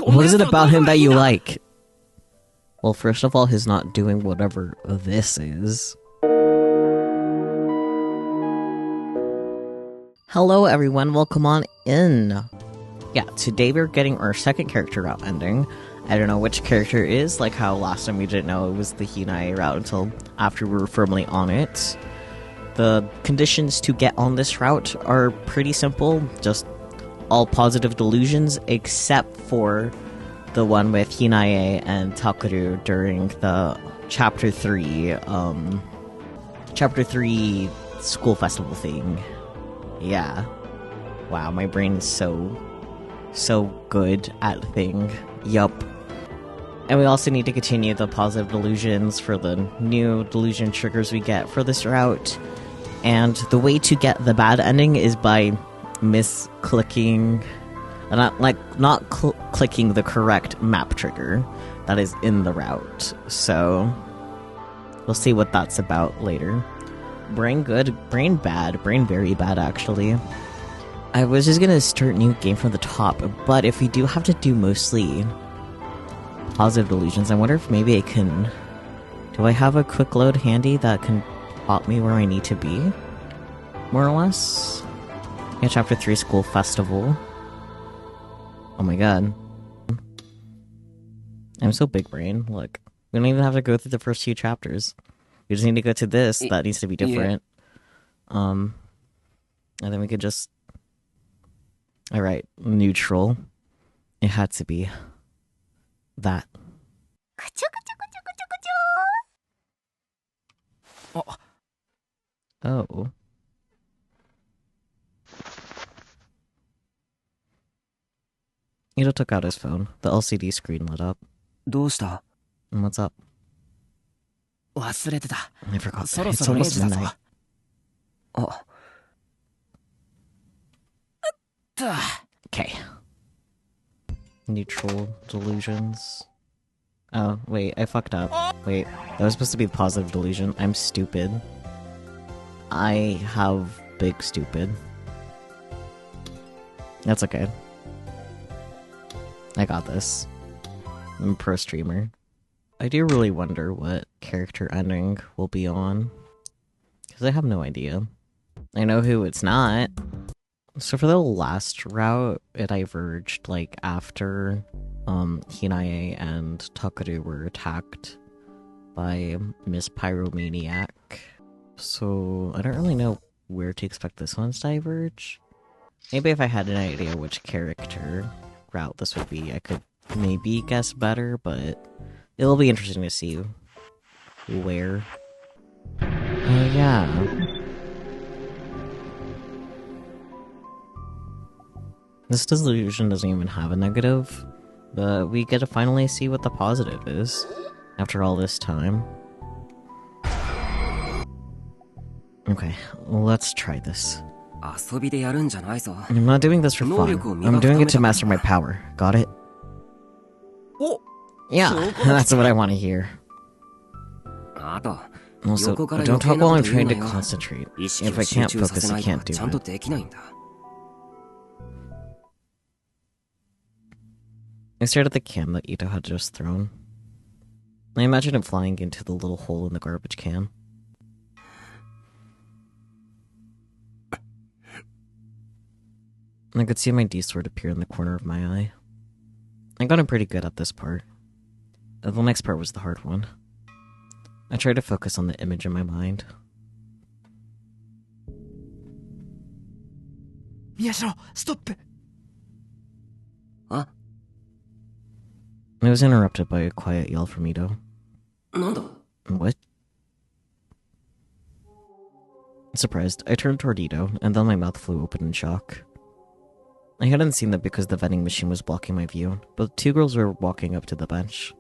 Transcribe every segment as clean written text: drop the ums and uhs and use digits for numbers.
What is it about him that you like? Well, first of all, he's not doing whatever this is. Hello everyone, welcome on in. Yeah, today we're getting our second character route ending. I don't know which character it is, like how last time we didn't know it was the Hinae route until after we were firmly on it. The conditions to get on this route are pretty simple, just all positive delusions except for the one with Hinae and Takeru during the Chapter 3 school festival thing. Yeah. Wow, my brain is so good at thing. Yup. And we also need to continue the positive delusions for the new delusion triggers we get for this route. And the way to get the bad ending is by misclicking... not clicking the correct map trigger that is in the route. So, we'll see what that's about later. Brain good, brain bad, brain very bad actually. I was just gonna start new game from the top, but if we do have to do mostly positive delusions, I wonder if maybe I can... Do I have a quick load handy that can pop me where I need to be? More or less? Yeah, Chapter 3 School Festival. Oh my god. I'm so big brain, look. We don't even have to go through the first few chapters. We just need to go to this, that needs to be different. Yeah. And then we could just... Alright, neutral. It had to be that. Oh. Ito took out his phone. The LCD screen lit up. どうした? And what's up? 忘れてた。 I forgot. そろ It's そろ almost 0時だぞ。 midnight. あ。Okay. Neutral delusions. Oh, wait, I fucked up. Wait, that was supposed to be a positive delusion. I'm stupid. I have big stupid. That's okay. I got this. I'm a pro streamer. I do really wonder what character ending will be on. Because I have no idea. I know who it's not. So for the last route, it diverged, like, after Hinae and Takeru were attacked by Miss Pyromaniac. So I don't really know where to expect this one to diverge. Maybe if I had an idea which character route this would be, I could maybe guess better, but it'll be interesting to see where. Oh yeah. This delusion doesn't even have a negative, but we get to finally see what the positive is after all this time. Okay, let's try this. I'm not doing this for fun. I'm doing it to master my power. Got it? Yeah, that's what I want to hear. Also, don't talk while I'm trying to concentrate. If I can't focus, I can't do it. I stared at the can that Ito had just thrown. I imagined it flying into the little hole in the garbage can. I could see my D-sword appear in the corner of my eye. I got pretty good at this part. The next part was the hard one. I tried to focus on the image in my mind. Miyashiro, stop! Huh? I was interrupted by a quiet yell from Ito. Nanda? What? Surprised, I turned toward Ito, and then my mouth flew open in shock. I hadn't seen them because the vending machine was blocking my view, but two girls were walking up to the bench.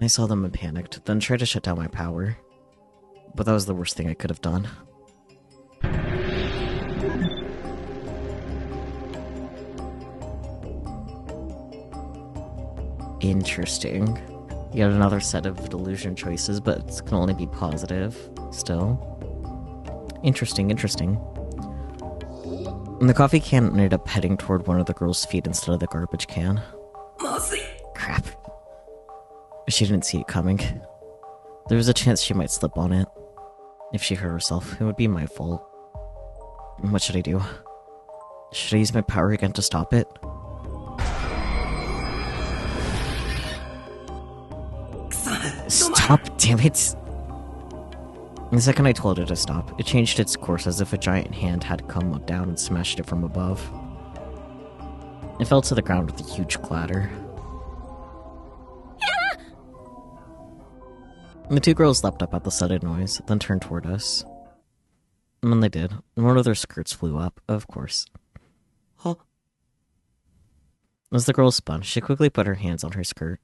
I saw them and panicked, then tried to shut down my power. But that was the worst thing I could have done. Interesting. Yet another set of delusion choices, but it can only be positive, still. Interesting, interesting. And the coffee can ended up heading toward one of the girls' feet instead of the garbage can. まずい。 Crap. She didn't see it coming. There was a chance she might slip on it. If she hurt herself, it would be my fault. What should I do? Should I use my power again to stop it? Stop, damn it! The second I told it to stop, it changed its course as if a giant hand had come down and smashed it from above. It fell to the ground with a huge clatter. The two girls leapt up at the sudden noise, then turned toward us. And when they did, one of their skirts flew up, of course. Huh? As the girl spun, she quickly put her hands on her skirt.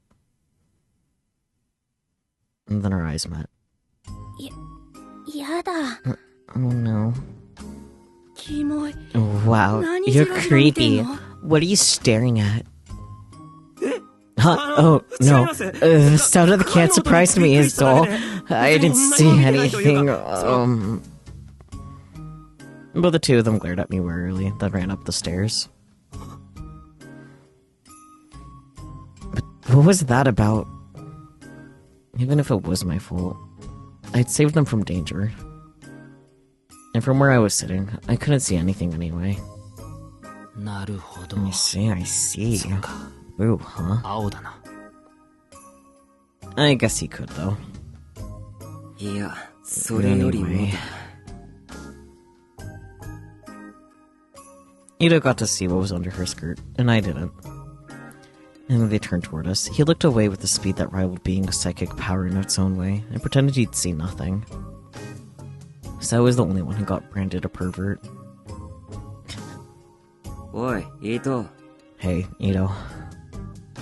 And then our eyes met. やだ。 Oh no. キモい。 Wow, you're creepy. What are you staring at? Huh? Oh, no. The sound of the cat surprised me, is all. I didn't see anything. But the two of them glared at me warily, then ran up the stairs. But what was that about? Even if it was my fault, I'd saved them from danger. And from where I was sitting, I couldn't see anything anyway. なるほど。 I see. そうか。 Ooh, huh? 青だな。 I guess he could, though. いや、それよりも。 Anyway. Ida got to see what was under her skirt, and I didn't. And when they turned toward us, he looked away with a speed that rivaled being a psychic power in its own way, and pretended he'd see nothing. So I was the only one who got branded a pervert. おい、伊藤。 Hey, Ito.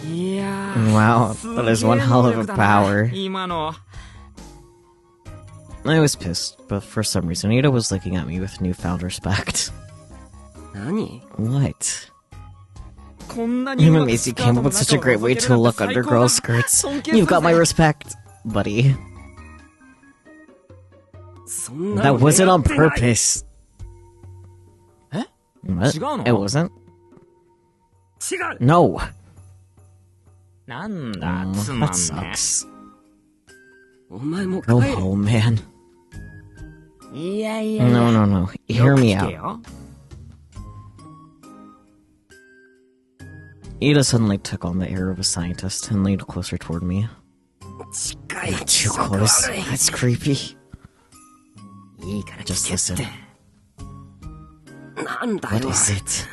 いや Wow, that is one hell of a power. 今の。 I was pissed, but for some reason Ito was looking at me with newfound respect. 何？ What? こんなに I'm amazed you came up with such a great way to look under girls' skirts. You've got my respect, buddy. そんな That の wasn't on 狙ってない。 purpose. え？ What? 違うの？ It wasn't? 違う。 No! なんだ、つま That んね。 sucks. お前も帰 Go れ。 home, man. いやいや。 No, no, no. よ Hear く me 聞け out. よ。 Ida suddenly took on the air of a scientist and leaned closer toward me. 近い。 Not too close. That's creepy. いいから Just 聞けって。 listen. なんだ What よ。 is it?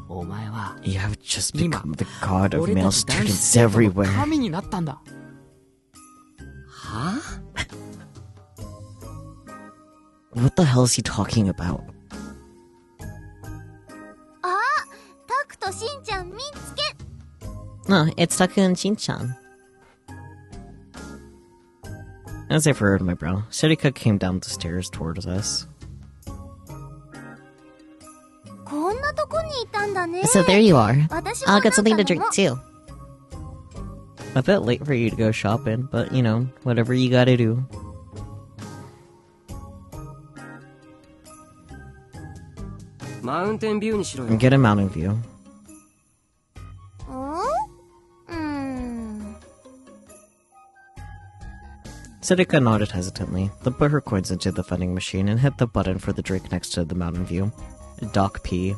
お前は You have just 今 become the god of 俺 male たち男子 students 生徒の everywhere. 神になったんだ。は What the hell is he talking about? あ、タクとしんちゃん見つけ。 No, it's Taku and Shin-chan. As I furrowed my brow, Sherika came down the stairs towards us. こんなとこにいたんだね。 So there you are. 私も I'll get something to なんか drink 飲もう too. A bit late for you to go shopping, but you know, whatever you gotta do. マウンテンビューにしろよ。 Get a mountain view. うん。 Sirika nodded hesitantly, then put her coins into the vending machine and hit the button for the drink next to the mountain view. Doc P.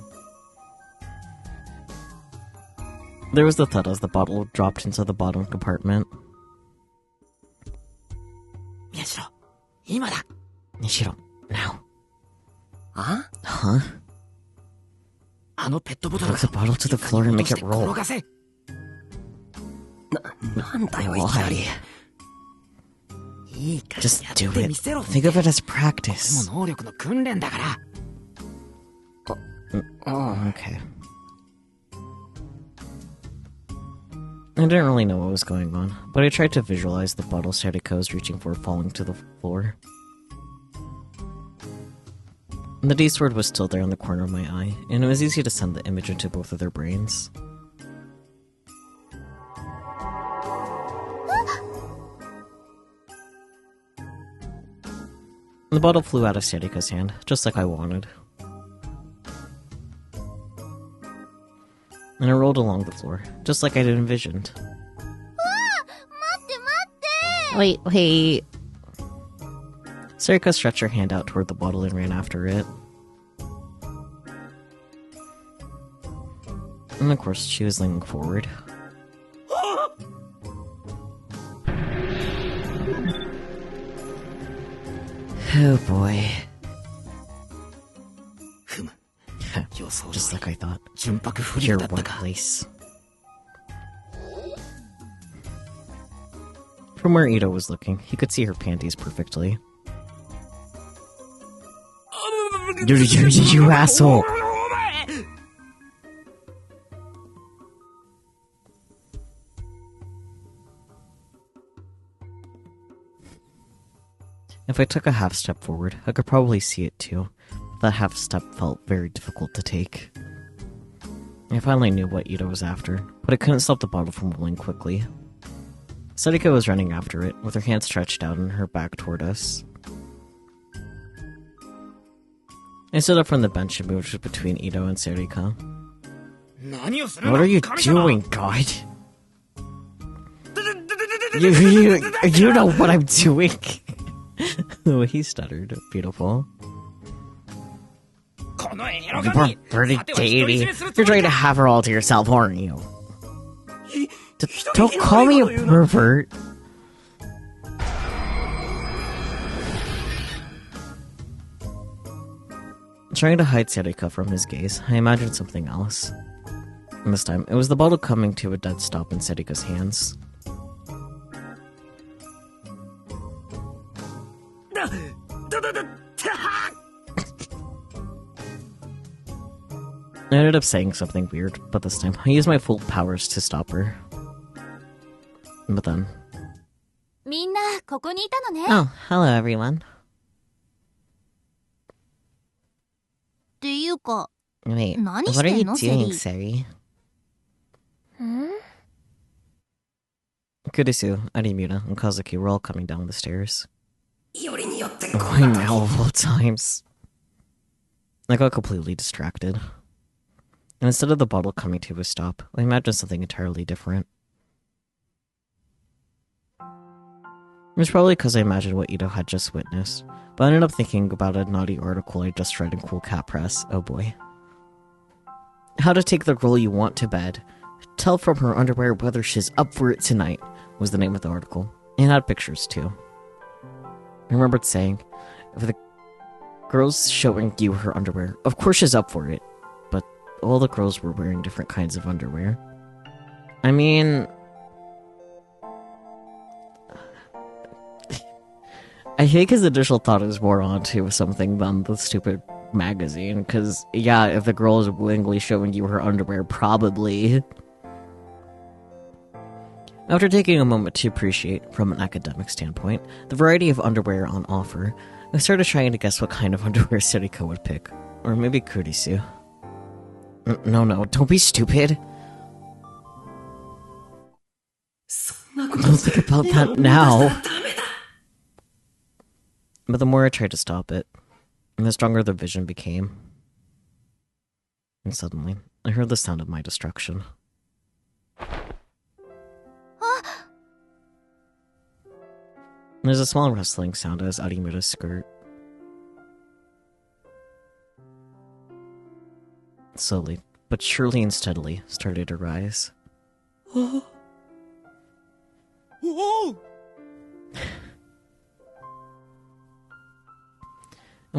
There was the thud as the bottle dropped into the bottom compartment. 宮代、今だ。 Nishiro, now. あ？ Huh? あのペットボトル Knock the bottle to the floor and make it 転 roll. がせ。なんだよ、いきなり。 Why? いいから Just や do ってみ it. せろって。 Think of it as で practice. も能力の訓練だから。Okay. I didn't really know what was going on, but I tried to visualize the bottle Sadiko was reaching for falling to the floor. The D sword was still there in the corner of my eye, and it was easy to send the image into both of their brains. The bottle flew out of Sadiko's hand, just like I wanted. And and it rolled along the floor, just like I'd envisioned. Wait. Sarika stretched her hand out toward the bottle and ran after it. And of course, she was leaning forward. Oh boy. Just like I thought. Your one place. From where Ito was looking, he could see her panties perfectly. You asshole! If I took a half step forward, I could probably see it too. That half step felt very difficult to take. I finally knew what Ito was after, but I couldn't stop the bottle from rolling quickly. Sarika was running after it, with her hand stretched out and her back toward us. I stood up from the bench and moved between Ito and Sarika. What are you doing, God? You know what I'm doing. Oh, he stuttered. Beautiful. You poor birdie deity. You're trying to have her all to yourself, aren't you? Don't call me a pervert. Trying to hide Sarika from his gaze, I imagined something else. And this time, it was the bottle coming to a dead stop in Sarika's hands. I ended up saying something weird, but this time, I used my full powers to stop her. But then... Oh, hello everyone. Wait, what are you doing, Seri? Kurisu, Arimura, and Kazuki were all coming down the stairs. Why now of all times? I got completely distracted. And instead of the bottle coming to a stop, I imagined something entirely different. It was probably because I imagined what Ito had just witnessed, but I ended up thinking about a naughty article I just read in Cool Cat Press. Oh boy. How to take the girl you want to bed. Tell from her underwear whether she's up for it tonight, was the name of the article. It had pictures too. I remembered saying, if the girl's showing you her underwear, of course she's up for it. But all the girls were wearing different kinds of underwear. I mean... I think his initial thought is more onto something than the stupid magazine, because, yeah, if the girl is willingly showing you her underwear, probably. After taking a moment to appreciate, from an academic standpoint, the variety of underwear on offer, I started trying to guess what kind of underwear Sarika would pick. Or maybe Kurisu. No, don't be stupid. Don't think about that now. But the more I tried to stop it, the stronger the vision became. And suddenly, I heard the sound of my destruction. There's a small rustling sound as Arimura's skirt slowly, but surely and steadily, started to rise. I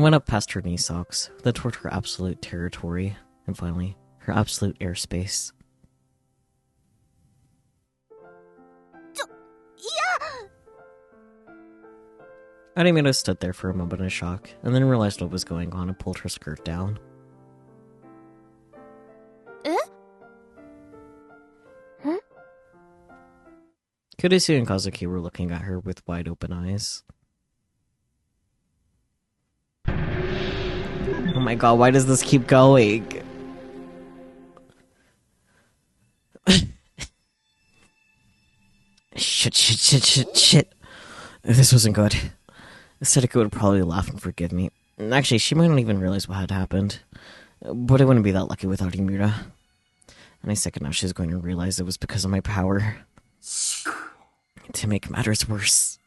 went up past her knee socks, then toward her absolute territory, and finally, her absolute airspace. Arimura stood there for a moment in shock, and then realized what was going on and pulled her skirt down. Kurisu and Kazuki were looking at her with wide open eyes. Oh my god, why does this keep going? Shit. This wasn't good. Sarika would probably laugh and forgive me. Actually, she might not even realize what had happened. But I wouldn't be that lucky without Imura. Any second now she's going to realize it was because of my power. To make matters worse,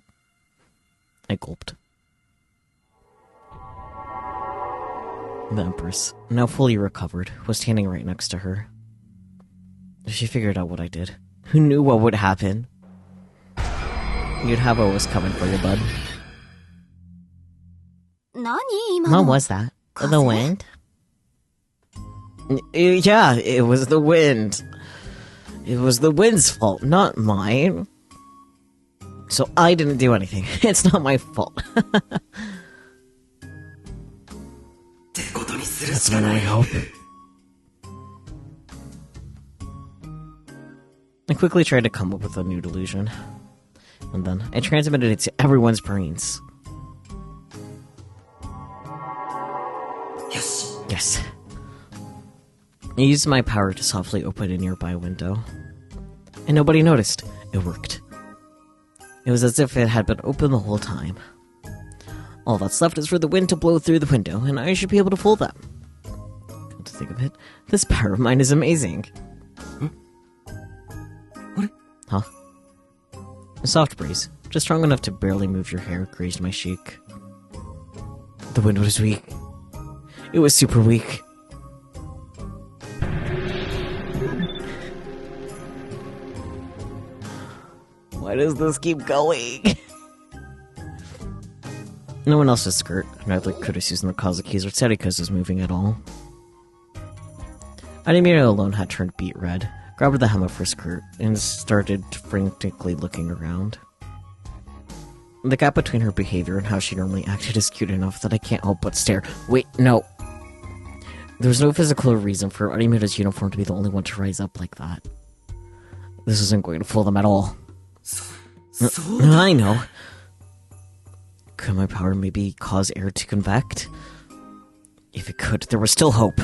I gulped. The Empress, now fully recovered, was standing right next to her. She figured out what I did. Who knew what would happen? You'd have what was coming for you, bud. What was that? The wind? Yeah, it was the wind. It was the wind's fault, not mine. So I didn't do anything. It's not my fault. That's my only hope. I quickly tried to come up with a new delusion. And then I transmitted it to everyone's brains. Yes. I used my power to softly open a nearby window. And nobody noticed. It worked. It was as if it had been open the whole time. All that's left is for the wind to blow through the window, and I should be able to fool them. Come to think of it, this power of mine is amazing. What? Huh? A soft breeze, just strong enough to barely move your hair, grazed my cheek. The wind was weak. It was super weak. Why does this keep going? No one else's skirt, neither Kurisu's nor Kazuki's or Serika's, was moving at all. Animira alone had turned beet red, grabbed the hem of her skirt, and started frantically looking around. The gap between her behavior and how she normally acted is cute enough that I can't help but stare. Wait, no! There was no physical reason for Animira's uniform to be the only one to rise up like that. This isn't going to fool them at all. I know. Could my power maybe cause air to convect? If it could, there was still hope.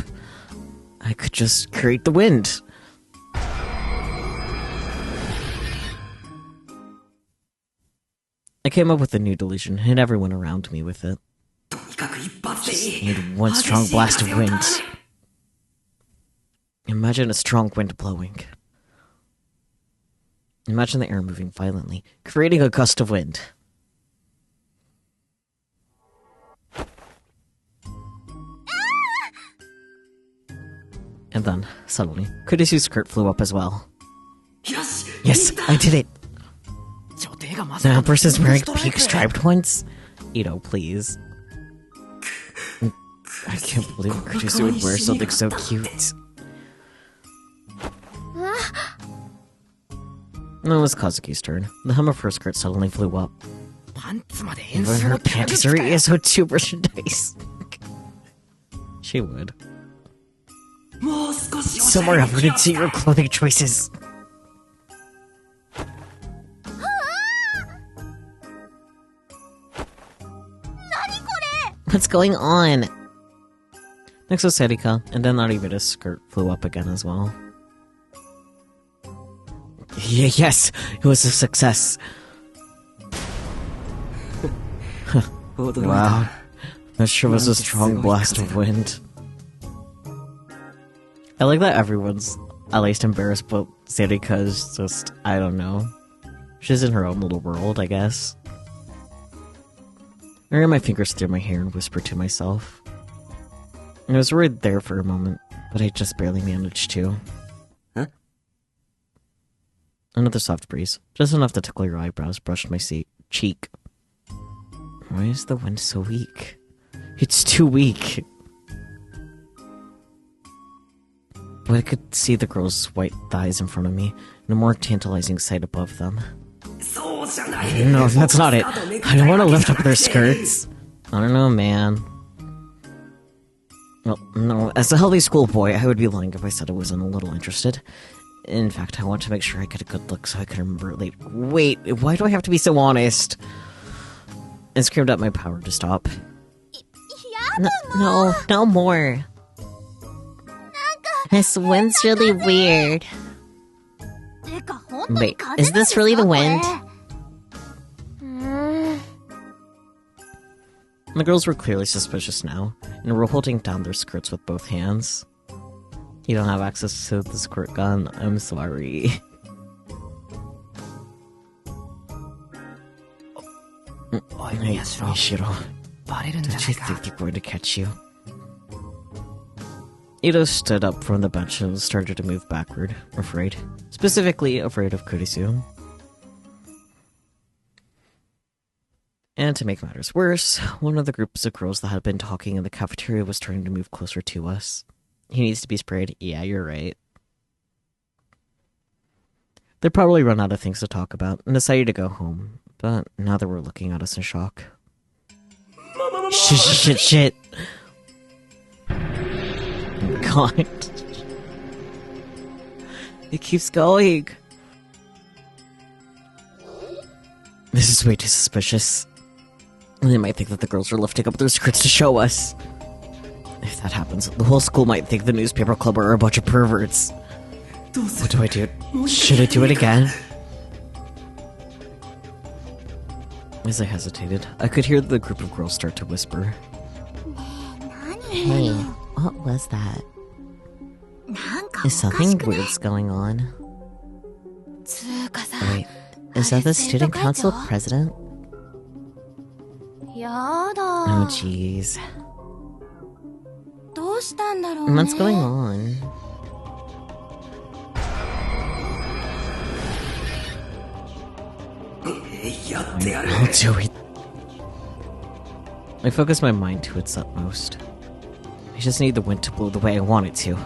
I could just create the wind. I came up with a new delusion, and everyone around me with it. Just need one strong blast of wind. Imagine a strong wind blowing. Imagine the air moving violently, creating a gust of wind. And then, suddenly, Kurisu's skirt flew up as well. Yes, I did it! The Empress is wearing pink striped ones? Ito, please. I can't believe Kurisu would wear something so cute. It was Kazuki's turn. The hem of her skirt suddenly flew up. Even her panties are ESO 2 merchandise. She would. Some more effort into your clothing choices. What's going on? Next was Serika, and then Aribita's skirt flew up again as well. Yes, it was a success. Wow, that sure was a strong blast of wind. I like that everyone's at least embarrassed, but Serika's just, I don't know. She's in her own little world, I guess. I ran my fingers through my hair and whispered to myself. I was worried there for a moment, but I just barely managed to. Huh? Another soft breeze, just enough to tickle your eyebrows, brushed my cheek. Why is the wind so weak? It's too weak. But I could see the girl's white thighs in front of me, and a more tantalizing sight above them. No, that's not it. I don't want to lift up their skirts. I don't know, man. Well, no, as a healthy schoolboy, I would be lying if I said I wasn't a little interested. In fact, I want to make sure I get a good look so I can remember it later. Wait, why do I have to be so honest? I screamed out my power to stop. No more. This wind's really weird. Wait, is this really the wind? The girls were clearly suspicious now, and were holding down their skirts with both hands. You don't have access to the squirt gun. I'm sorry. Hey, Mishiro. Don't you think they're going to catch you? Ito stood up from the bench and started to move backward, afraid. Specifically, afraid of Kurisu. And to make matters worse, one of the groups of girls that had been talking in the cafeteria was trying to move closer to us. He needs to be sprayed. Yeah, you're right. They'd probably run out of things to talk about and decided to go home. But now they were looking at us in shock. Shit. Oh God. It keeps going. This is way too suspicious. They might think that the girls are lifting up their skirts to show us. If that happens, the whole school might think the newspaper club are a bunch of perverts. What do I do? Should I do it again? As I hesitated, I could hear the group of girls start to whisper. Hey, what was that? Is something weird's going on? Wait, is that the student council president? Oh jeez. What's going on? I'll do it. I focus my mind to its utmost. I just need the wind to blow the way I want it to.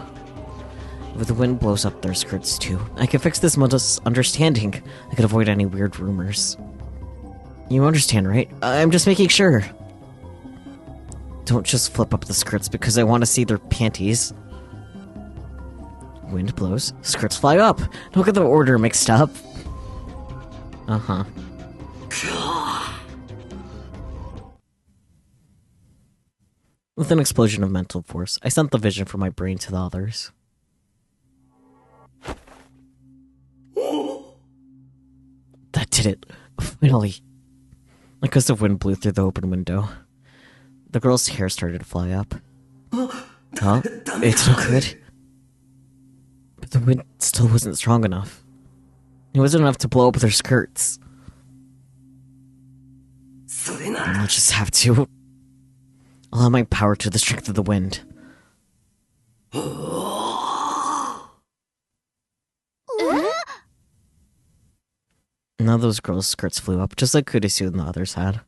If the wind blows up their skirts too, I can fix this misunderstanding. I could avoid any weird rumors. You understand, right? I'm just making sure. Don't just flip up the skirts because I want to see their panties. Wind blows, skirts fly up. Don't get the order mixed up. Uh-huh. With an explosion of mental force, I sent the vision from my brain to the others. That did it. Finally. A gust of wind blew through the open window. The girl's hair started to fly up. Huh? It's no good. But the wind still wasn't strong enough. It wasn't enough to blow up their skirts. I'll just have to allow my power to the strength of the wind. Now those girls' skirts flew up, just like Kurisu and the others had.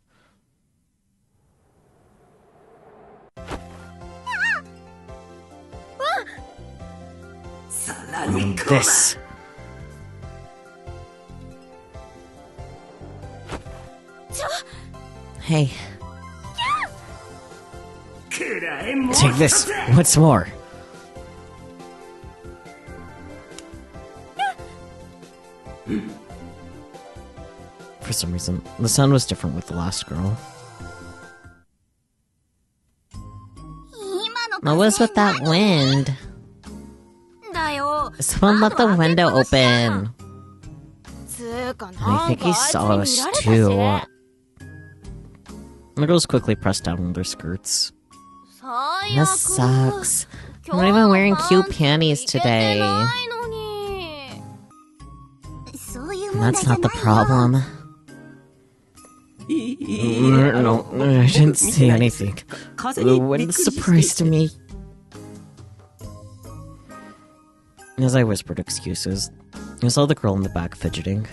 And this. Hey. Take this. What's more? For some reason, the sound was different with the last girl. What was with that wind? Someone let the window open. I think he saw us too. The girls quickly pressed down on their skirts. This sucks. I'm not even wearing cute panties today. That's not the problem. No, I didn't see anything. The wind surprised me. As I whispered excuses, I saw the girl in the back fidgeting.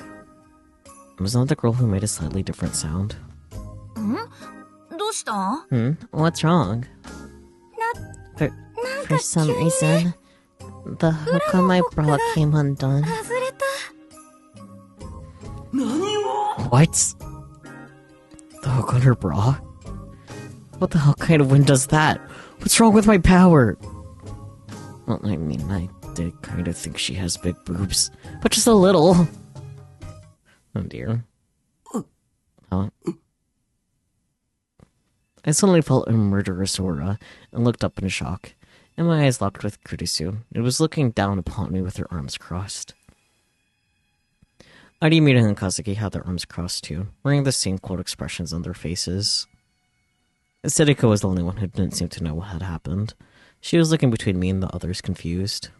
Was that the girl who made a slightly different sound? What's wrong? For some reason, the hook on my bra came undone. What? The hook on her bra? What the hell kind of wind does that? What's wrong with my power? Well, I mean, I did kind of think she has big boobs, but just a little. Oh dear. Huh? I suddenly felt a murderous aura and looked up in shock, and my eyes locked with Kurisu. It was looking down upon me with her arms crossed. Arimura and Kazuki had their arms crossed too, wearing the same cold expressions on their faces. Sedeko was the only one who didn't seem to know what had happened. She was looking between me and the others, confused.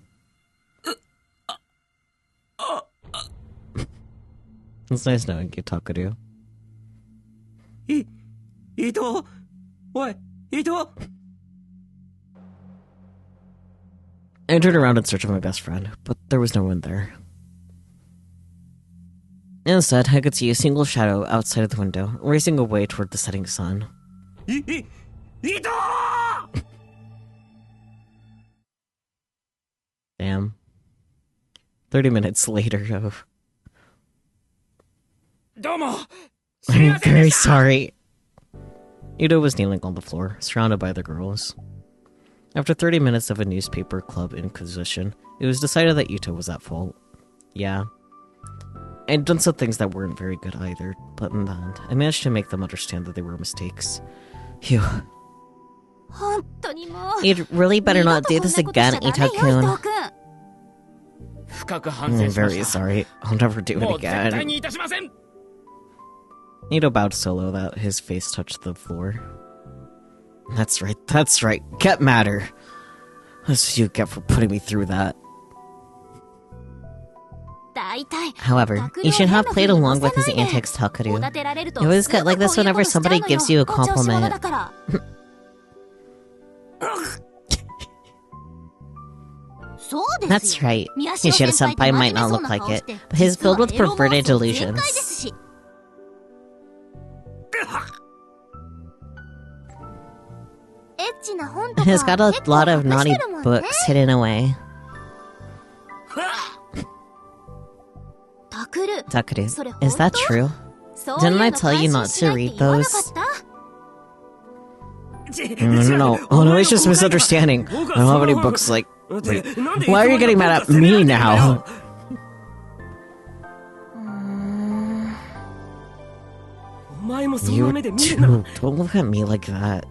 It's nice knowing you, Takaru. Ito! Oi! Ito! I turned around in search of my best friend, but there was no one there. Instead, I could see a single shadow outside of the window, racing away toward the setting sun. Ito! Damn. 30 minutes later, Domo! I'm very sorry. Ito was kneeling on the floor, surrounded by the girls. After 30 minutes of a newspaper club inquisition, it was decided that Ito was at fault. Yeah. I'd done some things that weren't very good either, but in the end, I managed to make them understand that they were mistakes. Phew. 本当にもう You'd really better not do this again, Ito-kun. 深く反 I'm 省しま very した。 sorry. I'll never do も it う絶対 again. にいたしません。 Ito bowed so low that his face touched the floor. That's right. Get madder. That's what you get for putting me through that. 大体 However, you should have played along with his antics, お Takaru. だてられると You always get like this whenever somebody gives you a お調子者 compliment. だから そうですよ That's right. 宮代 Yoshida 先輩 senpai と might 真面目 not そう look な like 顔 it, して but he's 実は filled with エロ妄想 perverted 全開 delusions. ですしエッチな本とか He's got a 結構 lot of 隠し naughty てるもんね books hidden away. タクル Takaru, それ is that 本当 true? そういう Didn't の I tell you 感 not 心し to ないっ read て言わなか those? った No. Oh no, it's just misunderstanding. I don't have any books like... Wait, why are you getting mad at me now? お前もそん You な目で見る too. な。 Don't look at me like that.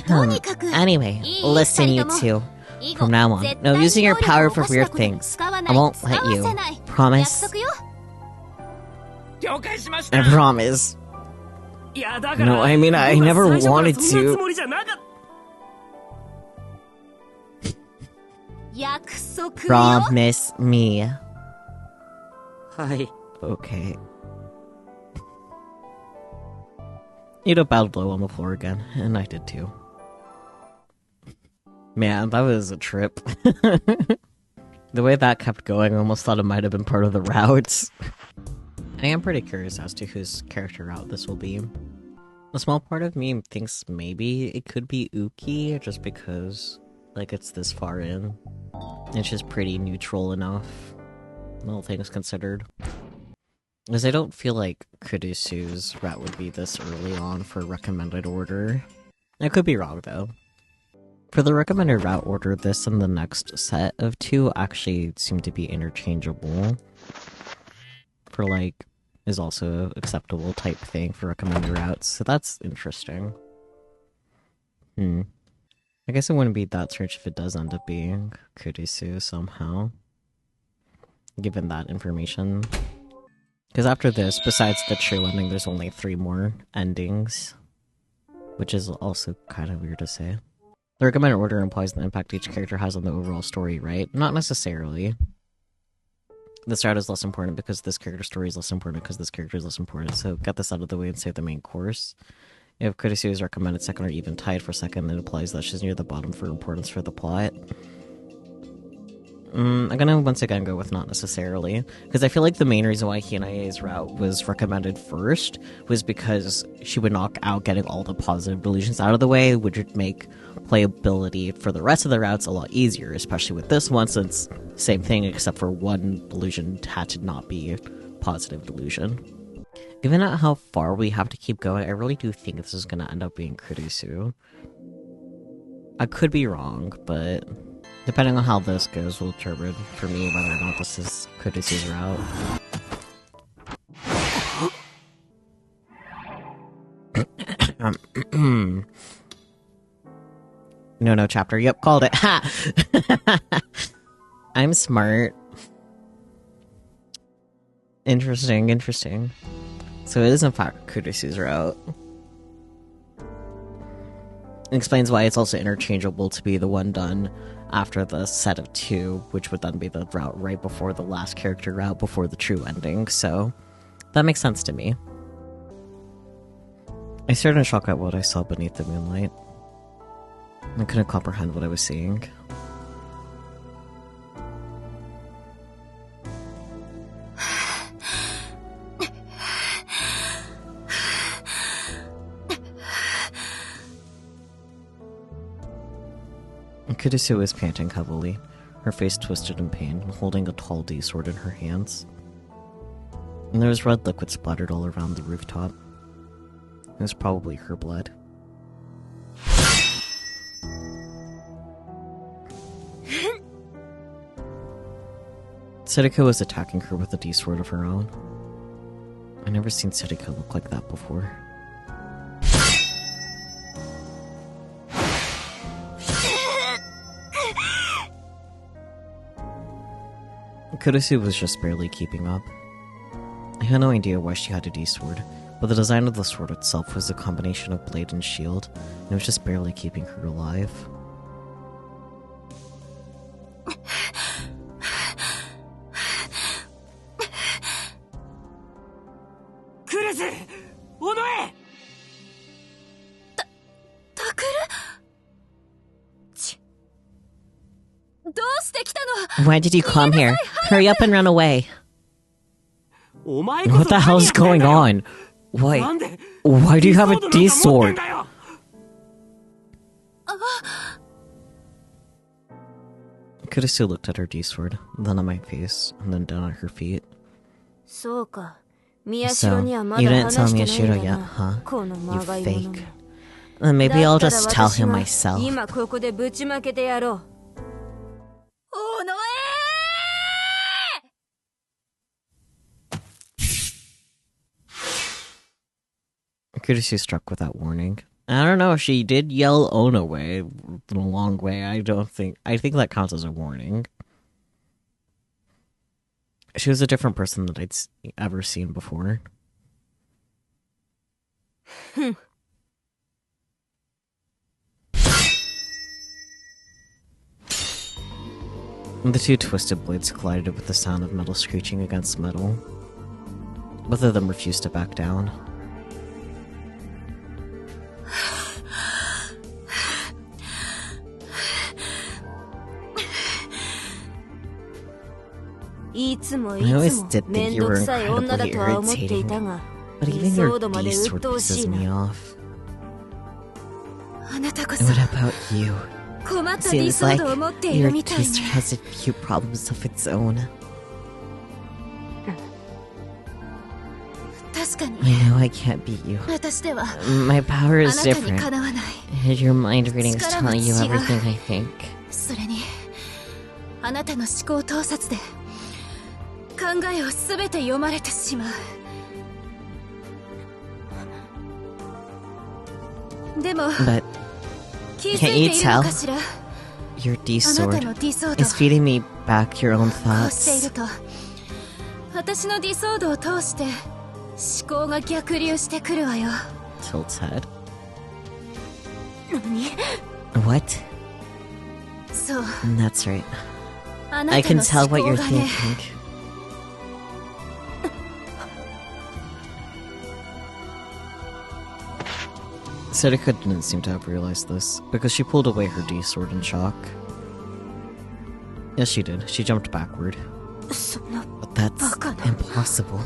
とにかく Anyway, いい listen, you 二人と two. も以後 From now on, 絶 no 対に using your 能力 power を for 犯した weird こと things. 使わ I ない won't 使 let わ you. せない Promise? 約束よ了解しました。 I promise. いやだから No, I mean, I 僕は never 最初から wanted そんな to. つもりじゃなかった。約束よ Promise me. はい。 Okay. Ito bowed low on the floor again, and I did too. Man, that was a trip. The way that kept going, I almost thought it might have been part of the routes. I am pretty curious as to whose character route this will be. A small part of me thinks maybe it could be Uki, just because, like, it's this far in. It's just pretty neutral enough, all things considered. Because I don't feel like Kurisu's route would be this early on for recommended order. I could be wrong, though. For the recommended route order, this and the next set of two actually seem to be interchangeable. For, like, is also acceptable type thing for recommended routes, so that's interesting. I guess it wouldn't be that strange if it does end up being Kurisu somehow. Given that information. Because after this, besides the true ending, there's only 3 more endings. Which is also kind of weird to say. The recommended order implies the impact each character has on the overall story, right? Not necessarily. This route is less important because this character's story is less important because this character is less important, so get this out of the way and save the main course. If Kurisu is recommended second or even tied for second, it implies that she's near the bottom for importance for the plot. I'm gonna once again go with not necessarily, because I feel like the main reason why Hinae's route was recommended first was because she would knock out getting all the positive delusions out of the way, which would make playability for the rest of the routes a lot easier, especially with this one, since same thing except for one delusion had to not be a positive delusion. Given at how far we have to keep going, I really do think this is gonna end up being Kurisu. I could be wrong, but depending on how this goes will determine for me whether or not this is Kurisu's route. No chapter. Yep, called it. Ha! I'm smart. Interesting. So it is in fact Kurisu's route. explains why it's also interchangeable to be the one done after the set of 2, which would then be the route right before the last character route before the true ending, so that makes sense to me. I stared in shock at what I saw beneath the moonlight. I couldn't comprehend what I was seeing. Kudisu was panting heavily, her face twisted in pain, holding a tall D sword in her hands. And there was red liquid splattered all around the rooftop. It was probably her blood. Sedeko was attacking her with a D sword of her own. I've never seen Sedeko look like that before. Kudisu was just barely keeping up. I had no idea why she had a D-sword, but the design of the sword itself was a combination of blade and shield, and it was just barely keeping her alive. Why did you come here? Hurry up and run away. What the hell's going on? Why do you have a D-sword? Kudisu looked at her D-sword, then at my face, and then down at her feet. So, you didn't tell Miyashiro yet, huh? You fake. Then maybe I'll just tell him myself. Kudisu struck without warning. I don't know, she did yell "own away" in a long way. I think that counts as a warning. She was a different person than I'd ever seen before. The two twisted blades collided with the sound of metal screeching against metal. Both of them refused to back down. I always did think you were incredibly irritating, but even your D-sword pisses me off. And what about you? Seems like your D-sword has a few problems of its own. I know I can't beat you. My power is different. Your mind reading is telling you everything I think. But can't you tell? Your D-sword is feeding me back your own thoughts. Tilts head. What? That's right. I can tell what you're thinking. Sedeko didn't seem to have realized this, because she pulled away her D-sword in shock. Yes, she did. She jumped backward. But that's impossible.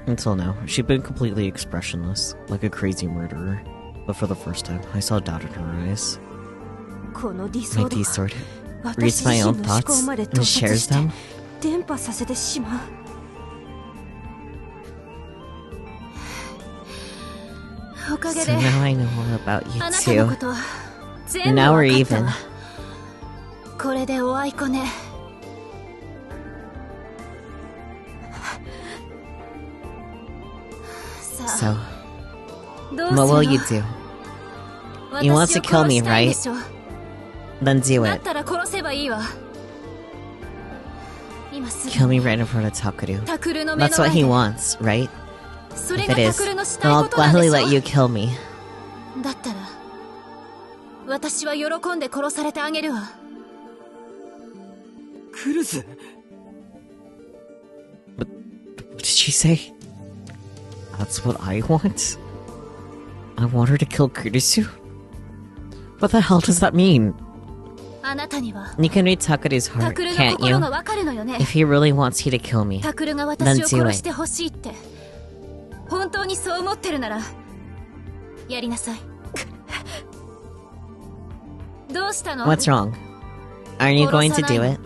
Until now, she'd been completely expressionless, like a crazy murderer. But for the first time, I saw doubt in her eyes. My D-sword reads my own thoughts and shares them? So now I know all about you too. Now we're even. So, what will you do? You want to kill me, right? Then do it. Kill me right in front of Takuru. That's what he wants, right? If it is, then I'll gladly let you kill me. だったら私は喜んで殺されてあげるわ。クルス What did she say? That's what I want? I want her to kill Kurisu? What the hell does that mean? あなたには You can read Takuru's タ heart, クルの can't 心 you? がわかるのよね。 If he really wants you to kill me, タクルが私を殺してほしいって本当にそう思ってるならやりなさい。どうしたの？ what's wrong? Are you going to do it?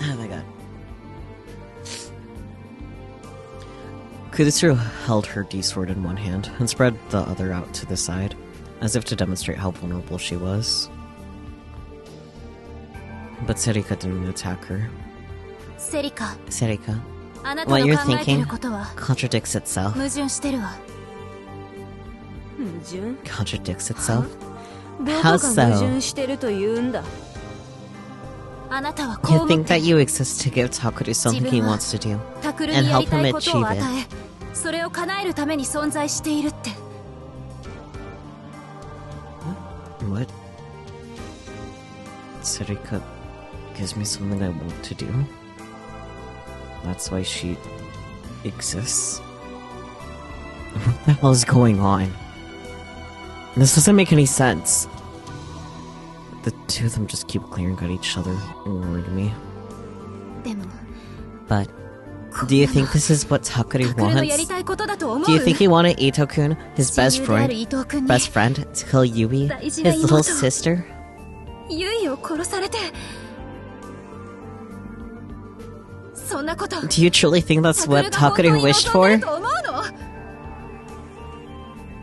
Oh my god. Kudasuru held her D-sword in one hand and spread the other out to the side, as if to demonstrate how vulnerable she was. But Serika didn't attack her. セリカ、 Serika, あなた what の you're 考えて thinking ることは contradicts itself. 矛盾してるわ。矛盾？ Contradicts itself? ど How こが矛 so? 盾してると言うんだ。あなたはこう You 思っ think て that you exist to give Takuru something he wants to do, タクル and にや help りた him いことを achieve 与 it. え、それを叶えるために存在しているって。 What? Serika gives me something I want to do? That's why she exists? What the hell is going on? This doesn't make any sense. The two of them just keep glaring at each other and worrying me. でも But, do you think this is what Takuri タクルのや wants? りたいことだと思う。 Do you think he wanted Ito-kun, his 親 best 友である friend, 伊藤君に best friend, to kill Yui, 大事な his 妹 little sister? ユイを殺されて、そんなこと Do you truly think that's タクル what が本当 Takuri に wished 望ん for? でると思うの？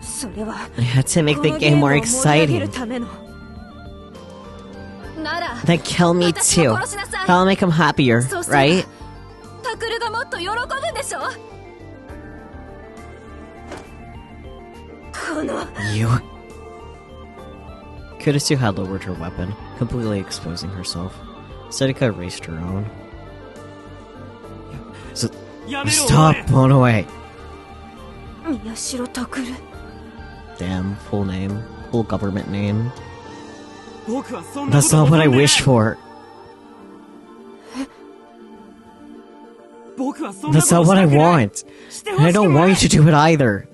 それは I had to make こ the のゲー game ムを more 盛り上げる exciting. ための。なら Then kill me 私を too. 殺しなさい。 That'll make him happier, そうすれば right? タクルがもっと喜ぶんでしょ？この You. Kurisu had lowered her weapon, completely exposing herself. Serika erased her own. Stop! Blown away! 宮代拓 Damn, full name. Full government name. 僕はそんなこ That's と not what I 望んでない wished for. 僕はそんな That's こと not what I したくない want. してほ And I しく don't もな want い you to do it either.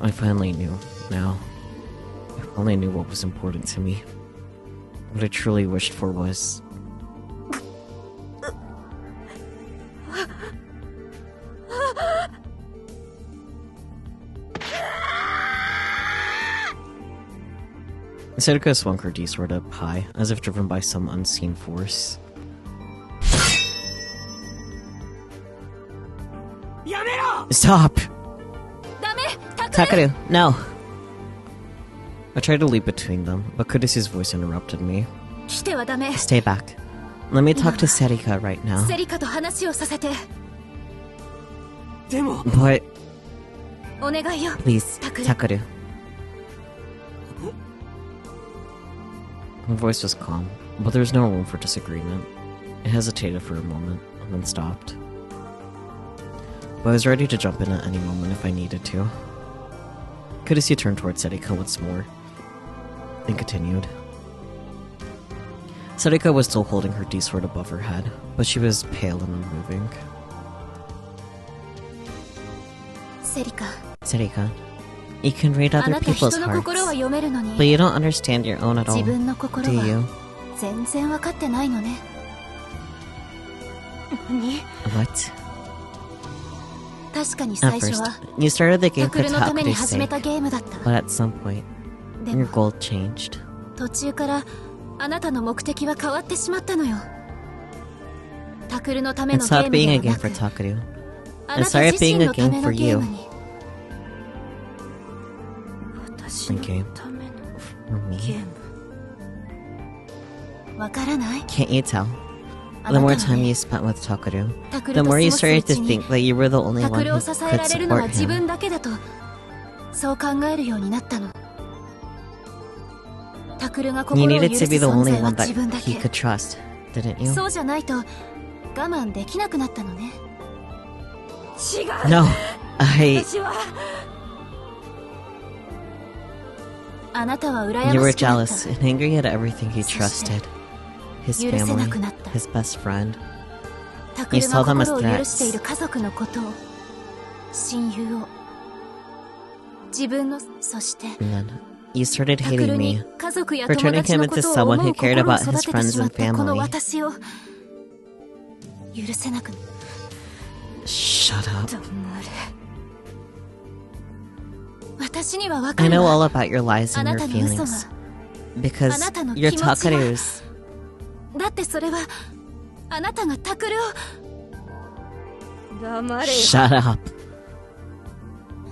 I finally knew. Now. I finally knew what was important to me. What I truly wished for was... Serika swung her D-sword up high, as if driven by some unseen force. やめろ Stop! ダメ、タクル。 Takuru, no! I tried to leap between them, but Kurisu's voice interrupted me. 来てはダメ。 Stay back. Let me talk to Serika right now. セリカと話をさせて。でも But, お願いよ。 please, Takuru. Takuru. Her voice was calm, but there was no room for disagreement. It hesitated for a moment, and then stopped. But I was ready to jump in at any moment if I needed to. Kurisu turned towards Serika once more, and continued. Serika was still holding her D-sword above her head, but she was pale and unmoving. セリカ、 Serika, you can read あ other なた people's 人の心は hearts, 読めるのに but you don't understand your own at 自 all, 分の心 do は you? 全然分かってないのね。に What? 確かに At 最初 first, は you started the タ game ク for ルのために Takuru's 始め sake, たゲームだった。 but at some point, で your も goal changed. 途中からあなたの目的は変わってしまったのよ。タクルのため It のゲー stopped ム being で a は game な for く、 Takuru. あ It なた started 自身 being a のた game め for のゲー you. ムに。私の Okay. ための For me. ゲーム。わからない？ Can't you tell? あ The なた more は time ね you spent with Takuru, タク the ルと過 more ご you すう started ち to に think that you were the only タ one クル who を支え could られるのは support 自 him. 分だけだと、そう考えるようになったの。タクルが You 心を許 needed す to be the 存 only 在は one that 自分だ he け。 could trust, didn't you? そうじゃないと我慢できなくなったのね。違う。 No, I. 私はあなたは羨 You ま were しくなっ jealous た。 and angry at everything he trusted. His 許せな family, くなった。 his best friend. タクル You が saw them as 心を許してい threats. る家族のことを、親友を、自分の、そして And then you started タク hating ル me. に家族や for 友 turning 達 him の into ことを someone 思 who う cared 心を about 育 his てて friends しま and ったこの family. 私を許せなく。 Shut up. 黙れ。私には分か I る know わ。 all about your lies あ and な your たの嘘 feelings. が。 Because あなたの you're 気持ちが。 Takaru's. だってそれはあなたがタクルを。黙れよ。 Shut up,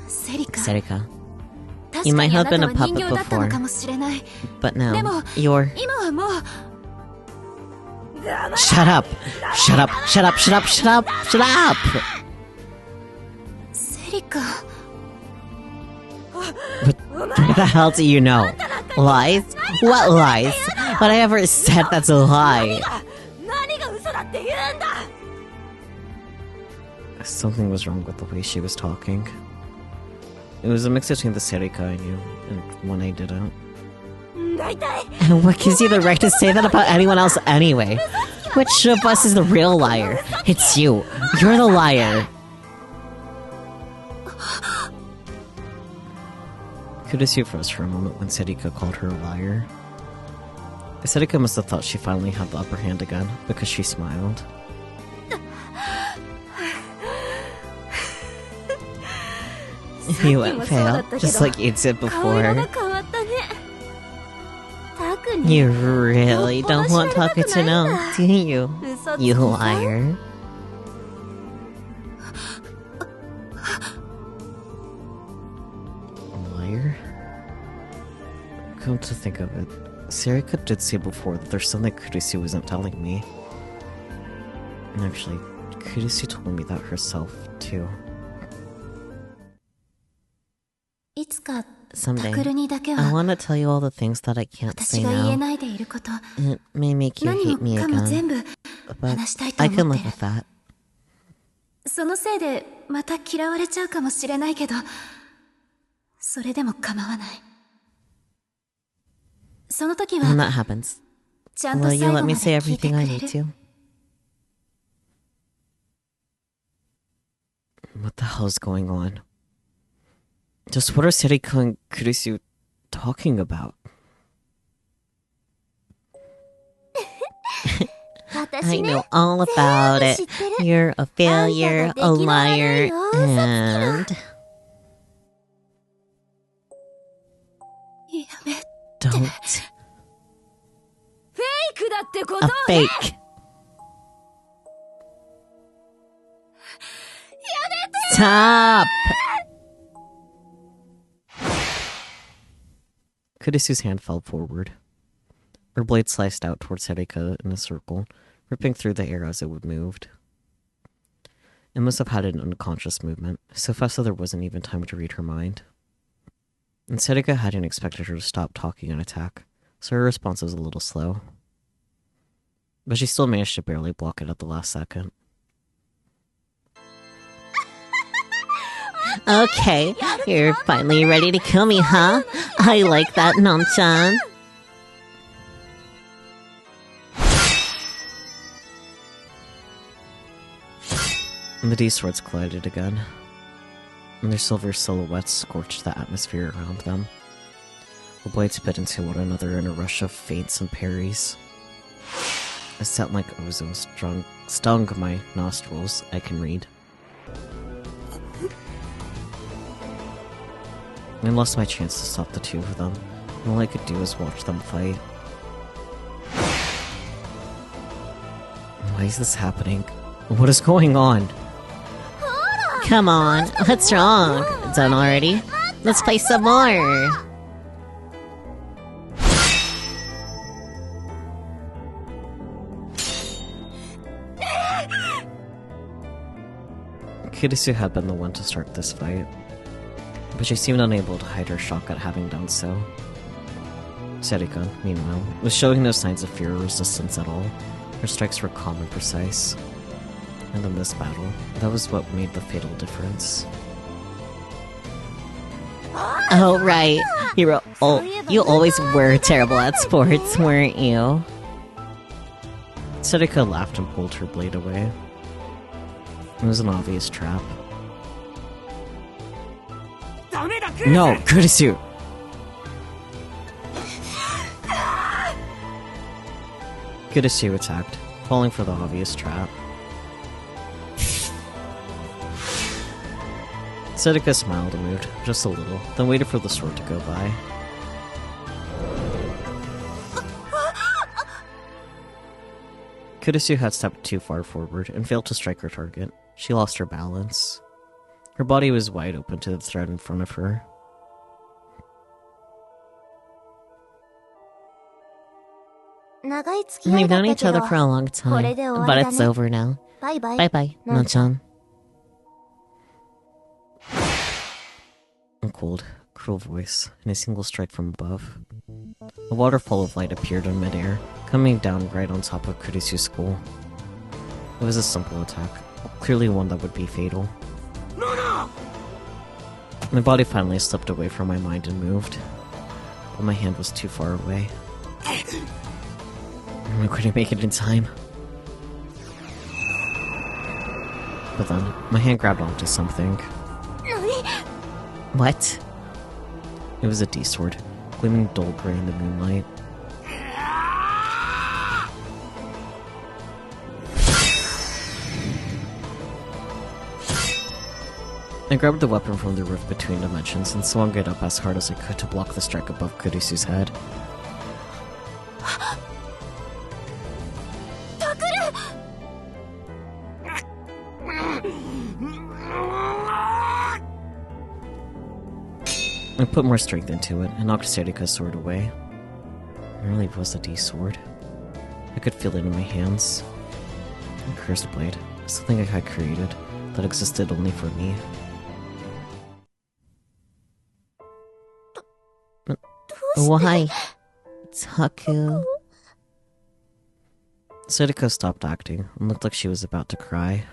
セリカ。 Serika. 確 You か might にあ have なた been a は人 puppet 形だったの before, かもしれない。 but now でも you're. 今はもう。 Shut up! Shut up! Shut up! Shut up! Shut up! Shut up! セリカ。 What the hell do you know? Lies? What lies? What I ever said that's a lie. 何が嘘だって言うんだ。 Something was wrong with the way she was talking. It was a mix between the Serika I knew and one I didn't. 大体 And what gives you the right to say that about anyone else anyway? Which of us is the real liar? It's you. You're the liar. Kudesu froze for a moment when Serika called her a liar. Serika must have thought she finally had the upper hand again because she smiled. You went pale, just like you did 顔色が before. 変わったね。タクに You really don't want Taka to know, do you? 嘘つき You さ liar. Liar? Come to think of it, Serika did say before that there's something Kurisu wasn't telling me. And actually, Kurisu told me that herself, too. いつかタ Someday, クルにだけ I は want to tell you all the things that I can't 私 say が言え now. ないでいること、 It may make you 何 hate me もかも全 again, 部 but 話したいと I can 思っ live てる。 with that. そのせいでまた嫌われちゃうかもしれないけど、それでも構わない。その時 When は that happens, ちゃんと will 最 you 後 let ま me で say 聞いて everything く I れ need る？ to? What the hell's going on? Just what are Serika and Kurisu talking about? 私 I ね know all about 全 it. 部知ってる。 You're a failure, あんたが a 出来の悪い liar, 大嘘つきな and やめ don't フェイクだってこと a fake. Stop! Kurisu's hand fell forward. Her blade sliced out towards Serika in a circle, ripping through the air as it moved. It must have had an unconscious movement, so fast that there wasn't even time to read her mind. And Serika hadn't expected her to stop talking and attack, so her response was a little slow. But she still managed to barely block it at the last second. Okay, you're finally ready to kill me, huh? I like that, Nanchan. And the D swords collided again, and their silver silhouettes scorched the atmosphere around them. The blades bit into one another in a rush of feints and parries. A scent like ozone stung my nostrils, I can read. I lost my chance to stop the two of them, and all I could do was watch them fight. Why is this happening? What is going on? Come on, what's wrong? Done already? Let's play some more! Kurisu had been the one to start this fight, but she seemed unable to hide her shock at having done so. Serika, meanwhile, was showing no signs of fear or resistance at all. Her strikes were calm and precise. And then this battle. That was what made the fatal difference. Oh, right. You always were terrible at sports, weren't you? Sedika laughed and pulled her blade away. It was an obvious trap. No, Kurisu! Kurisu attacked, falling for the obvious trap. Sedika smiled and moved, just a little, then waited for the sword to go by. Kurisu had stepped too far forward and failed to strike her target. She lost her balance. Her body was wide open to the threat in front of her. We've known each other for a long time, but it's over now. Bye-bye, Non-chan. A cold, cruel voice, and a single strike from above. A waterfall of light appeared in midair, coming down right on top of Kurisu's skull. It was a simple attack, clearly one that would be fatal. My body finally slipped away from my mind and moved, but my hand was too far away. I couldn't make it in time. But then, my hand grabbed onto something. What? It was a D-sword, gleaming dull gray in the moonlight. I grabbed the weapon from the rift between dimensions and swung it up as hard as I could to block the strike above Kurisu's head. I put more strength into it and knocked Serika's sword away. It really was a D-sword. I could feel it in my hands. A cursed blade, something I had created that existed only for me. Why? Taku. Serika stopped acting and looked like she was about to cry.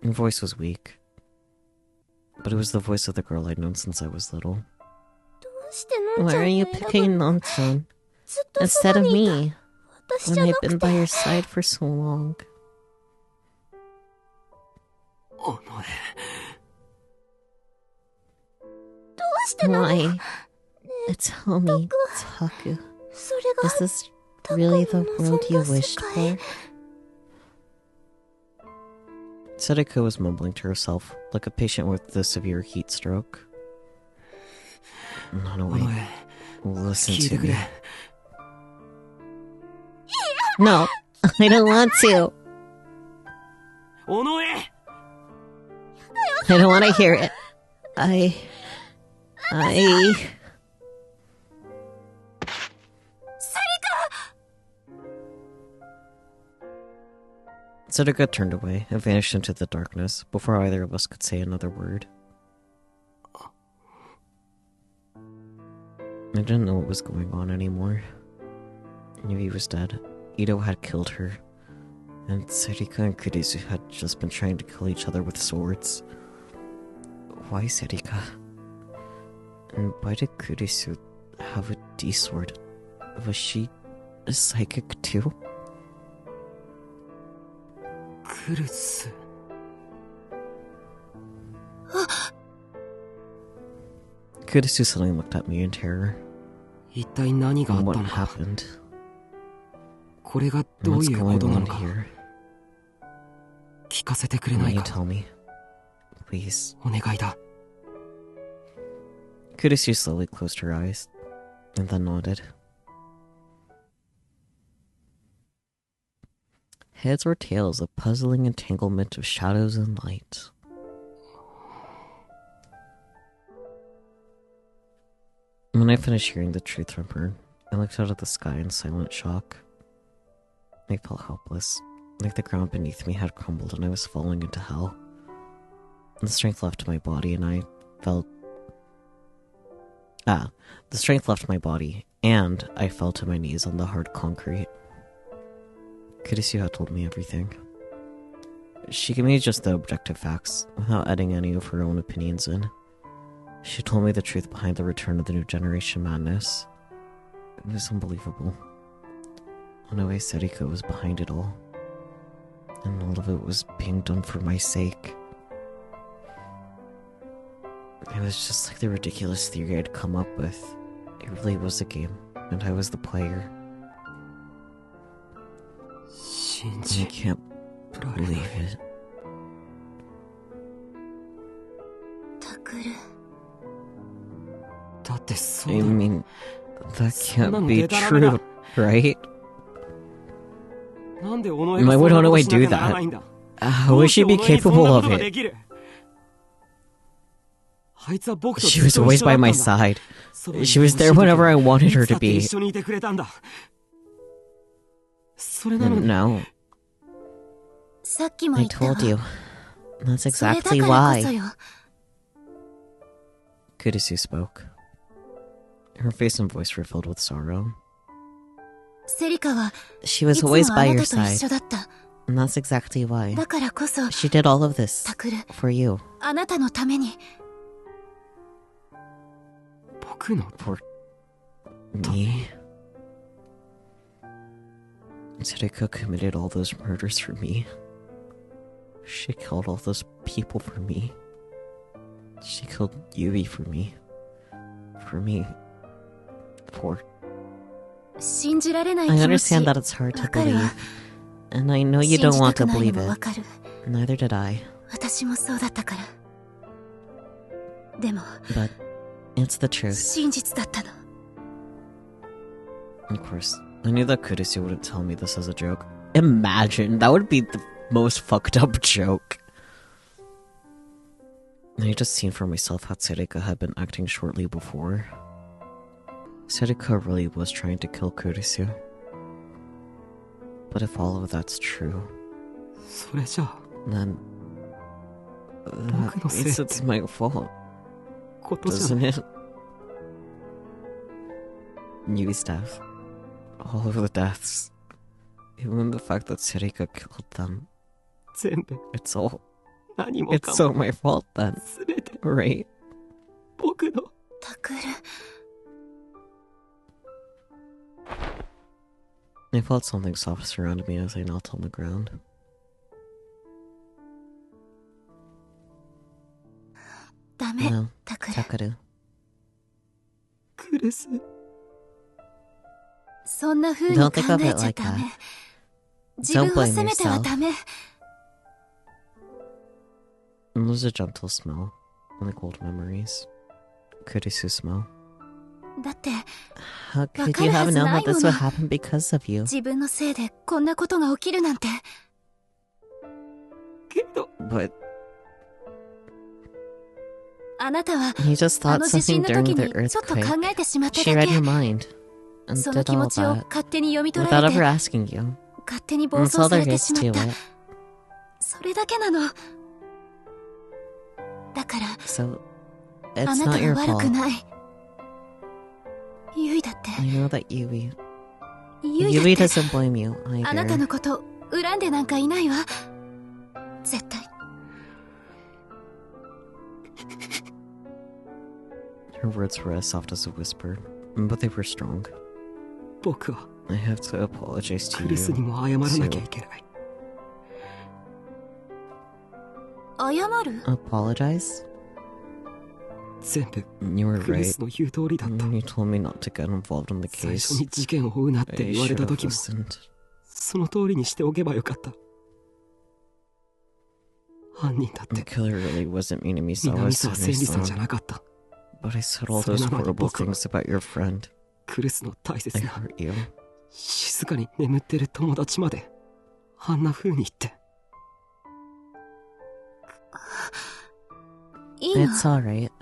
Her voice was weak, but it was the voice of the girl I'd known since I was little. Why are you picking Non-chan instead of me when I've been by your side for so long? Why? Tell me, Taku, is this really the world you wished for? Sedika was mumbling to herself, like a patient with a severe heat stroke. No, wait. Listen to me. No, I don't want to. I don't want to hear it. Sedika turned away and vanished into the darkness before either of us could say another word. I didn't know what was going on anymore. Yuvi was dead. Ito had killed her. And Serika and Kurisu had just been trying to kill each other with swords. Why Serika? And why did Kurisu have a D-sword? Was she a psychic too? Kurisu suddenly looked at me in terror. And what happened? What's going on here? Can you tell me? Please. Kurisu slowly closed her eyes, and then nodded. Heads or tails, a puzzling entanglement of shadows and light. When I finished hearing the truth from her, I looked out at the sky in silent shock. I felt helpless, like the ground beneath me had crumbled and I was falling into hell. The strength left my body and I fell to my knees on the hard concrete. Kurisu had told me everything. She gave me just the objective facts, without adding any of her own opinions in. She told me the truth behind the return of the new generation madness. It was unbelievable. In a way, Serika was behind it all. And all of it was being done for my sake. It was just like the ridiculous theory I'd come up with. It really was a game, and I was the player. I can't believe it. I mean, that can't be true, right? Why would Onoe do that? How would she be capable of it? She was always by my side. She was there whenever I wanted her to be. And now, I told you. That's exactly why. Kurisu spoke. Her face and voice were filled with sorrow. She was always by your side. And that's exactly why. She did all of this for you. For me? Serika committed all those murders for me. She killed all those people for me. She killed Yui for me. For me. For... I understand that it's hard to believe. And I know you don't want to believe it. Neither did I. But it's the truth. Of course, I knew that Kurisu wouldn't tell me this as a joke. Imagine, that would be the most fucked up joke. I just seen for myself how Serika had been acting shortly before. Serika really was trying to kill Kurisu. But if all of that's true, then that means it's my fault, doesn't it? Yui's death, all of the deaths, even the fact that Serika killed them, it's all my fault then, right? I felt something soft surround me as I knelt on the ground. No, Takaru. Don't think of it like that. Don't blame yourself. It was a gentle smell, like old memories. Kurisu's smell. How could you have known that this would happen because of you? But... you just thought something during the earthquake. She read your mind. And did all that. Without ever asking you. That's all there is to it. So, it's not your fault. I know that Yui doesn't blame you either. Her words were as soft as a whisper, but they were strong. I have to apologize to you. Apologize? You were right. When you told me not to get involved in the case, I should have listened. The killer really wasn't meaning me, so I was but I said all those horrible things about your friend. I hurt you. It's alright.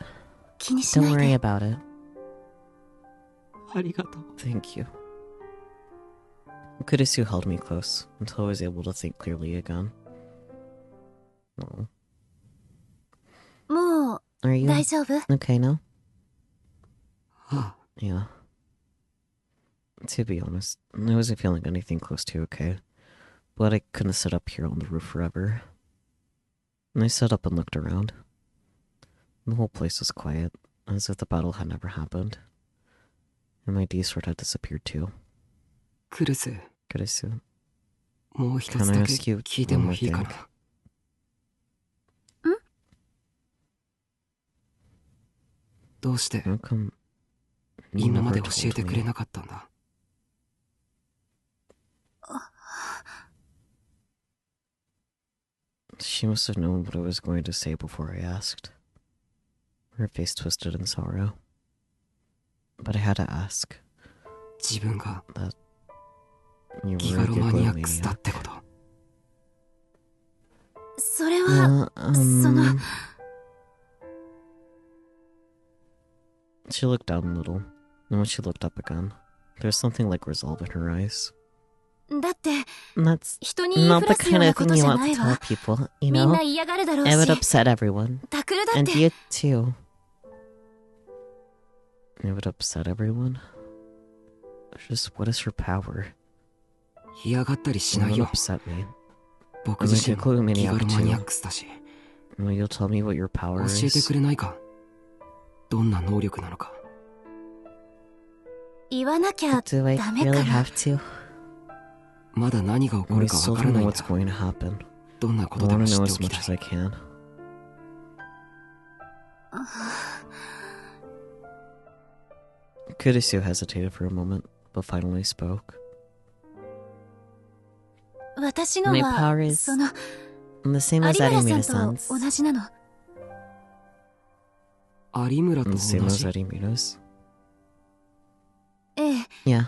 Don't worry about it. Thank you. Kurisu held me close until I was able to think clearly again. Oh. Are you okay now? Yeah. To be honest, I wasn't feeling anything close to okay. But I couldn't sit up here on the roof forever. And I sat up and looked around. The whole place was quiet, as if the battle had never happened. And my D sword had disappeared too. クルス、 Kurisu, もう一つ can だ I け ask you 聞いて one も more いいか thing? な。どうして How come you 今まで never 教えて told くれ me? なかったんだ。She must have known what I was going to say before I asked. Her face twisted in sorrow. But I had to ask. 自分が You ギ were ガ a ロマニアッ giggling クスだ maniac. ってこと。それは、その、 She looked down a little, and when she looked up again, there was something like resolve in her eyes. だって、 And that's 人に言い not ふ the らすよう kind な of こ thing と you じゃ want な to い tell わ。 people, you みんな know? 嫌がるだろう It would し、 upset everyone. タクルだっ And て、 you too. It would upset everyone? Just what is her power? 嫌がったりし It ない would よ。 upset me. 僕自身も I'm a giggling ギガ maniac ロマニアッ too. クスだし。 Well, you'll tell me what your 教 power えて is? くれないか。どんな能力なのか。言わなきゃ Do I ダメか really な。 have to? まだ何が起こ I るか still わから don't ない know ん what's だ。 going to happen. どんなこ I とで want も to 知 know って as おき much た as I い。 can. Kurisu hesitated for a moment, but finally spoke. 私の My は power、is その、 the same 有 as 村 Arimina さんと san's. 同じなの。有村と The 同 same as じ。 Arimina's. ええ、 Yeah.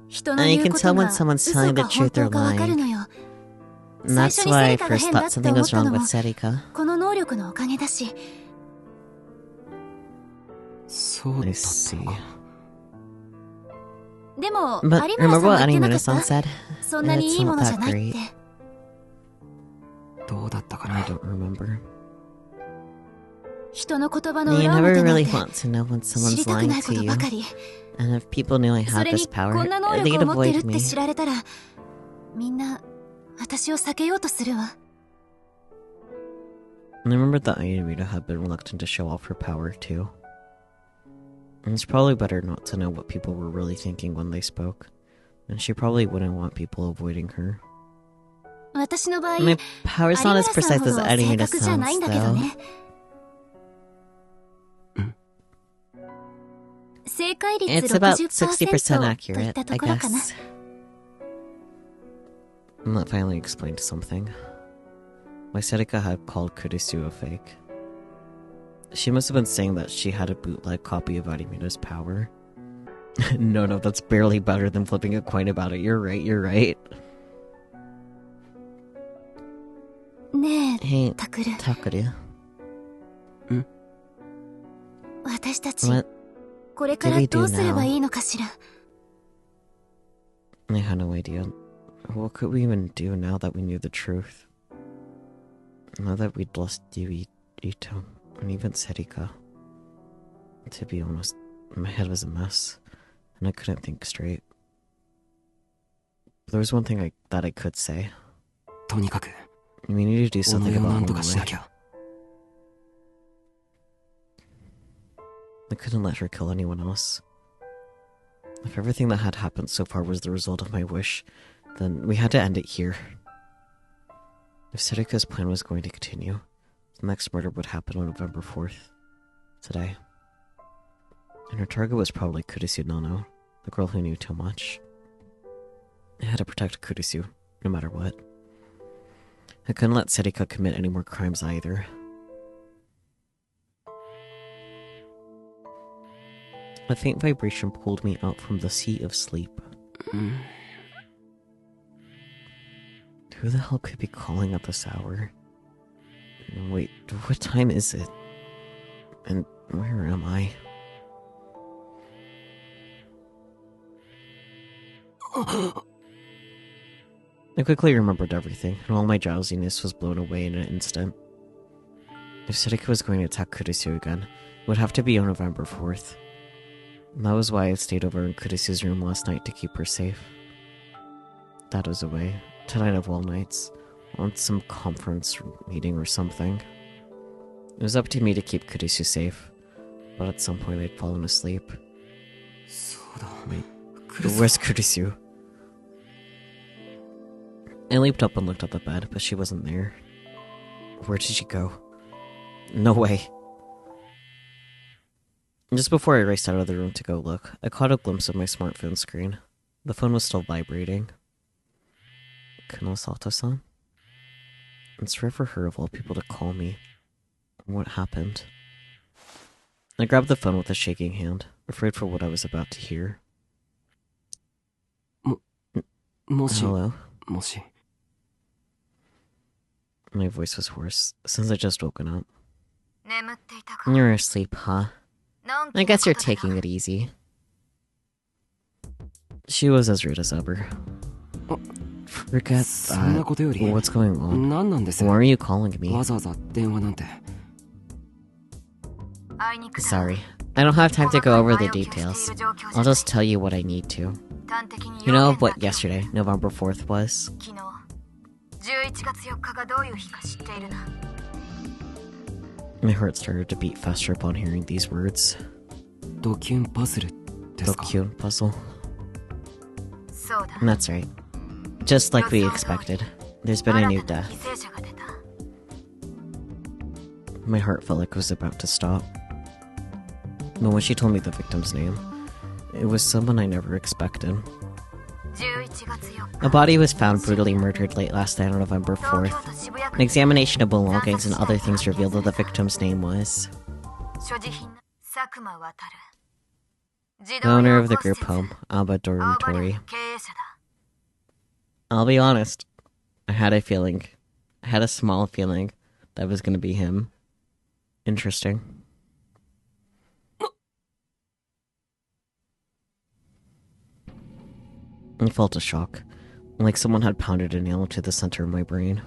人の And 言 you う can こ tell と when が someone's 嘘 telling the か本 truth 当 or かわかる lying. のよ。 And that's 最初に why セ I リカが first 変だ thought って something 思っ was た wrong の with も Serika. この能力のおかげだし。そうだっ I た see. のか。でも、 But 有村 remember さんが what 言ってなか Arimina っ san た said? そんなに It's いいも not のじゃ that ないっ great. て。どうだったか I な。 don't remember. 人の言葉の You 裏 never 表なん really て want to know when 知 someone's りたく lying ないこ to と you. ばかり。 And if people knew I そ had れ this に power, こんな能 they'd 力を持ってる avoid って me. 知られたらみんな私を避けようとするわ。 And I remembered that Ayamita had been reluctant to show off her power, too. And it's probably better not to know what people were really thinking when they spoke. And she probably wouldn't want people avoiding her. 私の場合、 My 有 power's 村 not as さん precise ほ as ど正 Ayamita 確じゃない sounds, んだけど though. ね。正解率 It's about 60% 60% といっ accurate, たと I ころかな。 guess. And that finally explained something. My Serika had called Kurisu a fake. She must have been saying that she had a bootleg copy of Arimina's power. No, that's barely better than flipping a coin about it. You're right. ねえ、 Hey, タクル、 Takuru. 私たち What? これからどうすればいいのかしら。 I had no idea. What could we even do now that we knew the truth? Now that we'd lost you, Ito, and even Serika. To be honest, my head was a mess, and I couldn't think straight. But there was one thing that I could say. とにかく、 We need to do お something 前をな about んとかしな Homeboy. きゃ。 I couldn't let her kill anyone else. If everything that had happened so far was the result of my wish, then we had to end it here. If Serika's plan was going to continue, the next murder would happen on November 4th. Today. And her target was probably Kurisu Nano, the girl who knew too much. I had to protect Kurisu, no matter what. I couldn't let Serika commit any more crimes either. A faint vibration pulled me out from the seat of sleep. Who the hell could be calling at this hour? Wait, what time is it? And where am I? I quickly remembered everything, and all my drowsiness was blown away in an instant. If Serika was going to attack Kurisu again, it would have to be on November 4th. And that was why I stayed over in Kurisu's room last night to keep her safe. Dad was away, tonight of all nights, on some conference meeting or something. It was up to me to keep Kurisu safe, but at some point I'd fallen asleep. Wait, where's Kurisu? I leaped up and looked at the bed, but she wasn't there. Where did she go? No way. Just before I raced out of the room to go look, I caught a glimpse of my smartphone screen. The phone was still vibrating. Kunosato-san? It's rare for her of all people to call me. What happened? I grabbed the phone with a shaking hand, afraid for what I was about to hear. Hello? My voice was hoarse, since I'd just woken up. You're asleep, huh? I guess you're taking it easy. She was as rude as ever. Forget that. What's going on? Why are you calling me? Sorry. I don't have time to go over the details. I'll just tell you what I need to. You know what yesterday, November 4th, was? My heart started to beat faster upon hearing these words. Dokyun puzzle. And that's right. Just like we expected, there's been a new death. My heart felt like it was about to stop. But when she told me the victim's name, it was someone I never expected. A body was found brutally murdered late last night on November 4th. An examination of belongings and other things revealed that the victim's name was... the owner of the group home, Aba Dormitory. I'll be honest, I had a small feeling that was going to be him. Interesting. I felt a shock, like someone had pounded a nail into the center of my brain.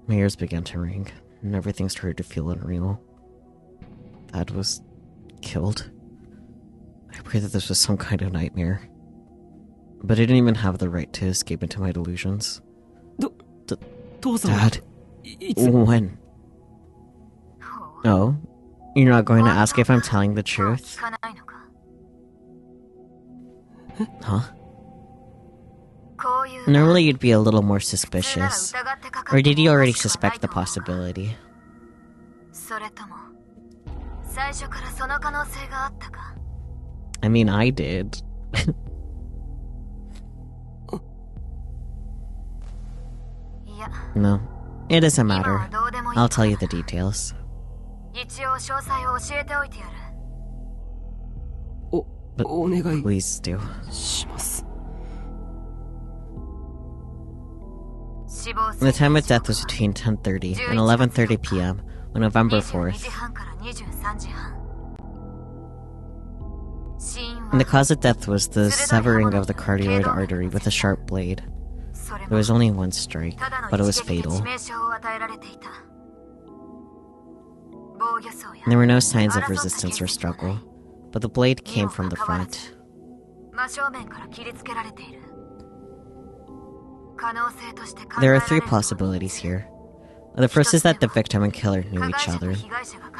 My ears began to ring, and everything started to feel unreal. Dad was killed. I prayed that this was some kind of nightmare. But I didn't even have the right to escape into my delusions. Dad? When? Oh? You're not going to ask if I'm telling the truth? Huh? Normally you'd be a little more suspicious. Or did you already suspect the possibility? I mean, I did. No, it doesn't matter. I'll tell you the details. But please do. The time of death was between 10:30 and 11:30 p.m. on November 4th. And the cause of death was the severing of the carotid artery with a sharp blade. There was only one strike, but it was fatal. There were no signs of resistance or struggle, but the blade came from the front. There are three possibilities here. The first is that the victim and killer knew each other.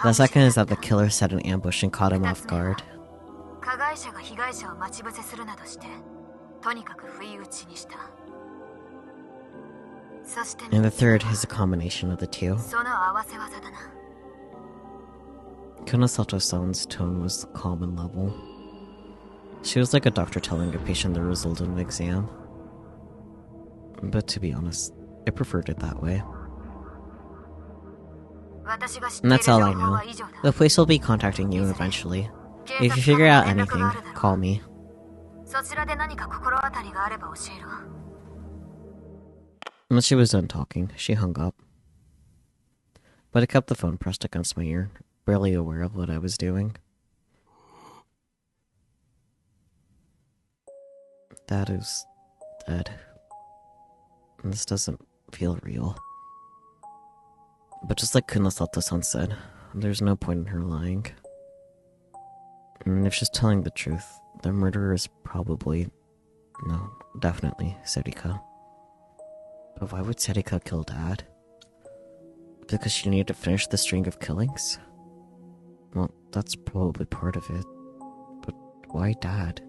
The second is that the killer set an ambush and caught him off guard. And the third is a combination of the two. Kunosato-san's tone was calm and level. She was like a doctor telling a patient the result of an exam. But to be honest, I preferred it that way. And that's all I know. The police will be contacting you eventually. If you figure out anything, call me. When she was done talking, she hung up. But I kept the phone pressed against my ear, barely aware of what I was doing. Dad is dead. And this doesn't feel real. But just like Kunosato-san said, there's no point in her lying. And if she's telling the truth, the murderer is probably... no, definitely Serika. But why would Serika kill Dad? Because she needed to finish the string of killings? Well, that's probably part of it. But why Dad?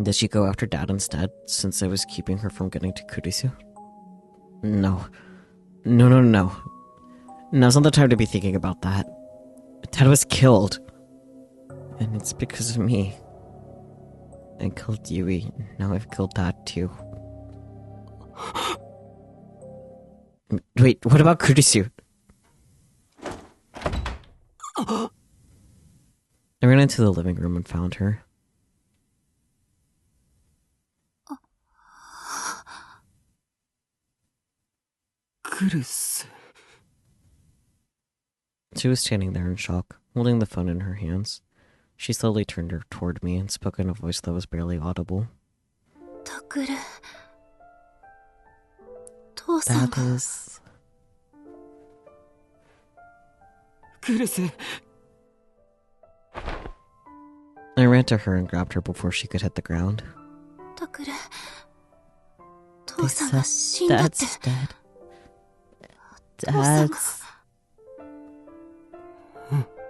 Did she go after Dad instead, since I was keeping her from getting to Kurisu? No. No. Now's not the time to be thinking about that. Dad was killed. And it's because of me. I killed Yui. Now I've killed Dad too. Wait, what about Kurisu? I ran into the living room and found her. Kurisu. She was standing there in shock, holding the phone in her hands. She slowly turned her toward me and spoke in a voice that was barely audible. Takuru. That is... Kurisu. I ran to her and grabbed her before she could hit the ground. Takuru. They said Dad's dead. Dad's...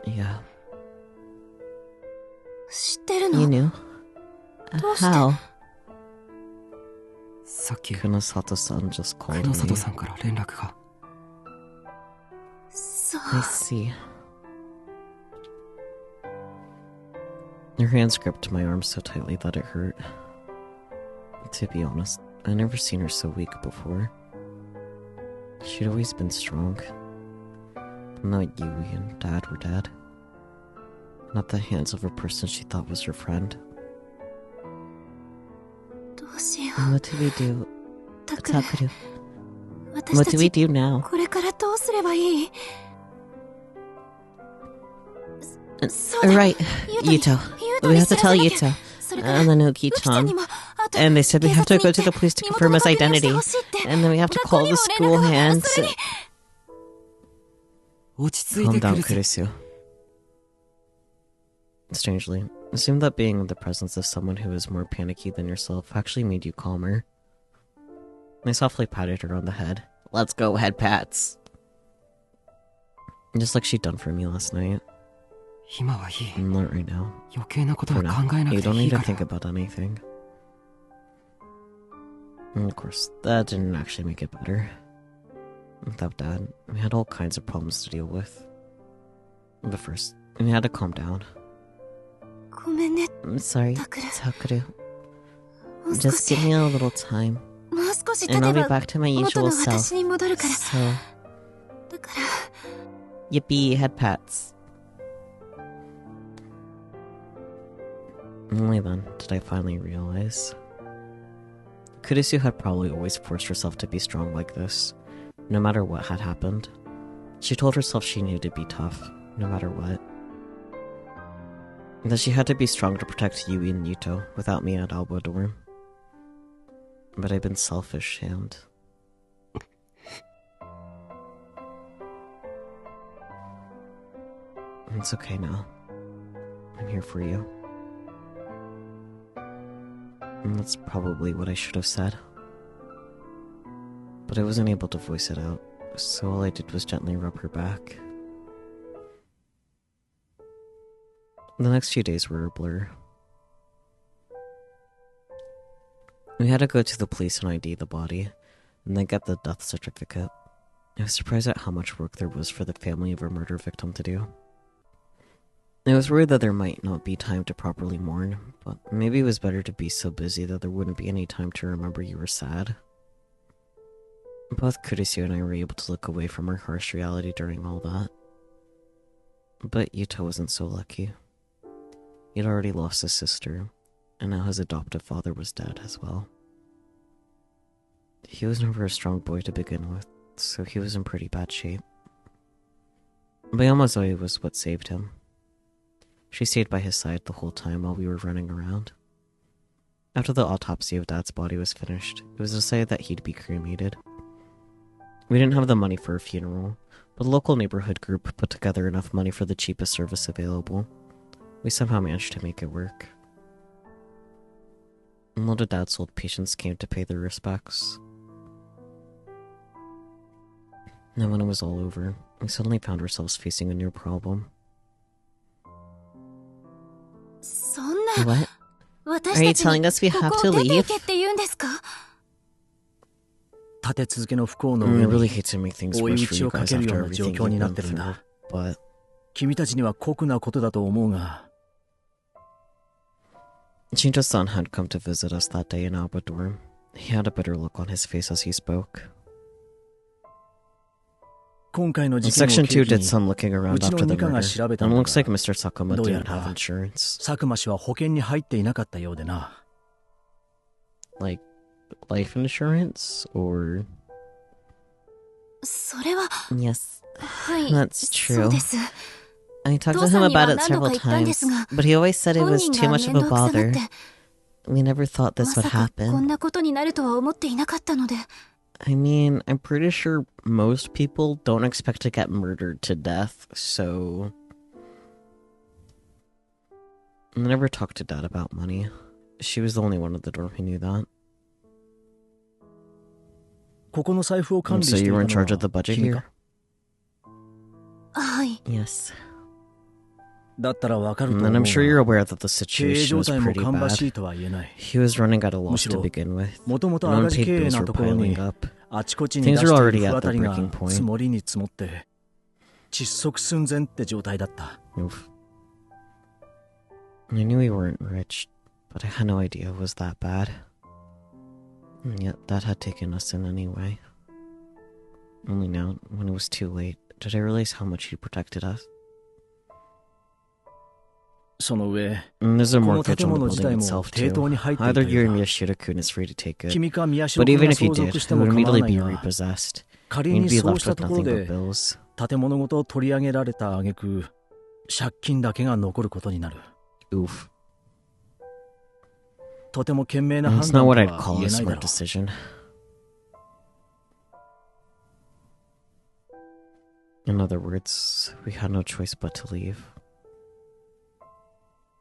Yeah. You knew? How? Kunosato-san just called me. さんから連絡が。I see. Her hands gripped my arm so tightly that it hurt. To be honest, I'd never seen her so weak before. She'd always been strong. But not Yui and Dad were dead. Not the hands of a person she thought was her friend. What do we do? Takuru. What do we do now? これからどうすればいい? Right, Yuto. We have to tell Yuto. And then Uki-chan. And they said we have to go to the police to confirm his identity. And then we have to call the school and... Calm down, Kurisu. Strangely, it seemed that being in the presence of someone who was more panicky than yourself actually made you calmer. I softly patted her on the head. Let's go, head pats. Just like she'd done for me last night. 今はいい。 Not right now. 余計なこと For は考 now. えなく You て don't いい need か to ら。 think about anything. And of course, that didn't actually make it better. Without Dad, we had all kinds of problems to deal with. But first, we had to calm down. ごめんね、 I'm sorry, Takuru. Takuru. Just give me a little time. もう少し経 And I'll て be ば back to my 元の usual self. 私に戻るから。 So, だから yippee, head pats. Only then did I finally realize. Kurisu had probably always forced herself to be strong like this, no matter what had happened. She told herself she needed to be tough, no matter what. And that she had to be strong to protect Yui and Yuto without me at Alba Dorm. But I've been selfish and... It's okay now. I'm here for you. And that's probably what I should have said. But I wasn't able to voice it out, so all I did was gently rub her back. The next few days were a blur. We had to go to the police and ID the body, and then get the death certificate. I was surprised at how much work there was for the family of a murder victim to do. I was worried that there might not be time to properly mourn, but maybe it was better to be so busy that there wouldn't be any time to remember you were sad. Both Kurisu and I were able to look away from our harsh reality during all that. But Yuto wasn't so lucky. He'd already lost his sister, and now his adoptive father was dead as well. He was never a strong boy to begin with, so he was in pretty bad shape. But Yamazoe was what saved him. She stayed by his side the whole time while we were running around. After the autopsy of Dad's body was finished, it was decided that he'd be cremated. We didn't have the money for a funeral, but the local neighborhood group put together enough money for the cheapest service available. We somehow managed to make it work. A lot of Dad's old patients came to pay their respects. And when it was all over, we suddenly found ourselves facing a new problem. そんな What? 私 Are you たちに telling us we こ have こ to を出て leave? 行けって言うんですか？立て続けの不幸の I 上 really に hate to make things 追い worse 打 for ち you をか guys けるよ after うな状 everything 況に you've なっ been てるん through, だ。 but 君たちには酷なことだと思うが、 Shinjo-san had come to visit us that day in Alba dorm. He had a bitter look on his face as he spoke. 今回の事 And 件を Section 2契機 did に some looking around うちの after the 二課が murder, 調べたん and だ it looks like が、 Mr. Sakuma どうや didn't ら have insurance. 佐久間氏は保険に入っていなかったようでな。 Like, life insurance? Or... それは Yes, はい that's そう true. です I talked to 父 him さんには about it 何度 several か言ったんです times, が but he always said it 本 was 人 too が much 面 of a 倒くさがっ bother. て We never thought ま this would さかこん happen. なことになるとは思っていなかったので I mean, I'm pretty sure most people don't expect to get murdered to death, so... I never talked to Dad about money. She was the only one at the dorm who knew that. ここの財布を管 And 理 so してい you た were の in charge of the は budget 君 here? か？はい Yes. だったらわかると And 思 I'm う sure you're が、 aware that the 経営 situation 状 was 態も pretty 芳し bad. いとは言えない。 He was running at a loss to むしろ、 begin with. もともと And 赤字 unpaid 経営 bills な were ところに piling up. あちこちに出 Things し were てい already る不 at 当 the たりが breaking point. 積もりに積もって窒息寸前って状態だった。 Oof. I knew we weren't rich, but I had no idea it was that bad. And yet, Dad had taken us in anyway. Only now, when it was too late, did I realize how much he protected us. その上、 And there's a この mortgage 建 on the 物自 building 体も itself 抵 too. 当に入っていた Either よ you う or だ。 Miyashita-kun is free to take it. 君か宮代 But 君 even が if you 相 did, 続し it ても would 構わ immediately ない be が、 repossessed. 仮 You'd に be そう left した with ところ nothing but で bills. 建物ごと取り上げられた挙句借金だけが残ることになる。 Oof. とても賢明な And 判 it's 断 not と what I'd は call 言 a えないだ smart ろう。 decision. In other words, we had no choice but to leave.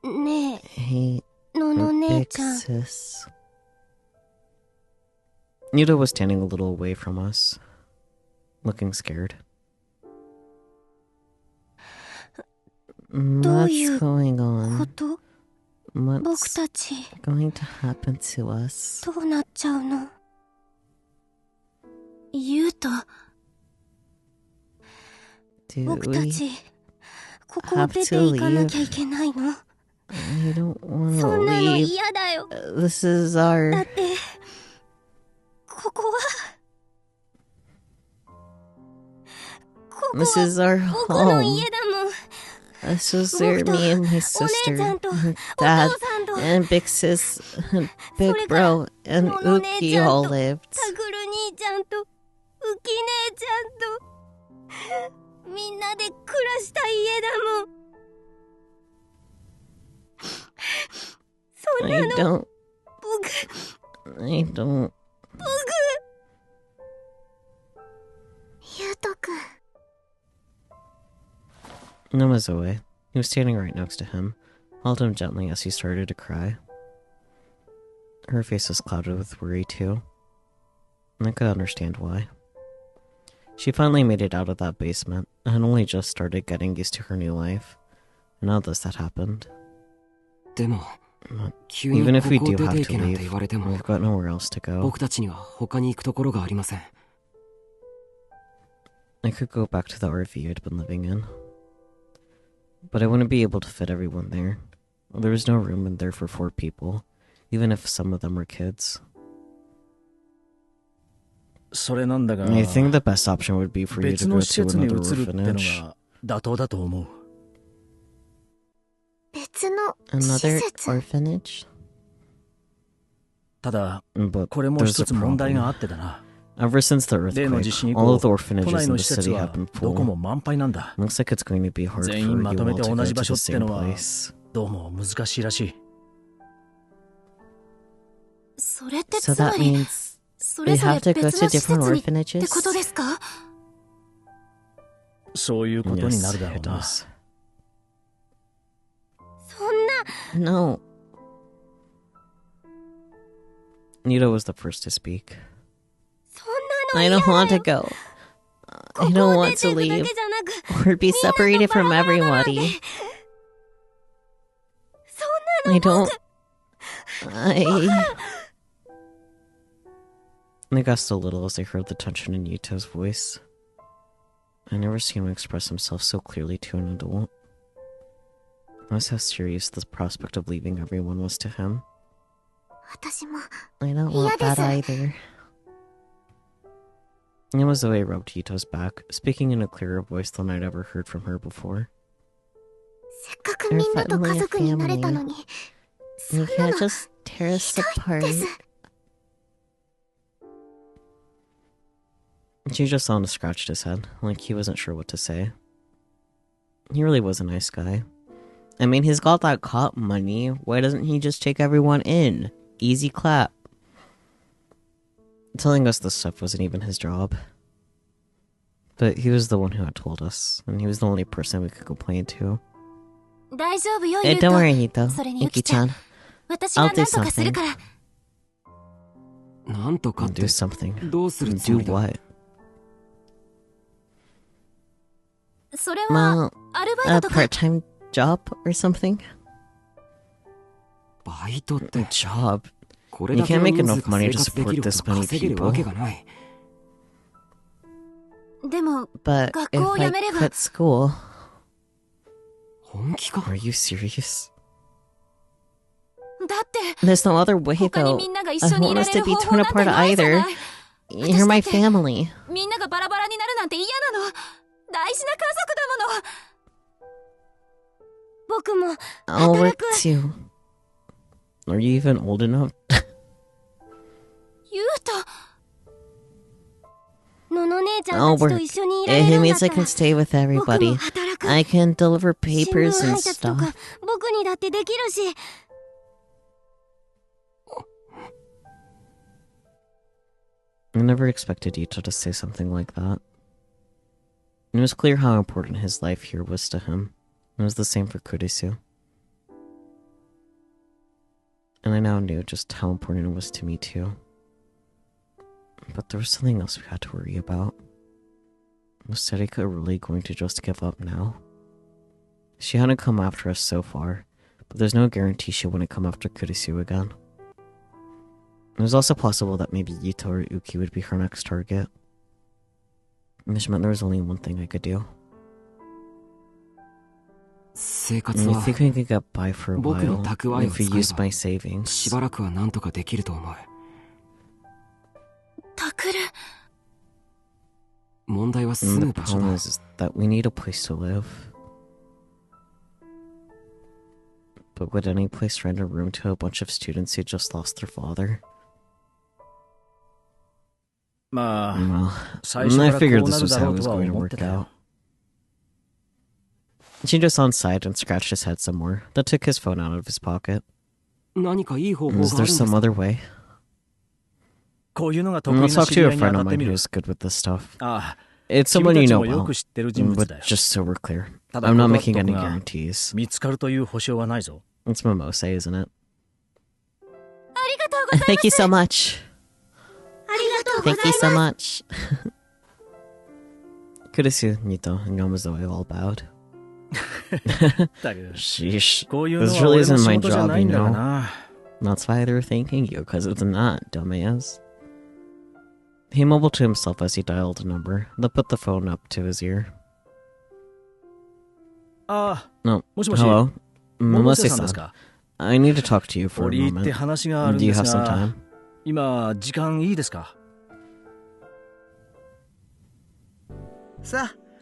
ね Hey, えのの姉 big ちゃん sis. Yuta was standing a little away from us, looking scared. What's you- going こ on? と僕 What's たち going to happen to us? どうなっちゃうのゆうと Do 僕た we? ちここを出ていかなきゃいけないの I don't want そ to んなの leave. 嫌だよ This is だ our. ってここはここ This は is our 僕の home. 家だもん This is where 僕と me and my お姉 sister, ちゃんと and お dad, 父さんと and big sis, and そ big れから bro, and のの姉 Uki ちゃん all と lived. たぐる兄ちゃんとうき姉ちゃんとみんなで暮らした家だもんそんな I の don't. 僕 I don't. ゆうとくん Namazoe, who was standing right next to him, held him gently as he started to cry. Her face was clouded with worry too, and I could understand why. She finally made it out of that basement, and had only just started getting used to her new life, and now this had happened. でも But 急に even こ if we こを do 出て have い to けなんて leave, 言われても we've got nowhere else to go. 僕たちには他に行くところがありません。 I could go back to the RV I'd been living in, but I wouldn't be able to fit everyone there. There was no room in there for 4 people, even if some of them were kids. それなんだが、 I think the best option would be for you 別 to の go 施 to 設に移 another るっての orphanage. が妥当だと思う。別の施 Another 設 orphanage? ただ、 But これも there's 一 a つ問題があ problem. ってだな。 Ever since the 例の地震 earthquake, 以 all 降、 of the 都 orphanages 内 in の the 施設 city は have been どこも full. 満杯なんだ。 Looks like it's going to be hard for 全 you 員まとめ all て to 同 go じ to 場所 the っての same は place. どうも難しいらしい。それって So つま that り means そ we れぞ have れ to go 別 to の施 different 設にって orphanages? ことですかそういうことにな Yes, るだろう it な。 does. そんな No. Nito was the first to speak. そんなの I 嫌 don't だ want to よ go. I don't want to leave or be separated from everybody. I gasped a little as I heard the tension in Yuto's voice. I never seen him express himself so clearly to an adult. That's how serious the prospect of leaving everyone was to him. I don't want that either. Yamazoe rubbed Yuto's back, speaking in a clearer voice than I'd ever heard from her before. We're finally a family. You can't just tear us apart. Chijo-san scratched his head, like he wasn't sure what to say. He really was a nice guy. I mean, he's got that cop money. Why doesn't he just take everyone in? Easy clap. Telling us this stuff wasn't even his job. But he was the one who had told us, and he was the only person we could complain to. Don't worry, Hito. Yuki-chan. I'll do something. Do something. Do what? Well, a part-time job or something? A job? You can't make enough money to support this many people. But if I quit school... Are you serious? There's no other way, though. I don't want us to be torn apart either. You're my family. I'll work too. Are you even old enough? I'll work. It means I can stay with everybody. I can deliver papers and stuff. I never expected Yuto to say something like that. It was clear how important his life here was to him. It was the same for Kurisu. And I now knew just how important it was to me too. But there was something else we had to worry about. Was Sarika really going to just give up now? She hadn't come after us so far, but there's no guarantee she wouldn't come after Kurisu again. It was also possible that maybe Yuto or Uki would be her next target. Which meant there was only one thing I could do. I think we could get by for a while if we used my savings. The problem is that we need a place to live. But would any place rent a room to a bunch of students who just lost their father? Well, I figured this was how it was going to work out. Shinjo-san sighed and scratched his head some more, then took his phone out of his pocket. Is there some other way? I'll talk to a friend of mine who's good with this stuff. It's someone you know well, but just so we're clear, I'm not making any guarantees. It's Momose, isn't it? Thank you so much. Thank you so much. Kurisu, Nito, and Yamazoe all bowed. Sheesh. This really isn't my job, you know. That's why they were thanking you, because it's not, dumbass. He mumbled to himself as he dialed a number, then put the phone up to his ear. No. Hello? Momose-san. I need to talk to you for a moment. Do you have some time?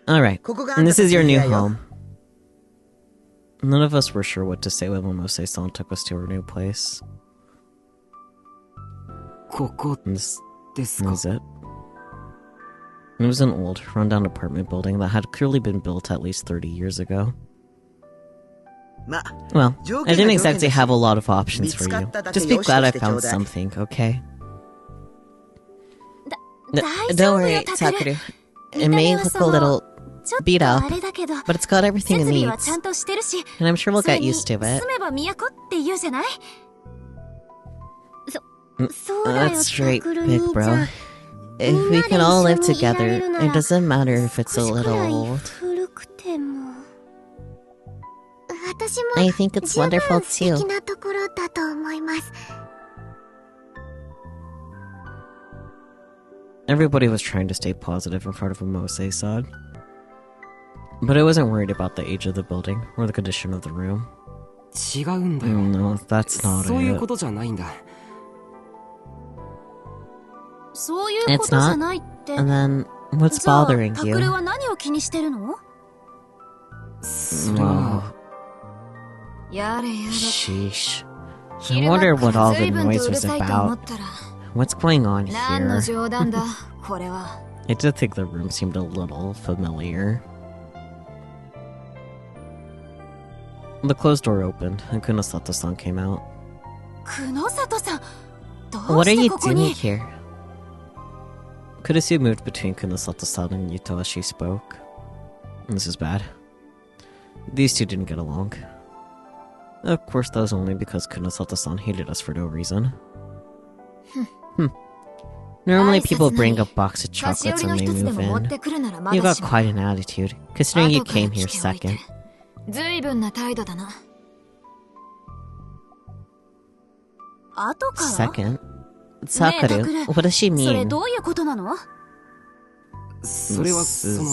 Alright, and this is your new home. None of us were sure what to say when Momose-san took us to our new place. This was it. It was an old, run-down apartment building that had clearly been built at least 30 years ago. Well, I didn't exactly have a lot of options for you. Just be glad I found something, okay? Don't worry, Sakura. It may look a little beat up, but it's got everything it needs. And I'm sure we'll get used to it. That's right, big bro. if we can all live together, it doesn't matter if it's a little old. 古くても。私も I think it's 十分 wonderful 素敵 too. なところだと思います。 Everybody was trying to stay positive in front of Mose-san. But I wasn't worried about the age of the building or the condition of the room. 違うんだよ。 No, that's not そういうこ it. とじゃないんだ。そういうことじゃないって。 And then, what's じゃあ bothering タクレ you? は何を気にしてるの？それは、 やれやれ。 Sheesh. I 昼間 wonder か what ら all 随 the 分と noise うる was さいと思っ about. たら What's going on 何の here? 冗談だこれは。 I did think the room seemed a little familiar. The closed door opened, and Kunosato-san came out. 久野里さん、どう What are して you ここ doing に？ here? Kurusu moved between Kunosato-san and Yuto as she spoke. This is bad. These two didn't get along. Of course, that was only because Kunosato-san hated us for no reason. Normally, people bring a box of 菓子折 chocolates りの when they 一つで move も持っ in. てくるならま You だ got しも。 quite an attitude, considering you 後から came 来 here ておいて second. 随分な態度だな。後から？ Second? Sakaru, Takure, what does she それ mean? どういうことなの？それは This そ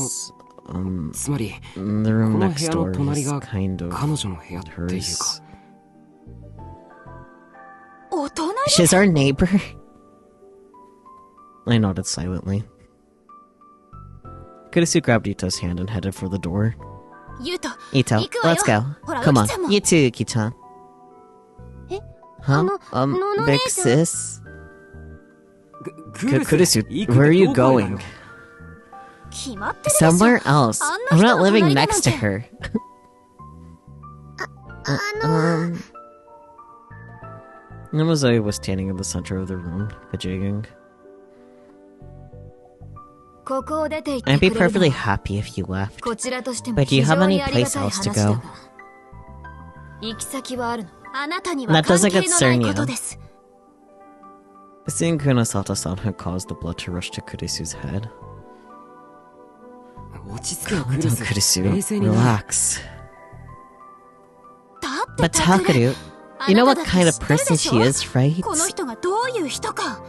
の、 is, つまり、 the room この部 next 屋の door 隣 is が kind of 彼女の部屋っていうか、 hers. お隣？ She's our neighbor? I nodded silently. Kurusu grabbed Ito's hand and headed for the door. ゆうと、 Ito, 行くわよ。 let's go. ほら、 Come う on, きちゃんも。 you too, Uki-chan. え？ Huh? の Big 姉ちゃん？ sis? クールス Kurusu, 行く where are って you どこへだよ going? 決まってるでしょ。 Somewhere else. あんな I'm 人 not の living 隣だなん next て。 to her. あの、 Namazoe was standing in the center of the room, fidgeting. ここを出て行って I'd く be れるの perfectly は happy if you left. こちらとしても But do you 非 have 常 any にありが place たい else to 話だ go? が、行き先はあるの。あなたには That 関 doesn't 係のない concern こ you. とです。 Seeing Kunosato-san had caused the blood to rush to Kurisu's head. 落ち着けよ、ク Calm ール down, ス。 Kurisu. 冷静にな。 Relax. だって But タクレ、 Takaru, you know あな what ただって kind of 知ってる person でし she ょ？ is, right? この人がどういう人か。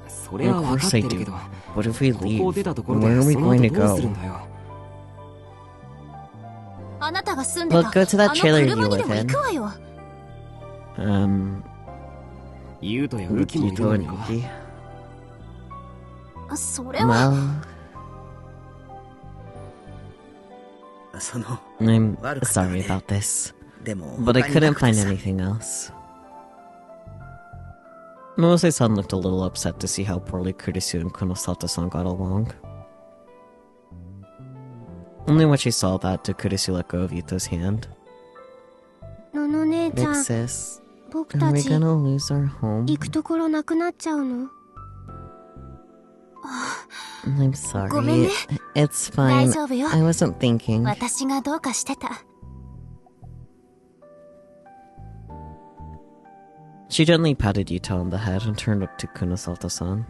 それは Of 分かっ course て I るけ do. ど、 What if we ここを leave? 出たところで Where are we その going 後 to どうするん go? だよ。あなたが住んで We'll た go to that あの trailer you 車にで live も行 in. くわよ。ユウトやウ With キもいる Ito の and にか。 Yuki. それは、 Well, その I'm 悪かったわ sorry ね。 about this, でも but I 他にな couldn't くて find さ anything else. Mose-san looked a little upset to see how poorly Kurisu and Kunosato-san got along. Only when she saw that did Kurisu let go of Ito's hand. のの姉ち Big ゃん、 sis, 僕 are た we ち gonna lose our home? 行くところなくなっちゃうの？ I'm sorry. ごめんね。 It's 大 fine. 丈夫よ。 I wasn't thinking. 私がどうかしてた。 She gently patted Yuto on the head and turned up to Kunosato-san.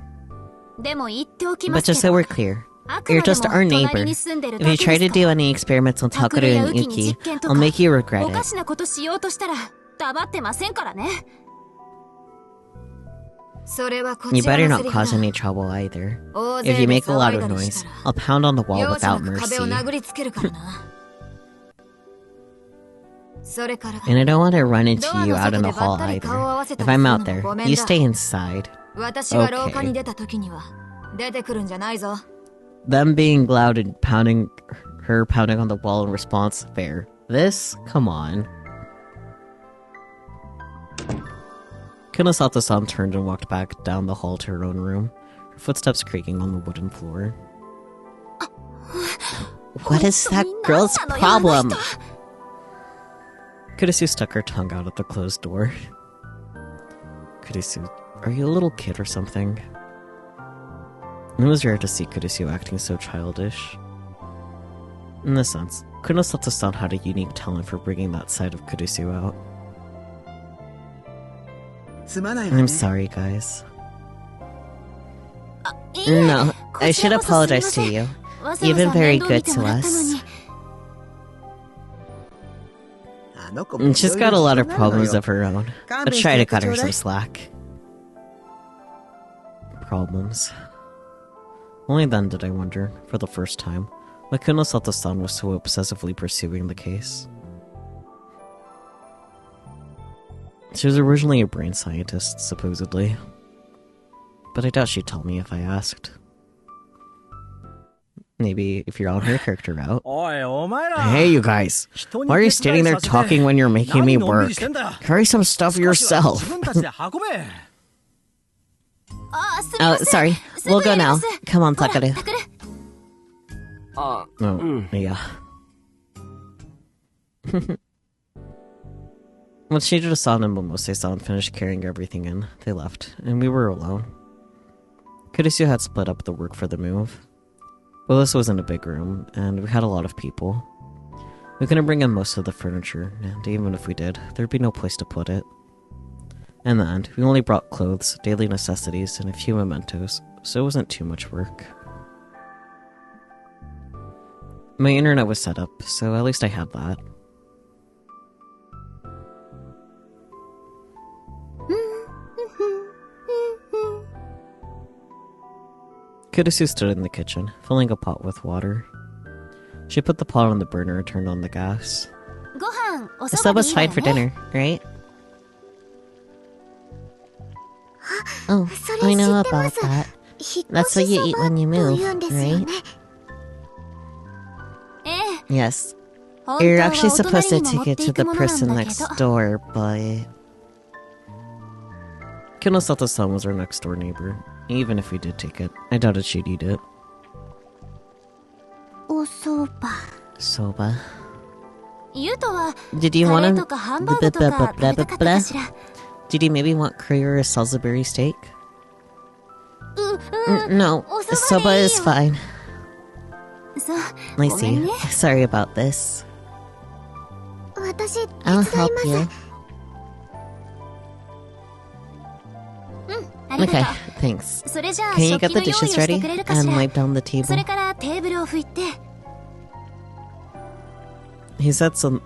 でも言っておきま But すけ just so ど、 we're clear, あく you're まで just も our 隣 neighbor. に住んでる If だ you け try で to すか do ら。 any experiments on タクレ Takaru や and ウキに Yuki, 実験と I'll か make you お regret か it. しなことしようとしたら黙ってませんからね。それはこ You ちら better の not セリフ cause だ。 any trouble either. 大 If 勢 you で make a 騒 lot い of だり noise, したら、 I'll pound on the wall 容赦 without なく壁を mercy. 殴りつけるからな。それから、 And I don't want to run into ドア you の out in 外 the でば hall ったり either. 顔を合わせた If りす I'm る out の there, もごめん you だ。 stay inside. 私が廊下に出た時には、出てくるんじゃないぞ。 Them being loud and her pounding on the wall in response, fair. This? Come on. Kunosato-san turned and walked back down the hall to her own room, her footsteps creaking on the wooden floor. What is that girl's problem? Kurisu stuck her tongue out at the closed door. Kurisu, are you a little kid or something? It was rare to see Kurisu acting so childish. In this sense, Kunosato-san had a unique talent for bringing that side of Kurisu out. すまないわね I'm sorry, guys. No, I should apologize to you. You've been very good to us. She's got a lot of problems of her own. But try to cut her some slack. Problems. Only then did I wonder, for the first time, why Kunosato-san was so obsessively pursuing the case. She was originally a brain scientist, supposedly. But I doubt she'd tell me if I asked. Maybe if you're on her character route. Hey, you guys! Why are you standing there talking when you're making me work? Carry some stuff yourself. Oh, sorry. We'll go now. Come on, Takaru. Oh, yeah. When Shijiro-san and Momose-san finished carrying everything in, they left, and we were alone. Kurisu had split up the work for the move. Well, this was in a big room, and we had a lot of people. We couldn't bring in most of the furniture, and even if we did, there'd be no place to put it. In the end, we only brought clothes, daily necessities, and a few mementos, so it wasn't too much work. My internet was set up, so at least I had that. Kurisu stood in the kitchen, filling a pot with water. She put the pot on the burner and turned on the gas. The sub was fine for dinner, right? Oh, I know about that. That's what you eat when you move, right? Yes. You're actually supposed to take it to the person next door, but... Kunosato-san was our next door neighbor. Even if we did take it, I doubted she'd eat it. Soba. Did you want a... Did you maybe want curry or a Salisbury steak? No, soba is fine. I see. Sorry about this. I'll help you. Okay, thanks. Can you get the dishes ready and wipe down the table? He said some...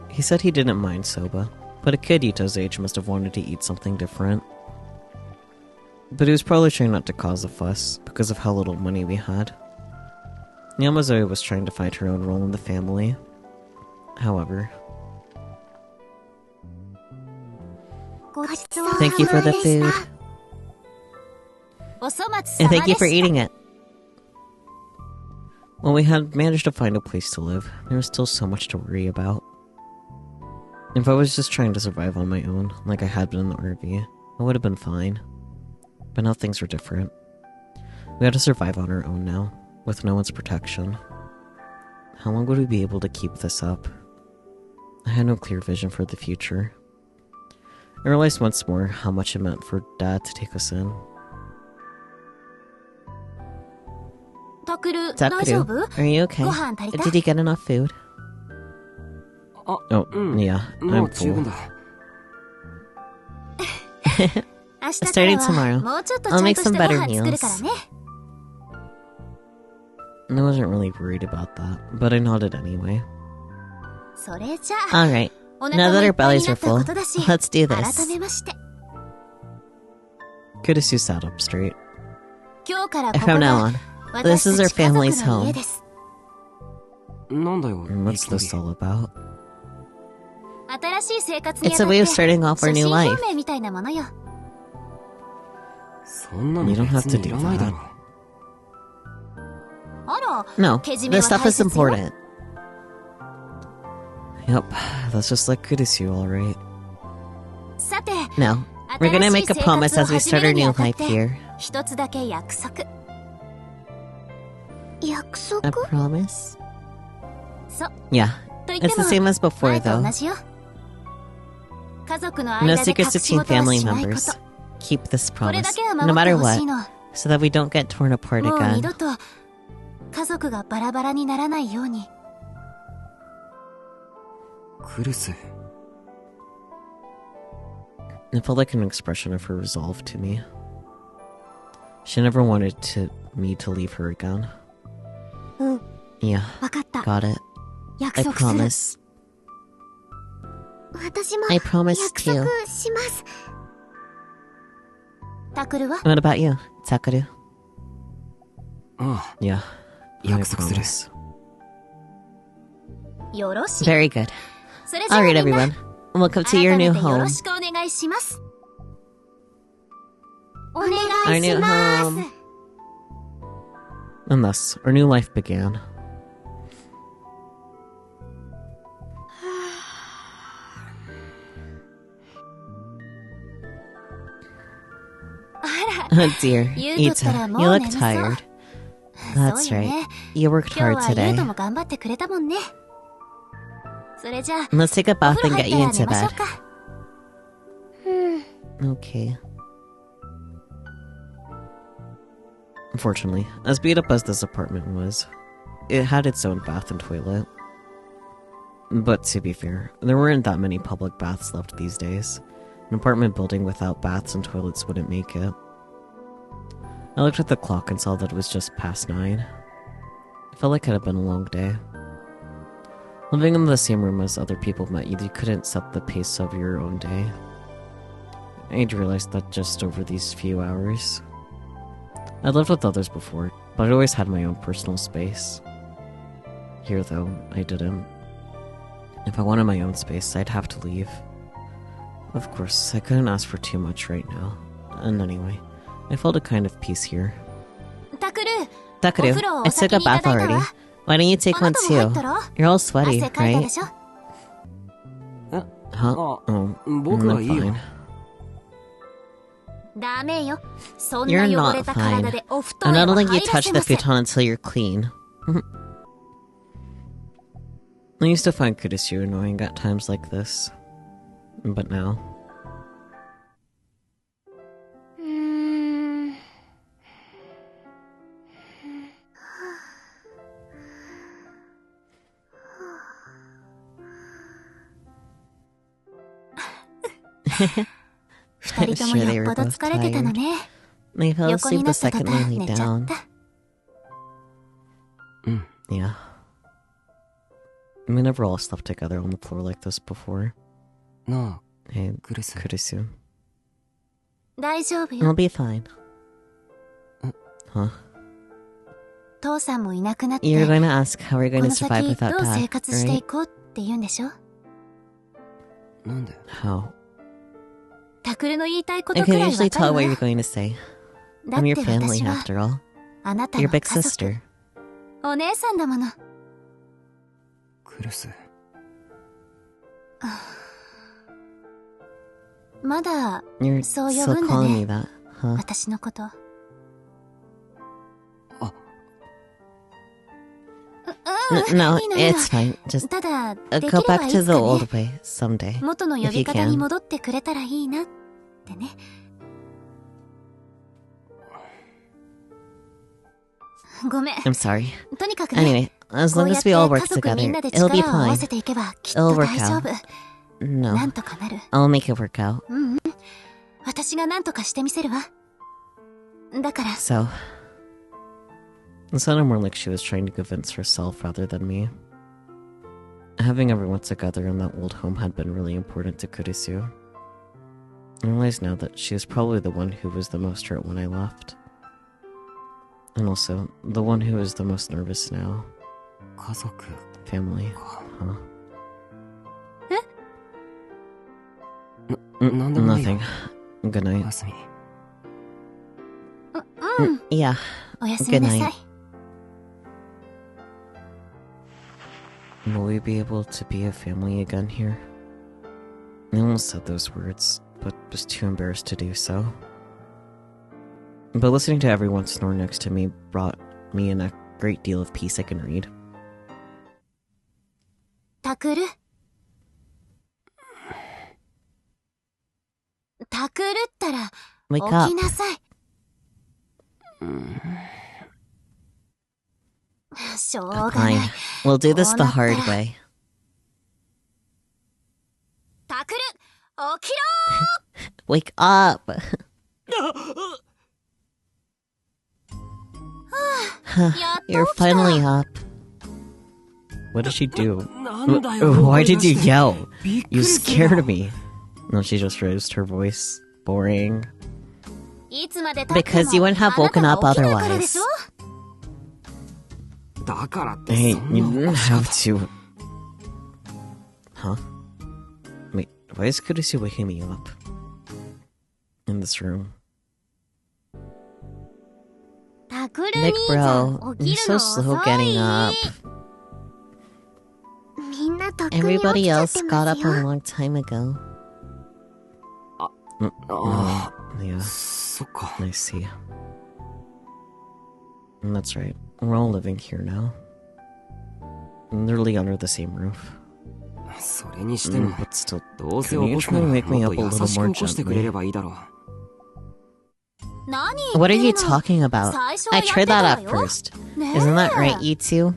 He said he didn't mind soba, but a kid Ito's age must have wanted to eat something different. But he was probably trying not to cause a fuss, because of how little money we had. Yamazoe was trying to find her own role in the family. However... Thank you for the food. And thank you for eating it. Well, we had managed to find a place to live. There was still so much to worry about. If I was just trying to survive on my own, like I had been in the RV, I would have been fine. But now things were different. We had to survive on our own now, with no one's protection. How long would we be able to keep this up? I had no clear vision for the future. I realized once more how much it meant for Dad to take us in. Takaru, are you okay? Did you get enough food? Oh, yeah, I'm full. Starting tomorrow, I'll make some better meals. I wasn't really worried about that, but I nodded anyway. Alright, now that our bellies are full, let's do this. Kurisu sat up straight. From now on, this is our family's home. What's this all about? It's a way of starting off our new life. You don't have to do that. No, this stuff is important. Yep, that's just like Kurisu, alright. Now, we're gonna make a promise as we start our new life here. A promise? Yeah, it's the same as before though. No secrets between family members. Keep this promise, no matter what, so that we don't get torn apart again. It felt like an expression of her resolve to me. She never wanted me to leave her again. うん、 Yeah, わかった。 got it. 約 I 束する。 promise. 私も I promise 約 too. 束します。タクルは What about you, Sakaru? ああ、 Yeah, I 約束する。 promise. よろしい。 Very good. それじゃあ Alright, みんな、 everyone. Welcome to 改 your め new てよ home. ろしくお願いします。お願 Our いし new ます。 home. And thus, our new life began. あら、 Oh dear, ゆうとったら Ita, も you う look 眠そう tired. そう That's よ right. ね。 You worked 今 hard 日はゆう today. とも頑張ってくれたもんね。それじゃあ、 Let's take a お bath 風呂 and 入 get っ you たら into 寝ましょ bed. うか。 Okay. Unfortunately, as beat up as this apartment was, it had its own bath and toilet. But to be fair, there weren't that many public baths left these days. An apartment building without baths and toilets wouldn't make it. I looked at the clock and saw that it was just past 9. It felt like it had been a long day. Living in the same room as other people meant you couldn't set the pace of your own day. I'd realized that just over these few hours. I'd lived with others before, but I'd always had my own personal space. Here, though, I didn't. If I wanted my own space, I'd have to leave. Of course, I couldn't ask for too much right now. And anyway, I felt a kind of peace here. タクル、 Takaru, お風呂を I 先 took に a いた bath だいた already. わ。 Why don't you take あ one なたも入っ too? たろ？ You're all sweaty, 汗かいた right? でしょ？ Huh? あ、 Oh, 僕はいい I'm よ。 fine. ダメよ。そんな You're 汚れ not た体 fine. でお布団 I'm へ not は letting you 入ら touch せ the ません。 futon until you're clean. I used to find Kudisu annoying at times like this. But now... うーん。二人とも Sure, they よっ were ぽど both 疲れてたの tired. ね。 They fell 横に asleep な the った途 second 端 they 寝 lay ちゃっ down. た。うん。 Yeah. We never all slept together on the floor like this before. な Hey, あ、クリス。 Kudisu. 大丈夫 I'll よ。 be fine. Huh? 父さんもいなくなって、 You're going to ask how we're こ going to の survive 先 without どう生 Dad, 活してい right? こうって言うんでしょ？なんで？ How? タクルの言いたいこ I とく can らい usually わか tell る what わ。 you're going to say. だ I'm っ your て family 私は after all. あなた Your の big 家族、 sister. お姉さんだもの。クリス。まだ You're So still you're calling me Bunda that, huh? 私のこと。あ、No, いいのいいの。 it's fine. Just ただ、できれ go ば back い to つ the か old ね、 way someday. 元の呼 if び you 方に can. 戻ってくれたらいいなってね。ごめん。 I'm sorry. とにかくね、 Anyway, as こう long やっ as て we all 家 work 族みん together, なで it'll be 力を合わ fine. せていけばきっ It'll と work 大丈夫。 No, なんとかなる。 I'll make it work out. 私がなんとかしてみせるわ。だから、 So, it sounded more like she was trying to convince herself rather than me. Having everyone together in that old home had been really important to Kurisu. I realize now that she was probably the one who was the most hurt when I left. And also, the one who is the most nervous now. 家族 Family, か。 huh? なんでもないよ。 Nothing. Good お night. やすみ。Yeah, おやすみなさ Good い night.。Will we be able to be a family again here? I almost said those words, but was too embarrassed to do so. But listening to everyone snore next to me brought me in a great deal of peace I can read. タクル。タクルったら、 Wake 起 up. きなさい。しょうがない。 Fine. We'll do this the hard こうなったら。 way. タクル、起きろ Wake up! You're finally up. What did she do? なんだよ Why did you yell? びっく You りする scared me. No, she just raised her voice. Boring. いつまで経って Because you も wouldn't have あなた woken が up 起きないからで otherwise. しょ。だからって Hey, そん you な didn't have to. Huh? Wait, why is Kurusu waking me up? In this room. タクル Nick, 兄さん bro, 起 you're きる so の slow 遅い。 getting up. みんなとっくに起き Everybody ちゃっ else て got ま up す a よ。 long time ago. あ Yeah, あそっか I see. And that's right. We're all living here now. Literally under the same roof. それにしても But still, どうせ can 起 you こすな try ら to も make me っ up と a 優 little しく more 起こしてくれれ gently? ばいいだろう何言 What っ are て you るの。 talking about? 最初は I やって tried た that わ at よ。 first. ねえ Isn't that right, you two?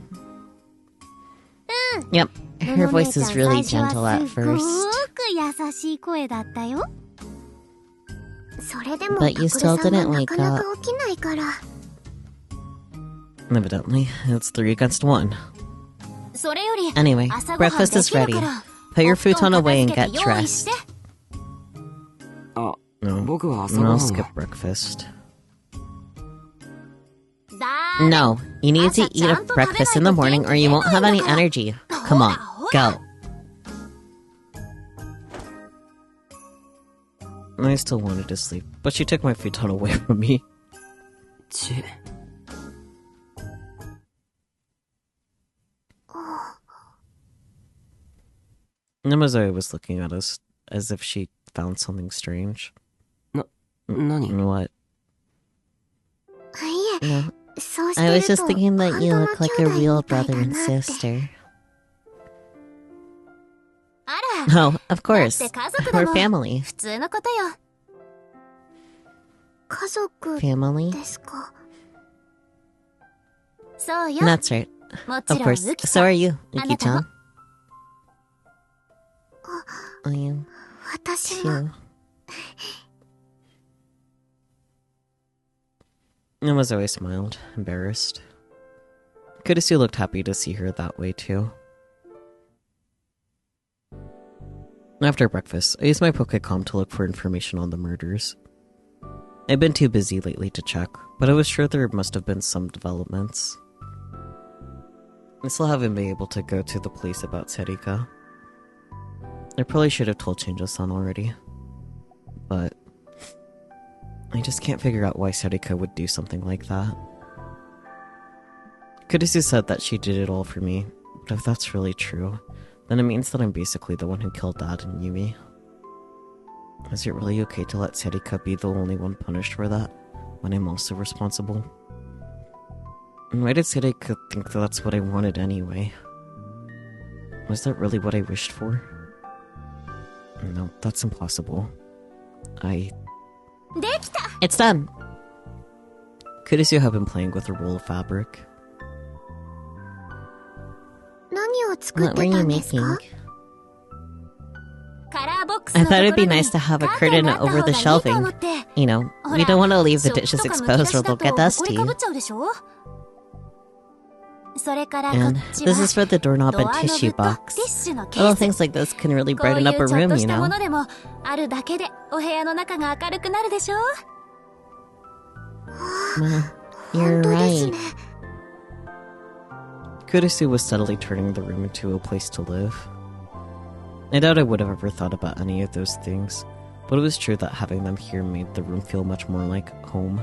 Yep. の Her の姉 voice ちゃ is ん really 最初 gentle は at すっご first. く優しい声だったよ。それでも But タ you クルさ still んが didn't な wake かな up. か起きないから。 Evidently, it's 3 against 1. それより Anyway, 朝ごはん breakfast で is きる ready. から Put your お布団 futon away and 片 get 付けて用意して。 dressed. あ No, 僕は朝 no, ごは I'll ん skip は breakfast. だーれ No, you need to eat a breakfast in the morning or you won't have any energy. Come on, go. I still wanted to sleep, but she took my futon away from me. ち Namazoe was looking at us as if she found something strange. 何 What? いえ、 No, そうし I て was る just と thinking 本 that 当 you の look like 兄 a 弟 real みたい brother だ and なって。 sister. あら、 Oh, of course. だって家族だ We're もん。 family. 普通のことよ。家族 Family? ですか。そうよ。 That's right. もち Of ろん course. ウキ So さん are you, あなたも Yuki-chan. I am 私も。 too. Namazoe smiled, embarrassed. Kurusu looked happy to see her that way too. After breakfast, I used my Pokécom to look for information on the murders. I've been too busy lately to check, but I was sure there must have been some developments. I still haven't been able to go to the police about Serika. I probably should have told Change-san already, but I just can't figure out why Serika would do something like that. Kurusu said that she did it all for me, but if that's really true, then it means that I'm basically the one who killed Dad and Yumi. Is it really okay to let Serika be the only one punished for that, when I'm also responsible? And why did Serika think that that's what I wanted anyway? Was that really what I wished for? No, that's impossible. できた。 It's done! Kurusu had been playing with a roll of fabric. 何を作っ What were て you たんです making? か。カラーボックス I の thought と it'd こ be ろに nice to have a カーテン curtain があった方 over が the いいと shelving. 思って。 You know, ほ we ら don't want to leave the 食器 dishes とかむき出 exposed し or だ they'll と get 埃 dusty. かぶっちゃうでしょ。それからこ And っち this は is for the doorknob ド and アノブ tissue とティッ box. シュのケ Little ース。 things like this can really こうい brighten up a うちょっ room, と you したも know? のでもあるだけでお部屋の中が明るくなるでしょ。 Well, 本 you're 当ですね right.。Kurusu was steadily turning the room into a place to live. I doubt I would have ever thought about any of those things, but it was true that having them here made the room feel much more like home.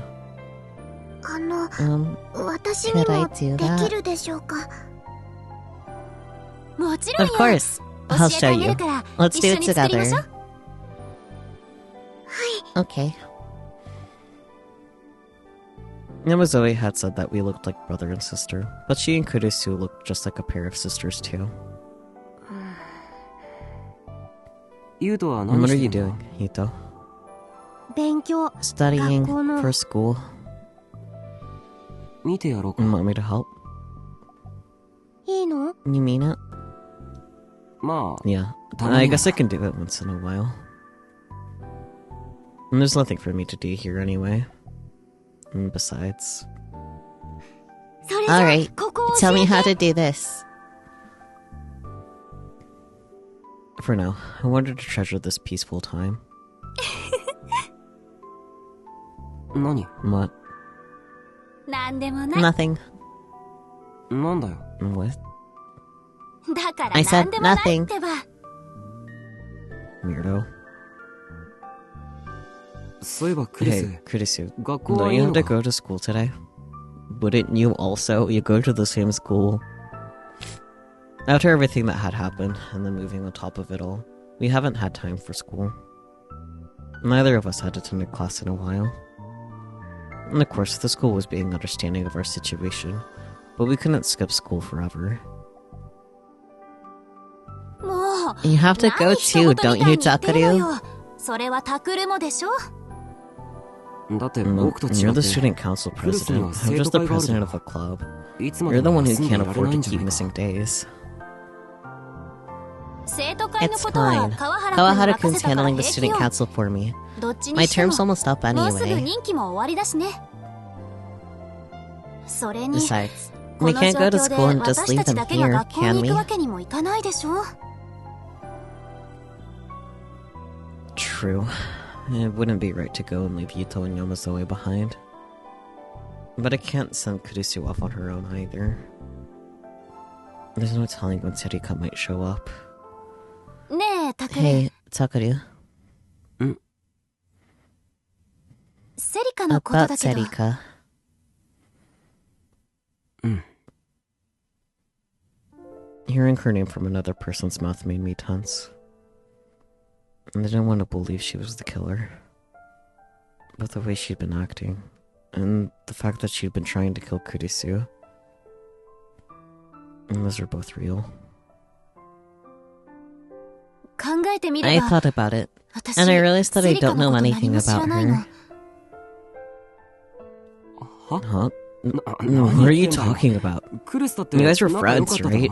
私に could I も do で that? きるでしょうか。もちろん Of よ。 course! 教 I'll えて show あげ you. るから Let's 一 do 緒 it に作りましょ together. う。 Okay. Namazoe had said that we looked like brother and sister, but she and Kurusu looked just like a pair of sisters too. ユウトは And 何 what し are て you るの doing, Hito? 勉強。 Studying 学校の for school. 見てやろうか You want me to help? いいの？ You mean it? まあ Yeah. たま I には guess I can do it once in a while. And there's nothing for me to do here anyway. And besides... それじゃ Alright, ここを tell 教 me え how て to do this. For now, I wanted to treasure this peaceful time. 何 What? なんでもない Nothing. なんだよ。 What? だから I な said んでもない nothing. ってば Weirdo. そういえばクリス、 Hey, Kurisu, 学校は don't いい you の have to か go to school today? Wouldn't you also? You go to the same school. After everything that had happened, and then moving on top of it all, we haven't had time for school. Neither of us had attended class in a while. And of course, the school was being understanding of our situation, but we couldn't skip school forever. もう You have to go 何一 too, 言 don't みたい you, に言ってるの Takaru? よそれはタクルもでしょだって Look, 僕と違 you're って the student council president. I'm just the president of a club. いつま You're で the も one who 休んで can't いられな afford い to んじゃ keep ないか missing days. 生徒会の It's ことは fine. 川原君に Kawahara 任 kun's せたから handling the 平気 student よ council for me. どっち My にして term's も almost up もうすぐ anyway. 任期も終わりだしねそれに Besides, こ we の can't 状 go to 況で school and just 私 leave たち them だけが here, 学校 can に行 we? くわけにもいかないでしょ True. It wouldn't be right to go and leave Yuto and Yamazoe behind. But I can't send Kurisu off on her own either. There's no telling when Serika might show up. ねえタクル Hey, Takaru. セリカのこと About だけど Serika. Hearing her name from another person's mouth made me tense. And I didn't want to believe she was the killer. But the way she'd been acting, and the fact that she'd been trying to kill Kurisu, and those are both real. 考えてみれ I ば thought about it, 私 and I realized that セ I リカ don't の know こと何 anything も知ら about ないの her. は Huh? な What are you 何言ってんだよ talking about? クリスだって You guys were 仲良か friends, っただろ right?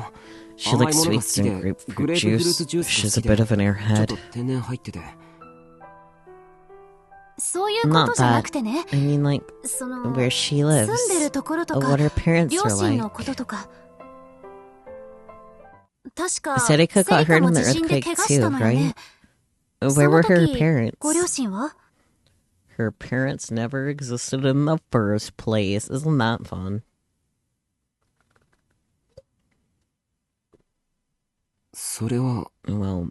She 甘い likes ものが好 sweets きで and グ grapefruit レープフルー juice. ツジュースが She's 好 a きで bit of an ちょっ airhead. と天然入っててそういうこ Not とじゃな that. くてね I mean, like, その where she 住 lives. んでるところとか What her parents 両 are 親 like. のこととか確か Serika got セリ hurt カも in the 地震で earthquake 怪我した too, のよね right? そ Where の were her 時ご両 parents? 親は Her parents never existed in the first place. Isn't that fun? それは Well,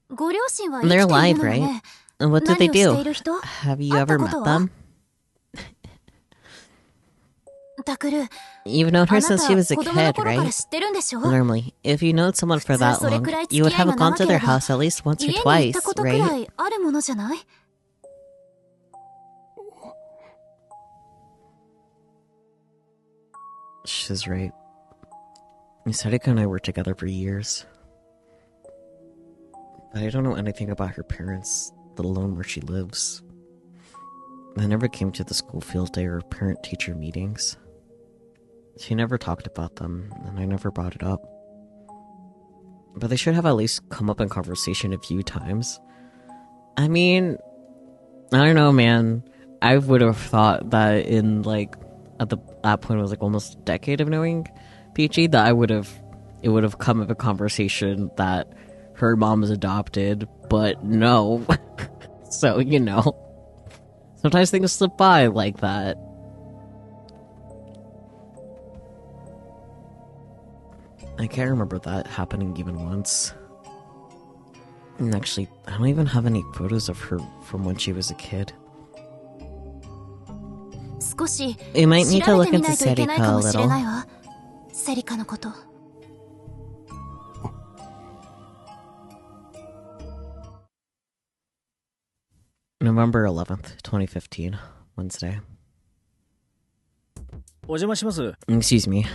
ご両親は生き they're てい alive, るのよ right? ね And what did they 何をしてい do? る人 Have you 会った ever こ met とは them? タクル You've known あ her な since た she was a 子供の kid, 頃から right? 知ってるんでしょ Normally, if you know someone for that それ long, くらい you 付 would き合い have が gone 長 to けれ their ば house at least once 家 or に行った twice, ことくら right? いあるものじゃない She's right. Sarika and I were together for years. But I don't know anything about her parents, let alone where she lives. I never came to the school field day or parent-teacher meetings. She never talked about them, and I never brought it up. But they should have at least come up in conversation a few times. I mean, I don't know, man. I would have thought that in, like, at that point it was, like, almost a decade of knowing Peachy, that it would have come up a conversation that her mom was adopted, but no. So, you know. Sometimes things slip by like that. I can't remember that happening even once. And actually, I don't even have any photos of her from when she was a kid. 少し We might 調 need to べ look てみ into ないといけない Serika か a もしれない little. わセリカのこと November 11th, 2015, Wednesday. お邪魔します。 Excuse me.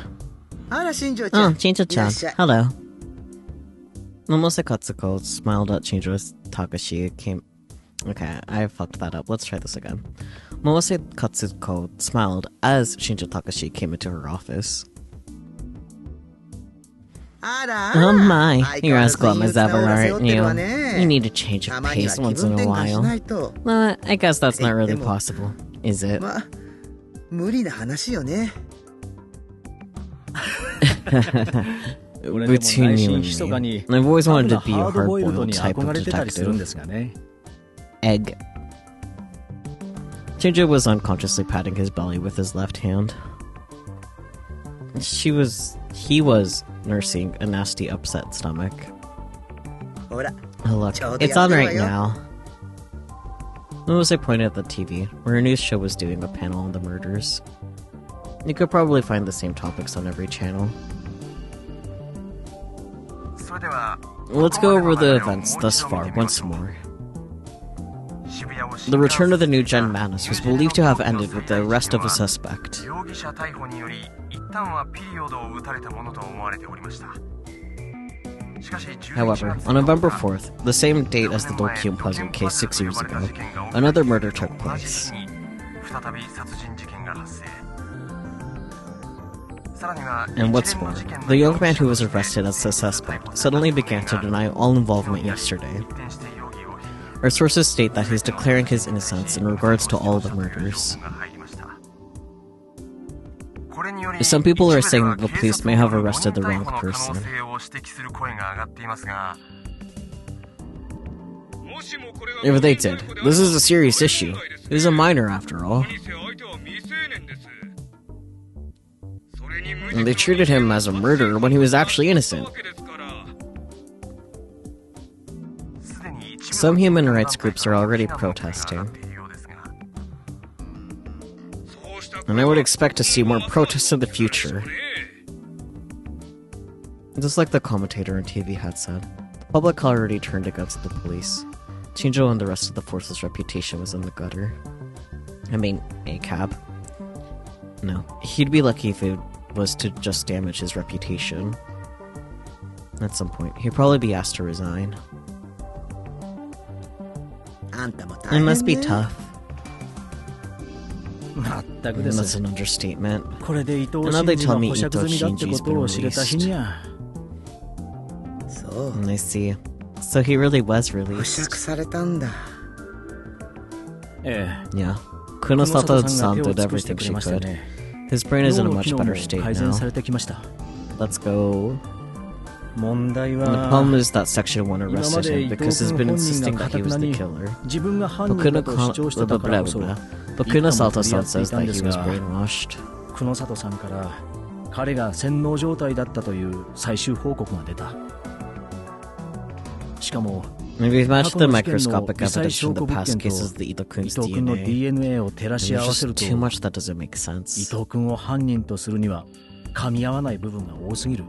あら、新庄ちゃ Oh, ん。 Chinjo-chan. いらっしゃい。 Hello. Momose Katsuko smiled at Chinjo as Takashi came... Okay, I fucked that up. Let's try this again. Momose Katsuko smiled as Shinjo Takashi came into her office. あら Oh my, 相 you're 変わら as ず glum 憂 as 鬱な ever, オーラ背負 aren't ってる you? わね。 You need a change た of まには pace 気 once 分 in a 転換しな while. いと。 I guess that's not really でも possible, is it? まあ、無理な話よね。Between you and me, I've always wanted to be a ハードボイルド hard-boiled に type 憧 of れてたりするんで detective. すがね。 Egg. Shinjo was unconsciously patting his belly with his left hand. He was nursing a nasty upset stomach. ほら、 Oh look, it's on right now. What was I pointing at the TV, where a news show was doing a panel on the murders? You could probably find the same topics on every channel. Let's go over the events thus far once more. The return of the new Gen Manus was believed to have ended with the arrest of a suspect. However, on November 4th, the same date as the Dokyun Pleasant case 6 years ago, another murder took place. And what's more, the young man who was arrested as the suspect suddenly began to deny all involvement yesterday. Our sources state that he's declaring his innocence in regards to all the murders. Some people are saying that the police may have arrested the wrong person. If they did, this is a serious issue. He's a minor after all. And they treated him as a murderer when he was actually innocent. Some human rights groups are already protesting. And I would expect to see more protests in the future. Just like the commentator on TV had said, the public already turned against the police. Shinjo and the rest of the force's reputation was in the gutter. I mean, ACAB. No, he'd be lucky if it was to just damage his reputation. At some point, he'd probably be asked to resign. あんたも It 大変ね。 must be tough. まったくで That's す。 an understatement. これで伊藤 And now they 真 tell 二 me が保釈済みだって Ito ことを知れた日にゃ。そう、 And I see. So he really was 保 released. 釈されたんだ。ええ。 Yeah. 久野里 Kunosato さん san が手を did 尽くして everything くれ she ました could. ね。 His brain is in a 脳の much 機能 better も state 改善さ now. れてきました。 Let's go. 問題 And the は problem is that Section 1今ま arrested で him 伊藤 because he's 君 been 本人 insisting が that he 固く was な the に killer. 自分が犯人だと主張してたからこそ But Kunosato san says that he was brainwashed. 久野里さんから彼が洗脳状態だったという最終報告が出た。しかも And we've 過 matched 去 the の事件の microscopic 微細 evidence 証 from the 拠物 past 件と cases of the 伊 Ito-kun's 藤君の DNA. DNA を照ら And し合 there's わせる just と too much that doesn't make 伊 sense. 藤君を犯人とするには噛み合わない部分が多すぎる。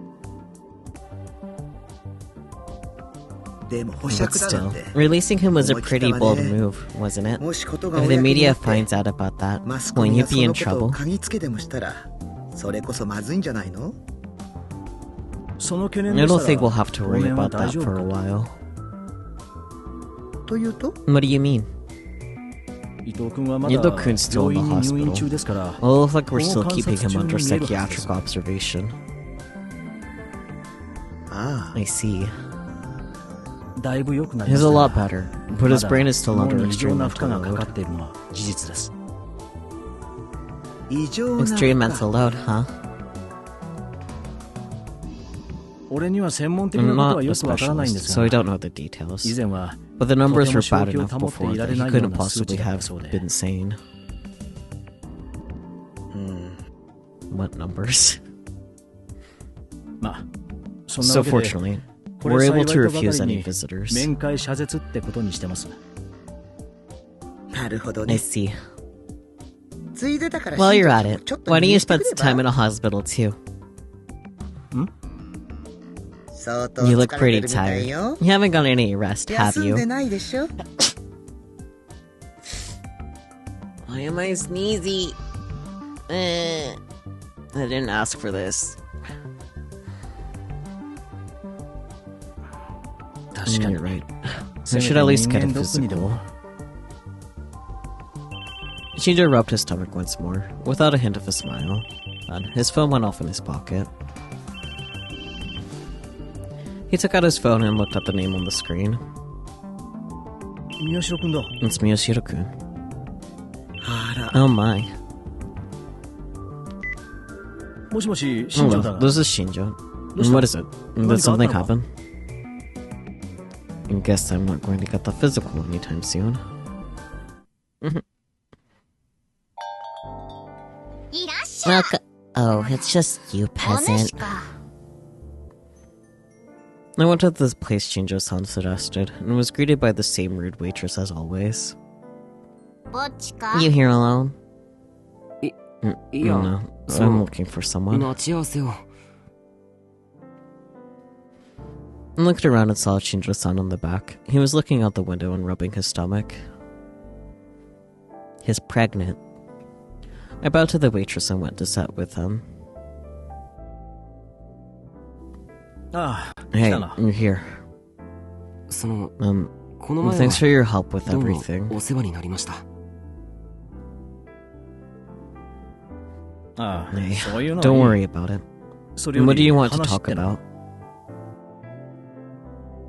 でも保 But 釈だな still, って。 releasing him was a pretty bold 思い切ったわね。 move, wasn't it? もしことが If the 公に media なって finds out about that, マスコ won't ミ you がそ be in のことを trouble? 嗅ぎつけでもしたら、それこそまずいんじゃないの？その懸念 I で don't した think we'll ら have to 当 worry 面は about 大 that 丈夫 for a かと。 while. というと？ What do you mean? 伊藤君はまだ Ito-kun's still 病 in 院 the に入院 hospital. 中ですから Well, it looks like we're still この keeping 観察 him 中 under に見えるはずです。 psychiatric observation. ああ、 I see. だいぶ良くなり He's まし a た lot が better, but his まだ brain is still 脳 under に異常 extreme な負荷 mental がかか load. っているのは事実です。異常な Extreme mental load, huh? 俺には専門的な I'm ことは not a よくわからないんで specialist, す so I が don't know the 以 details. 前は But the numbers were とても正 bad 気を enough 保って before いら that れ he ないよう couldn't な数 possibly 値だった have そうで been sane. うん。 What numbers? まあそんな So わけで fortunately, これ we're 幸 able い to とばか refuse り any に visitors. 面会謝絶ってことにしてます。なるほど I ね。 see. ついでだから While you're 新 at 庄 it, ちょっと why don't 入 you 院して spend く some れ time ば？ in a hospital too? 相当 You 疲 look れ pretty てるみたい tired. よ。 You haven't gotten any rest, have 休んで you? ないでしょ？ Why am I sneezy? I didn't ask for this. 確かに You're right. せ I め should て at least 人 get a 間ドックにで physical. も Shinjo rubbed his stomach once more, without a hint of a smile. Then his phone went off in his pocket. He took out his phone and looked at the name on the screen. 宮代君だ。 It's Miyashiro-kun. あら、 Oh my. もしもし、 Oh, 新庄だ well, が。 this is Shinjo. Listen. What is it? Did What something happened? happen? I guess I'm not going to get the physical anytime soon. いらっしゃい。 Oh, it's just you, お主 peasant. か。 I went to the place Shinjo-san suggested, and was greeted by the same rude waitress as always. ぼっちか。 You here alone? いや、 No, そう I'm looking for someone. 待ち合わせを。 I looked around and saw Shinjo-san on the back. He was looking out the window and rubbing his stomach. He's pregnant. I bowed to the waitress and went to sit with him. ああ、 Hey, 来たな。 you're here. その、 この Thanks 前 for は your help with どうも everything. お世話になりました。ああ、 Hey, そういうの don't はいい。 worry about it. それより What do you want to 話 talk っての about?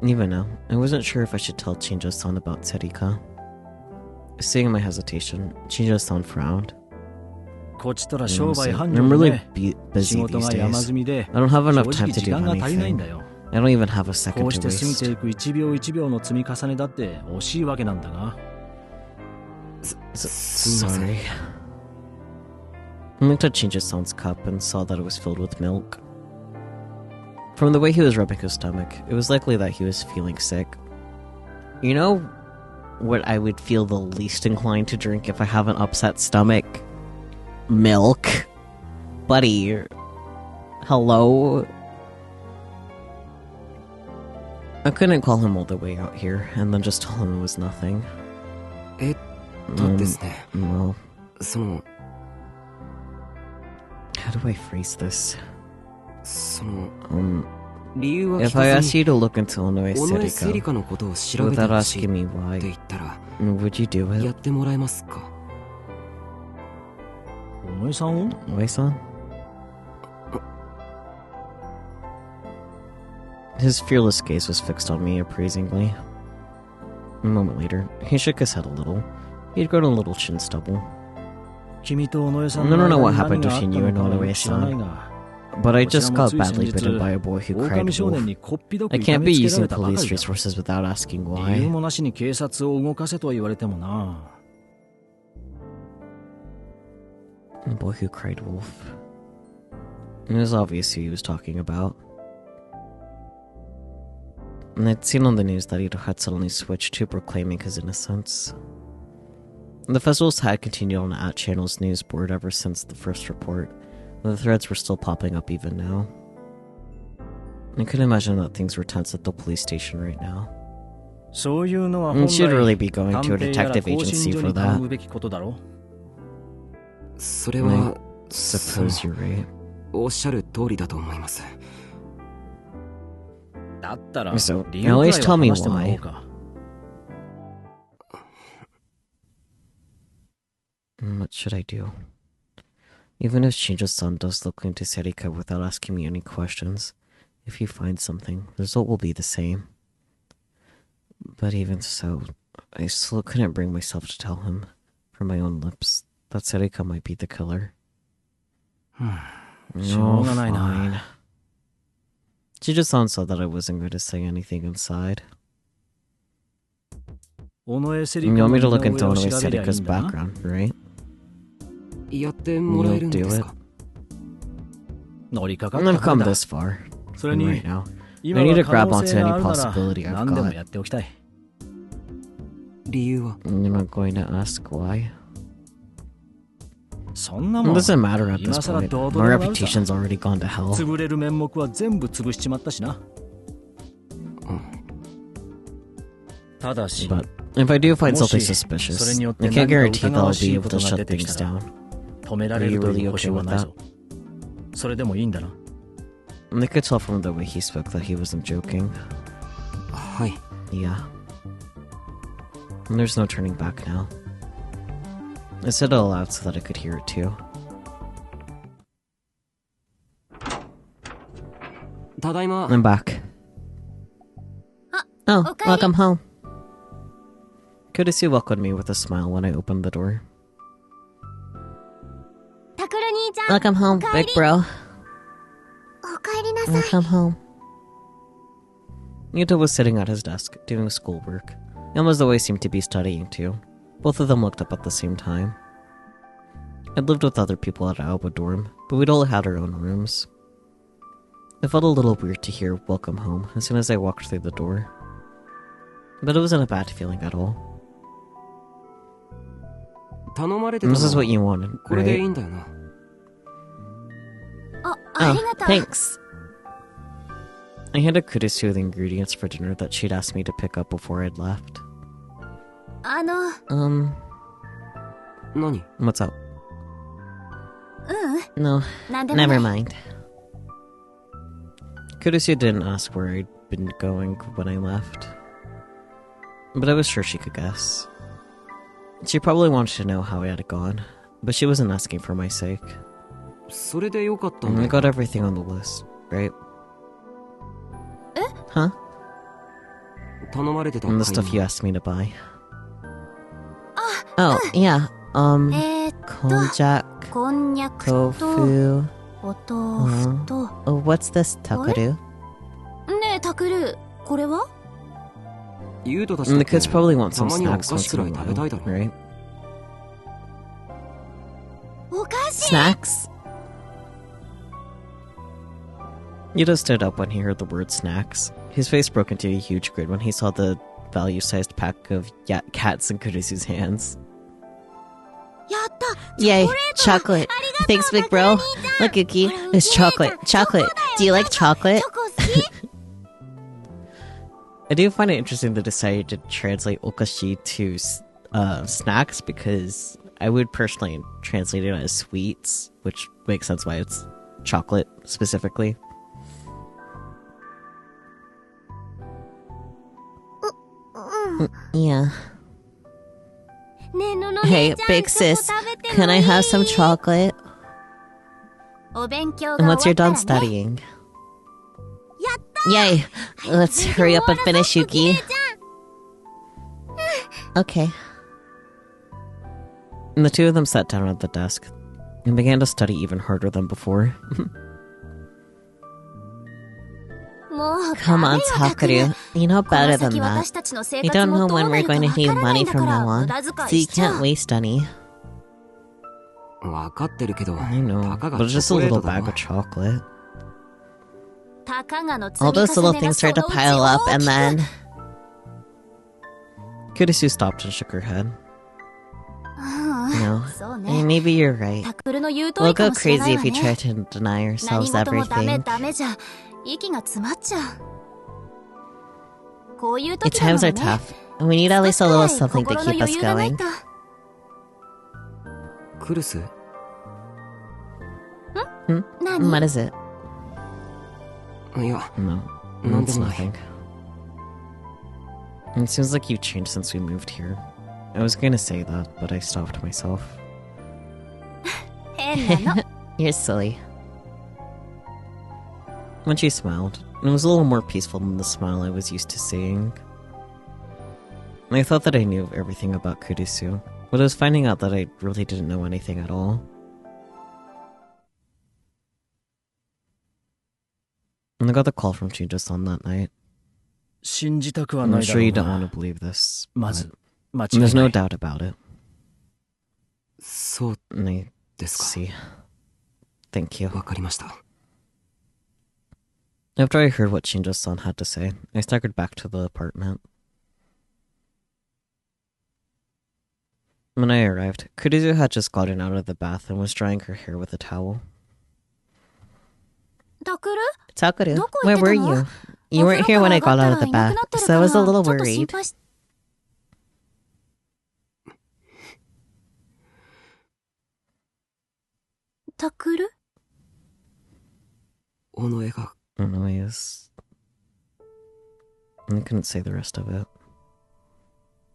Even now, I wasn't sure if I should tell Shinjo-san about Serika. Seeing my hesitation, Shinjo-san frowned. こっちとら I'm 商売繁盛 really でね。 仕 busy 事 these が山 days. 積みで、 I don't have 正 enough time 直 to 時 do 間が足りないんだ anything. よ。 I don't even have a こ second うし to て過ぎ waste. ていく一秒一秒の積み重ねだって惜しいわけなんだが。すみません。 Sorry. I looked at Shinjo-san's cup and saw that it was filled with milk. From the way he was rubbing his stomach, it was likely that he was feeling sick. You know what I would feel the least inclined to drink if I have an upset stomach? Milk. Buddy. Hello? I couldn't call him all the way out here, and then just tell him it was nothing. ですね。 Well, その、 how do I phrase this? その、 Um, 理由は聞 if I か asked ずに、 you to look into Onoe 尾上セリ Serika カのことを調べて without ほしい asking って me 言 why, ったら、 would you do や it? ってもらえますか？お前さんを Wei-san? His fearless gaze was fixed on me appraisingly. A moment later, he shook his head a little. He had grown a little chin stubble. 君と尾上さん I don't の know 間 what に happened 何があった between you の and かは Onoe 知らない san, が、 but I just got こちらもつい badly 先日 bitten by a boy who 狼 cried 少年 wolf. にこっぴどく I 痛 can't め be つけら using れたばか police りだ。 resources without asking 理由 why. もなしに警察を動かせとは言われてもな。 The boy who cried wolf. It was obvious who he was talking about. And I'd seen on the news that Ito had suddenly switched to proclaiming his innocence. The festivals had continued on the @channel's news board ever since the first report. The threads were still popping up even now. I could imagine that things were tense at the police station right now. そういうのは And 本 she'd 来 really be going 探 to a 偵やら detective 更 agency 新所 for に頼 that. むべきことだろ。それは、 Suppose you're right. おっしゃる通りだと思います。だったら、 So, 理由 at くらい least は tell me 話してもらお why. うか。 What should I do? Even if Shinjo-san does look into Serika without asking me any questions, if he finds something, the result will be the same. But even so, I still couldn't bring myself to tell him, from my own lips, that Serika might be the killer. Sure, fine. Shinjo-san said that I wasn't going to say anything inside. 尾上セリ You カ want の me 似 to た look 上 into を Onoe 調べりゃいい Serika's んだな。 background, right? やってもらえるんですか？乗りかかっ And た I've から come だ。 this far. それ And に right now, 今 I need は to 可 grab 能 onto 性 any があるな possibility ら I've 何でも got. やっておきたい。理由は、 You're not going to ask why? そんな It もん doesn't matter at 今 this さら point. どう My とでもなるさ。 reputation's already gone to hell. 潰れる面目は全部潰しちまったしな。ただし、 But if I do find something もし、 suspicious, それによって I can't 何か guarantee that 疑 I'll わ be しい able こ to とが shut 出てき things たら down. 止められるという保証はないぞ。それでもいいんだな。 And I could tell from the way he spoke that he wasn't joking. はい。 Yeah. And there's no turning back now. I said it aloud so that I could hear it too. ただいま。 I'm back. Oh, okay. welcome home. Kodesu welcomed me with a smile when I opened the door. タクル兄ちゃん。 Welcome home, big bro. I'll come home. Yuta was sitting at his desk, doing schoolwork. Yama's always seemed to be studying too. Both of them looked up at the same time. I'd lived with other people at Aoba dorm, but we'd all had our own rooms. It felt a little weird to hear "welcome home" as soon as I walked through the door. But it wasn't a bad feeling at all. This is what you wanted, right? Oh, thanks. I handed Kurisu the ingredients for dinner that she'd asked me to pick up before I'd left. What's up? No, never mind. Kurisu didn't ask where I'd been going when I left, but I was sure she could guess. She probably wanted to know how I had gone, but she wasn't asking for my sake. I got everything on the list, right? Huh? And the stuff you asked me to buy. Oh, yeah. Konjac, tofu. Oh, what's this, Takaru? And the kids probably want some snacks once in a while, right? Snacks? Yuta stood up when he heard the word snacks. His face broke into a huge grin when he saw the value-sized pack of cats in Kurisu's hands. Yay, chocolate. Thanks, big bro. Look, Yuki, it's chocolate. Chocolate. Do you like chocolate? I do find it interesting they decided to translate okashi to snacks, because I would personally translate it as sweets, which makes sense why it's chocolate specifically. Yeah. Hey, big sis, can I have some chocolate? And once you're done studying. Yay! Let's hurry up and finish, Yuki. Okay. And the two of them sat down at the desk and began to study even harder than before. Come on, Takaru. You know better than that. You don't know when we're going to need money from now on, so you can't waste any. I know, but it's just a little bag of chocolate. All those little things start to pile up, and then... Kurisu stopped and shook her head. No, maybe you're right. We'll go crazy if we try to deny ourselves everything. Times are tough, and we need at least a little something to keep us going. What is it? No, it's nothing. It seems like you've changed since we moved here. I was gonna say that, but I stopped myself. You're silly. When she smiled, it was a little more peaceful than the smile I was used to seeing. I thought that I knew everything about Kurisu, but I was finding out that I really didn't know anything at all. And I got the call from Shinja-san that night. I'm sure you don't want to believe this, but there's no doubt about it. I see. Thank you. After I heard what Shinja-san had to say, I staggered back to the apartment. When I arrived, Kurisu had just gotten out of the bath and was drying her hair with a towel. Takaru, where were you? You weren't here when I got out of the bath, so I was a little worried. Anyways, I couldn't say the rest of it.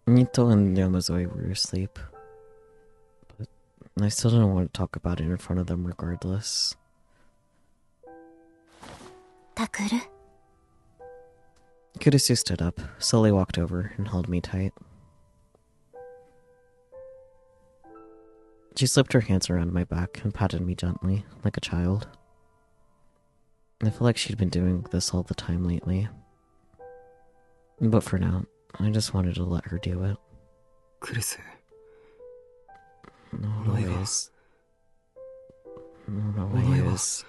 Nito and Yamazoi were asleep, but I still didn't want to talk about it in front of them regardless. Kurisu stood up, slowly walked over, and held me tight. She slipped her hands around my back and patted me gently, like a child. I feel like she'd been doing this all the time lately. But for now, I just wanted to let her do it. クルス No お前が ways. No お前は ways.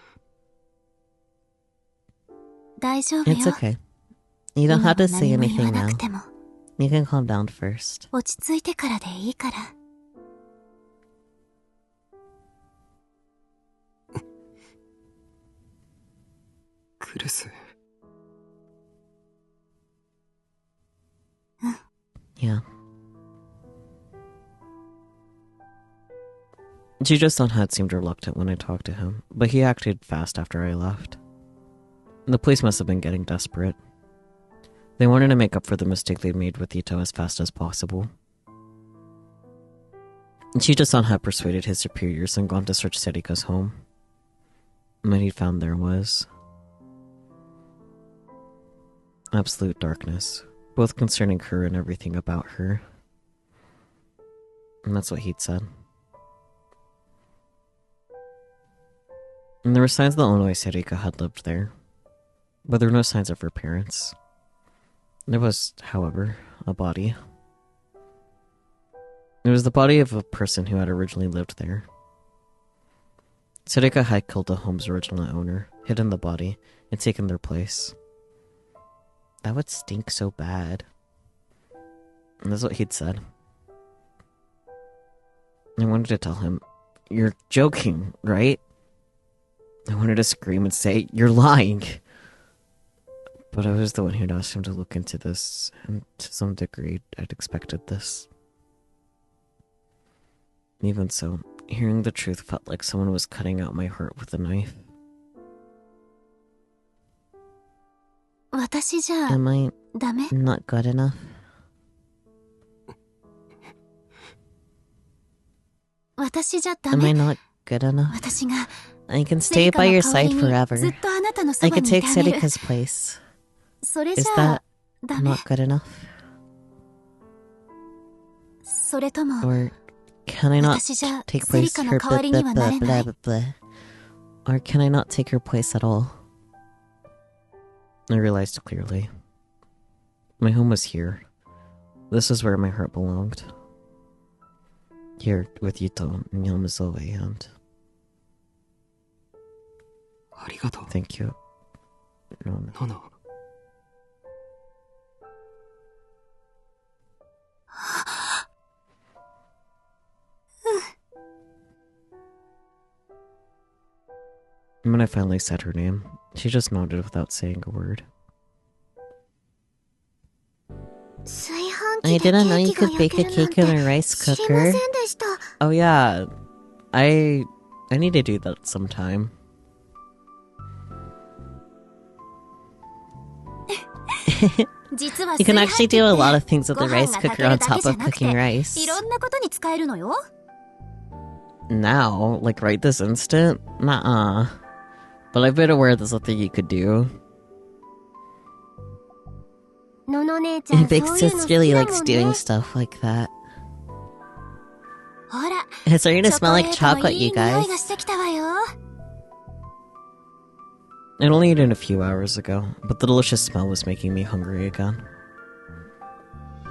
大丈夫 It's よ。 okay. You don't 今は have to say 何も言わ anything な now. くても You can calm down first. 落ち着いてからでいいから。クルス Yeah. Jujo-san had seemed reluctant when I talked to him, but he acted fast after I left. The police must have been getting desperate. They wanted to make up for the mistake they'd made with Ito as fast as possible. Jujo-san had persuaded his superiors and gone to search Serika's home. What he found there was absolute darkness, both concerning her and everything about her. And that's what he'd said. And there were signs that Onoi Serika had lived there, but there were no signs of her parents. There was, however, a body. It was the body of a person who had originally lived there. Serika had killed the home's original owner, hidden the body, and taken their place. That would stink so bad. And that's what he'd said. I wanted to tell him, "You're joking, right?" I wanted to scream and say, "You're lying." But I was the one who'd asked him to look into this, and to some degree, I'd expected this. Even so, hearing the truth felt like someone was cutting out my heart with a knife. 私じゃ Am I ダメ？ not good enough? 私じゃダ Am メ？ I not good enough? 私が I can セ stay リカ by の your 代わり side に forever. ずっとあなたのそ I ば could にい take てあげる。 Serika's place. それ Is じゃ that ダメ？ not good enough? それとも Or can I not 私じゃ take セリ place カの her 代わりにはなれない。 Or can I not take her place at all? I realized clearly. My home was here. This is where my heart belonged. Here with Yuto and Yamazoe and ありがとう thank you. No. ノノ When I finally said her name, she just nodded without saying a word. 炊飯 I 器でケ didn't know ー you キが could 焼 bake け a るなん cake て in a rice 知りませ cooker. んでした。 Oh yeah, I need to do that sometime. 実は You 炊 can 飯 actually 器 do a っ lot て of things with ご the 飯 rice が炊け cooker る on だけ top じゃ of なく cooking て rice. いろんなことに使えるのよ。 Now, like right this instant? Nuh-uh. But I've been aware there's something you could do. のの姉ちゃん Big そういうの sis 好き really だ likes もん doing ね。 stuff like that. ほら、 It's starting to チョ smell コレ like ートの chocolate, いい you 匂 guys. いがしてきたわよ。 It only eaten a few hours ago, but the delicious smell was making me hungry again.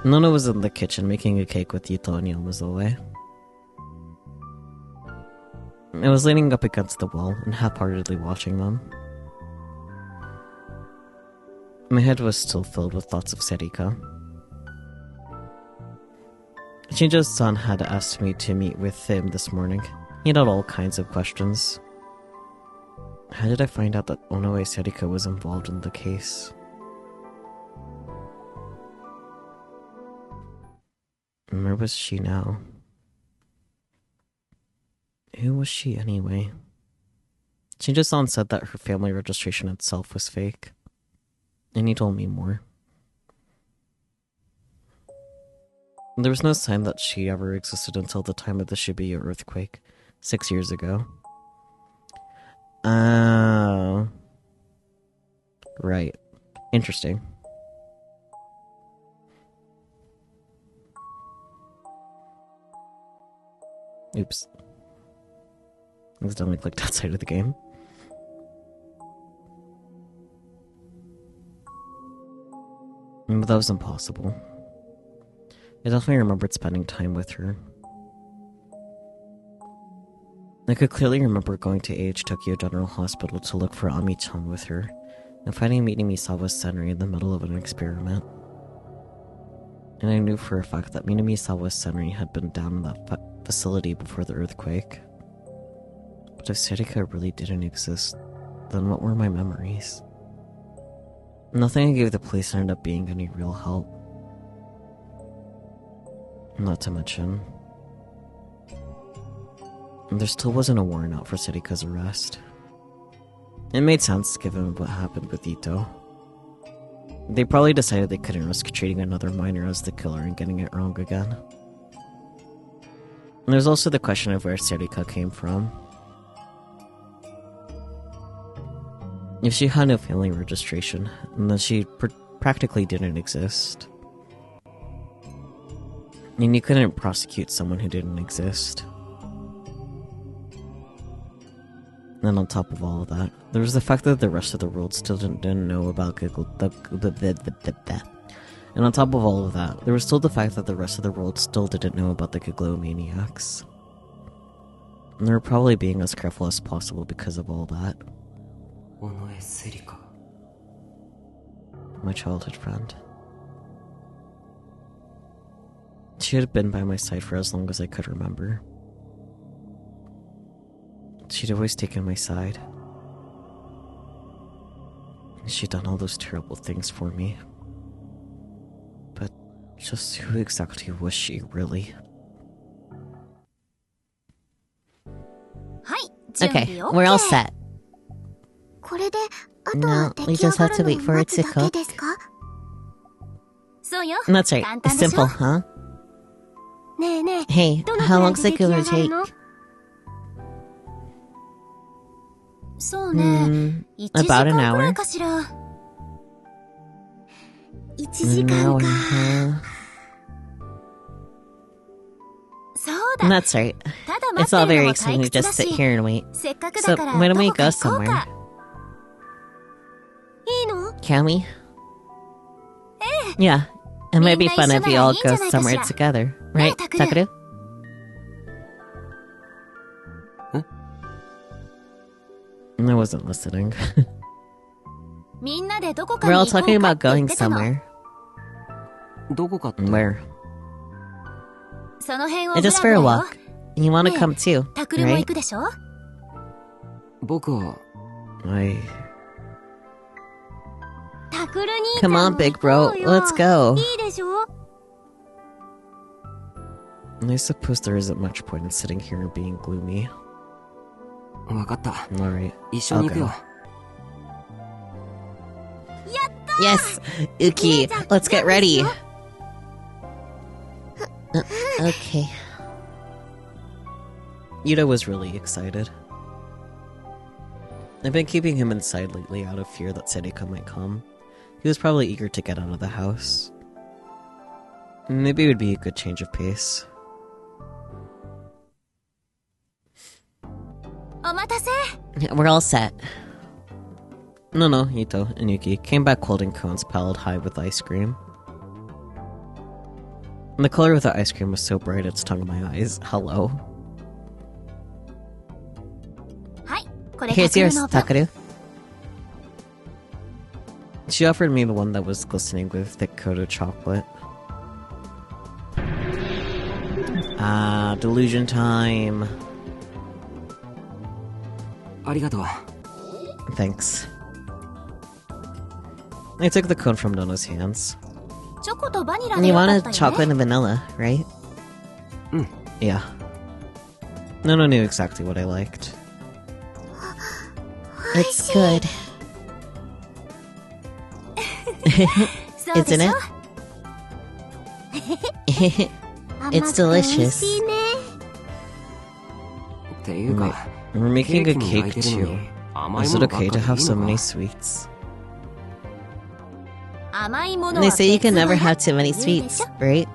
Nona was in the kitchen making a cake with Yuto and Yamazoe. I was leaning up against the wall and half-heartedly watching them. My head was still filled with thoughts of Serika. Shinjo-san had asked me to meet with him this morning. He had all kinds of questions. How did I find out that Onoe Serika was involved in the case? And where was she now? Who was she anyway? Shinjo-san said that her family registration itself was fake. And he told me more. There was no sign that she ever existed until the time of the Shibuya earthquake, 6 years ago. Oh. Right. Interesting. Oops. Accidentally clicked outside of the game. But that was impossible. I definitely remembered spending time with her. I could clearly remember going to AH Tokyo General Hospital to look for Ami-chan with her, and finding Minamisawa Senri in the middle of an experiment. And I knew for a fact that Minamisawa Senri had been down in that facility before the earthquake. But if Serika really didn't exist, then what were my memories? Nothing I gave the police ended up being any real help. Not to mention, there still wasn't a warrant out for Serika's arrest. It made sense given what happened with Ito. They probably decided they couldn't risk treating another minor as the killer and getting it wrong again. And there's also the question of where Serika came from. If she had no family registration, then she practically didn't exist. And you couldn't prosecute someone who didn't exist. And on top of all of that, there was the fact that the rest of the world still didn't know about And on top of all of that, there was still the fact that the rest of the world still didn't know about the Giglomaniacs. And they were probably being as careful as possible because of all that. My childhood friend. She had been by my side for as long as I could remember. She'd always taken my side. She'd done all those terrible things for me. But just who exactly was she, really? Okay, we're all set. これであとは No, 出 we 来上 just が have る to の wait を for 待 it つ to だけ cook. ですか？ そうよ。 That's right. 簡単でしょ？ Simple, huh? ねえねえ、 Hey, どの how くらい long's で it 出来上 gonna がる take? の？そうね。1時 about 間 an くら hour? いかしら。 1時 An 間 hour, か。 huh? そうだ。 That's right. ただ待 It's っ all てる very のも exciting 退 to 屈だ just sit し。 here and wait. せっかく So, だから why ど don't we こか go 行こう somewhere? か。いいの？ Can we? Yeah. It might be fun if we all go somewhere together. Right, Takaru? I wasn't listening. みんなでどこか We're に all 行こ talking うかっ about て言 going ってたの。 somewhere. どこかって Where? その辺をブラ Just ブ for ラ a よ。 walk. You wanna Yeah. come too, タクルも行 right? くでしょ？僕はタクル兄ちゃ Come ん on, も big 行こ bro. うよ。 Let's go. いいでしょ？ I suppose there isn't much point in sitting here and being gloomy. 分かった。 Alright. 一緒に行くよ。 Yes! Uki, let's get ready! Okay. Yuta was really excited. I've been keeping him inside lately out of fear that Serika might come. He was probably eager to get out of the house. Maybe it would be a good change of pace. お待たせ。 We're all set. No, Ito and Yuki came back holding cones piled high with ice cream. And the color of the ice cream was so bright it stung my eyes. Hello. はい、これ Here's タクル yours, の分。 Takaru. She offered me the one that was glistening with thick coat of chocolate. Ah, delusion time. ありがとう。 Thanks. I took the cone from Nono's hands. チョコとバニラで You よか wanted ったよ chocolate ね。 and vanilla, right? Yeah. Nono knew exactly what I liked. It's good. そうで Isn't し it? ょ？ It's 甘くて美味 delicious. しいね。っていうか、 We're making ケ a ーキに焼 cake いてるの too. に甘い Is も it のばっか okay り to いい have so の many か sweets? 甘いもの They は say you can 別 never 腹 have too many 言うでし sweets, ょ？ right?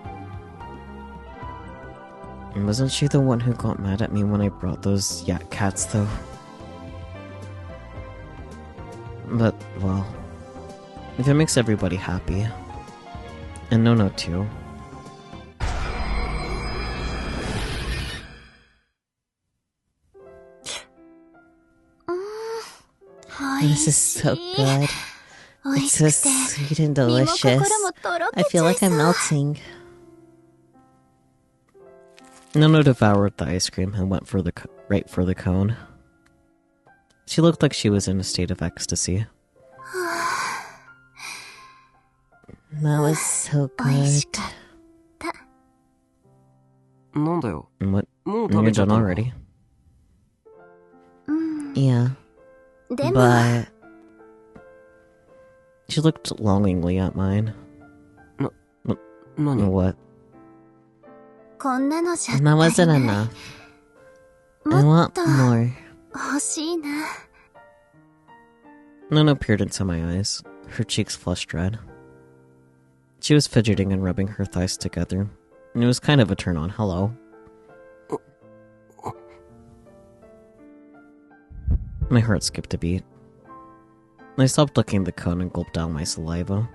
Wasn't she the one who got mad at me when I brought those yak cats, though? But, well, if it makes everybody happy, And Nono too. This is so good. It's so sweet and delicious. I feel like I'm melting. Nono devoured the ice cream and went for the right for the cone. She looked like she was in a state of ecstasy. That was so good. なんだよ。 What? もう食べ You're ちゃっ done たのか already? Yeah, でも、 but she looked longingly at mine. 何 What? こんなのじゃ That wasn't enough. I want more. 欲しいな。 Nono peered into my eyes, her cheeks flushed red. She was fidgeting and rubbing her thighs together. It was kind of a turn on. Hello. My heart skipped a beat. I stopped licking the cone and gulped down my saliva.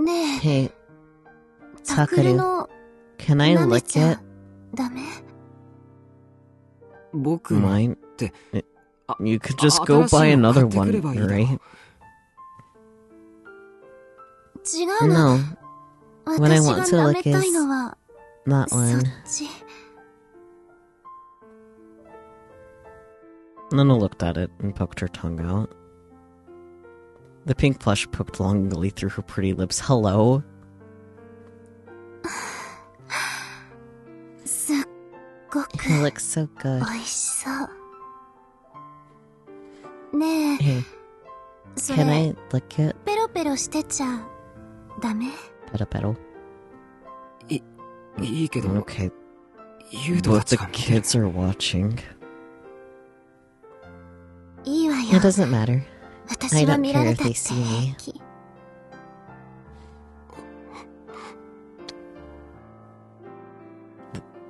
ねえ、 Hey, タクル Sakaru, の can I 舐め lick ちゃ it? ダメ？僕の Mine? て You could just go buy another one, 新しいの買ってくればいいだろ。 right? 違うの。 No, What I 私 want が to 舐 lick めたい is のは、 not そっ one. ち。 Nana looked at it and poked her tongue out. The pink flesh poked longingly through her pretty lips. Hello? すっごく It looks so 美 good. 味しそう。ねえ、 Hey, そ can れ I lick it? ペロペロしてちゃダメ？ Petal petal. いいけど、 Okay, 言うとは but the 違う。 kids are watching. いいわよ。 It doesn't matter. 私は I don't 見ら care れ if たって they see me. 平気。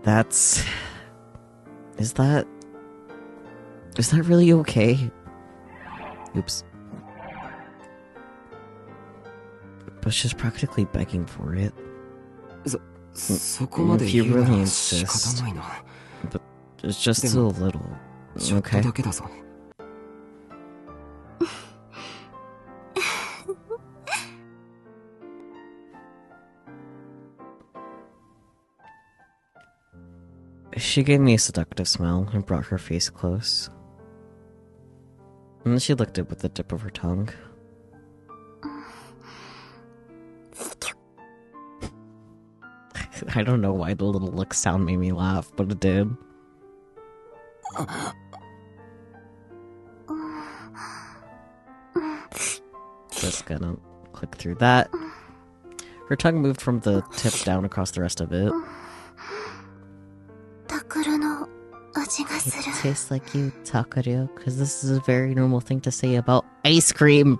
That's... Is that really okay? Oops. But she's practically begging for it. そこまで If you 言うな really ら仕 insist. 方ないな。 It's just a Then- little. ちょっと Okay. だけだぞ。 She gave me a seductive smile and brought her face close. And then she licked it with the tip of her tongue. I don't know why the little lick sound made me laugh, but it did. Just gonna click through that. Her tongue moved from the tip down across the rest of it. タクルの味が It する。 tastes like you, Takaru, because this is a very normal thing to say about ice cream.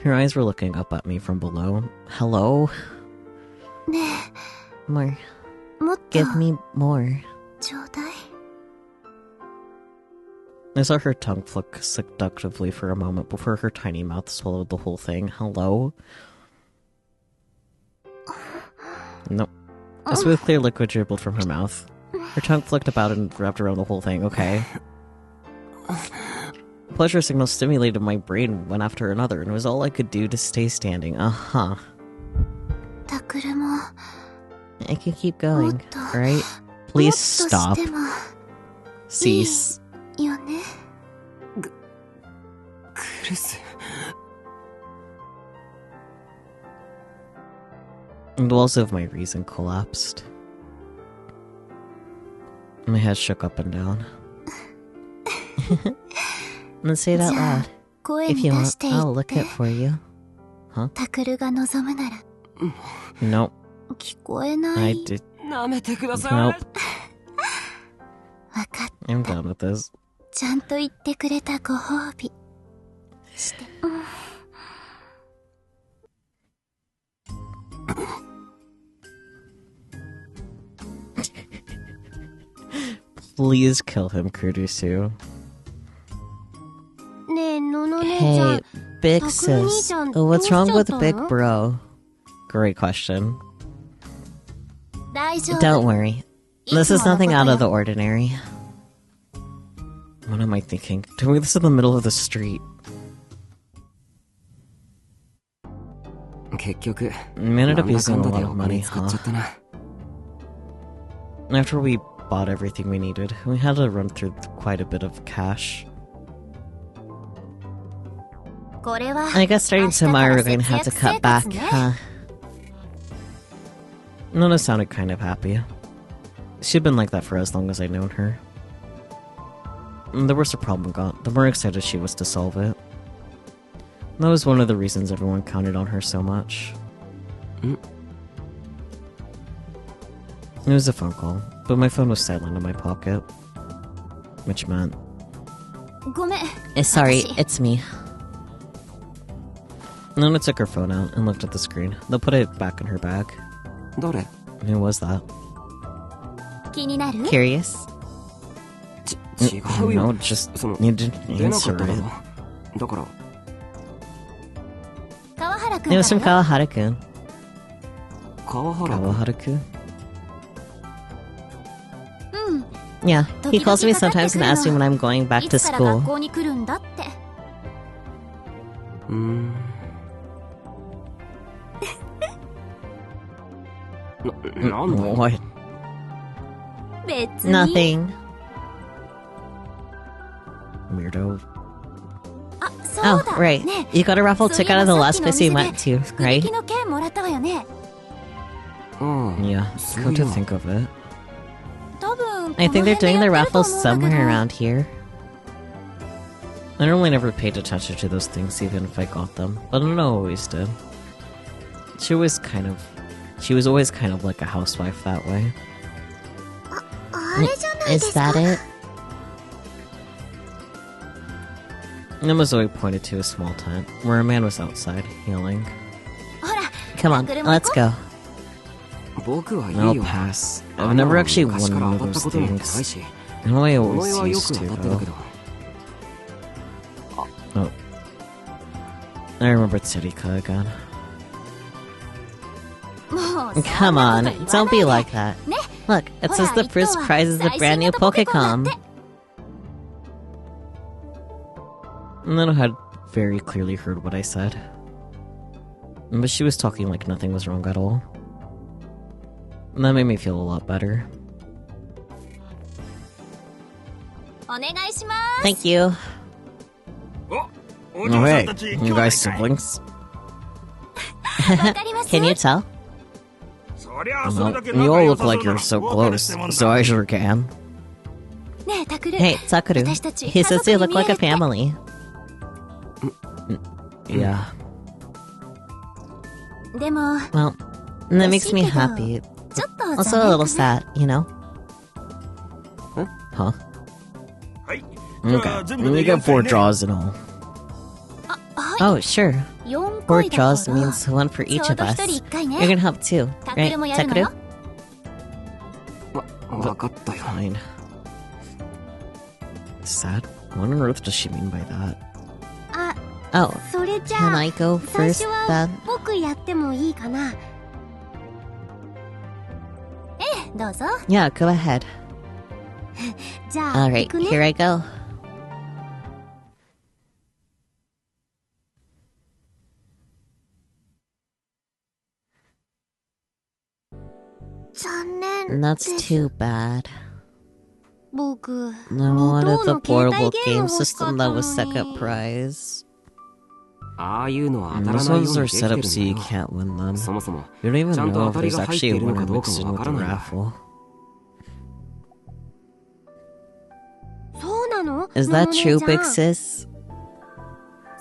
Her eyes were looking up at me from below. Hello? ね More. え、もっと Give me more. ちょうだい。 I saw her tongue flick seductively for a moment before her tiny mouth swallowed the whole thing. Hello? Nope. A smooth, clear liquid dribbled from her mouth. Her tongue flicked about and wrapped around the whole thing. Okay. Pleasure signals stimulated my brain one after another, and it was all I could do to stay standing. Uh-huh. タクルも I can keep going, もっと right? もっ Please と stop. しても Cease. いいよね。クルス。 The walls of my reason collapsed. My head shook up and down. Let's say it out じゃあ loud. 声 If に you 出 want, して言 I'll っ lick て it。for you. タクルが望むなら Nope, 聞こえな I い。 did. 舐めてください。 Nope, わかっ I'm done with this. ちゃんと言ってくれたご褒美。して。Please kill him, Kurusu. ねえ、のの姉ちゃん Hey,、Big sis. Oh, what's wrong with big bro? Great question. 大丈夫。 Don't worry. This is nothing out of the ordinary. What am I thinking? Doing this in the middle of the street. 結局 We ended up なんだ using か a んだ lot で of お money, 金使っちゃ huh? ったな。 After we bought everything we needed, we had to run through quite a bit of cash. これは I guess starting 明日から tomorrow we're going to have to 節約 cut back, 生活ね。 huh? Nona sounded kind of happy. She'd been like that for as long as I'd known her. The worse the problem got, the more excited she was to solve it. That was one of the reasons everyone counted on her so much. It was a phone call, but my phone was silent in my pocket. Which meant... ごめん。 Sorry, 私 it's me. Nona took her phone out and looked at the screen, then put it back in her bag. 誰 Who was that? 気になる？ Curious? 違うよ。 No, just その need to 出なか answer っただ it. ろ。だから、川原くん It was from からよ。 Kawahara-kun. 川原君。 Kawahara-kun? うん。 Yeah, he 時 calls me 々かかって sometimes く and る asks me when の。 I'm going back い to つから school. 学校に来るんだって。なんだよ。 What? 別に。 Nothing. Weirdo. あ、そ Oh, うだ。 right. ね You got a raffle そうい ticket え out ば of the さっ last きの place お we 店 went で to, 福 right? 引きの券もらったわよね。うん。 Yeah, そう come い to えば think of it. 多分 I think they're この doing 辺 the でやってると raffle 思うんだけど。 somewhere around here. I normally never paid attention to those things even if I got them, but Nona always did. She was always kind of like a housewife that way. あれじゃないで Is すか。 that it? Namazoe pointed to a small tent, where a man was outside, yelling. ほら、 Come on, 車行こ let's う。 go. 僕はいい I'll よ。 pass. あ I've んなの never actually 昔 won から one 当 of たった those ことなんてない things. し。 I know I お前 always はよ used く to, 当たってた though. けど。 Oh. I remembered Sarika again. もうそん Come な on, こと言わ don't be ない like that. で。ね。 Look, it ほ says ら the 一等 first は prize is the brand 最新 new のポケコン Pokecom. だって。 Nana had very clearly heard what I said. But she was talking like nothing was wrong at all. And that made me feel a lot better. お願いします。 Thank you. お Oh, 嬢さん hey, たち you 兄弟 guys かい siblings? わかります。 Can you tell? そりゃあそれ Well, だけ you 仲 all 良 look さそう like な you're ら so お別れ close, してもんだ so I sure can. ねえ、タクル。 Hey, Sakura. 私たち He 家 says 族 you に look 見え like る a って。 family. Yeah. でも、 Well, that makes me happy. ちょっと Also a 残 little 念か sad, you know? Huh? はいじゃあ Okay. 全部で You get 4回 4 ね draws and all. あ、はい Oh, sure. 4 4回だから。 draws means one for ち each ょう of ど us. 1人1回 You're ね。 gonna help too, タク right, ルもやるの Sakura? よ。わかったよ。 Fine. Sad? What on earth does she mean by that? あ、 Oh, それじゃ can あ I go 最 first 初は then? 僕やってもいいかな。どうぞ。 Yeah, go ahead. じゃあ、行 Alright, くね。 here I go. 残念 That's です。 too bad. 僕、 I 元 wanted the の携帯 portable ゲーム game 欲しかっ system た that の was に。 second prize. ああいうのは当たら Those ないよう ones に are できて set る up ん so だ you よ。 can't win them. そもそも You don't even ちゃんと know 当 if たり there's が入って actually いるの a か winner どうか mixed も in わ with か the らないんだ。 raffle. そうなの？ Is の that のね true, ちゃ big ん sis?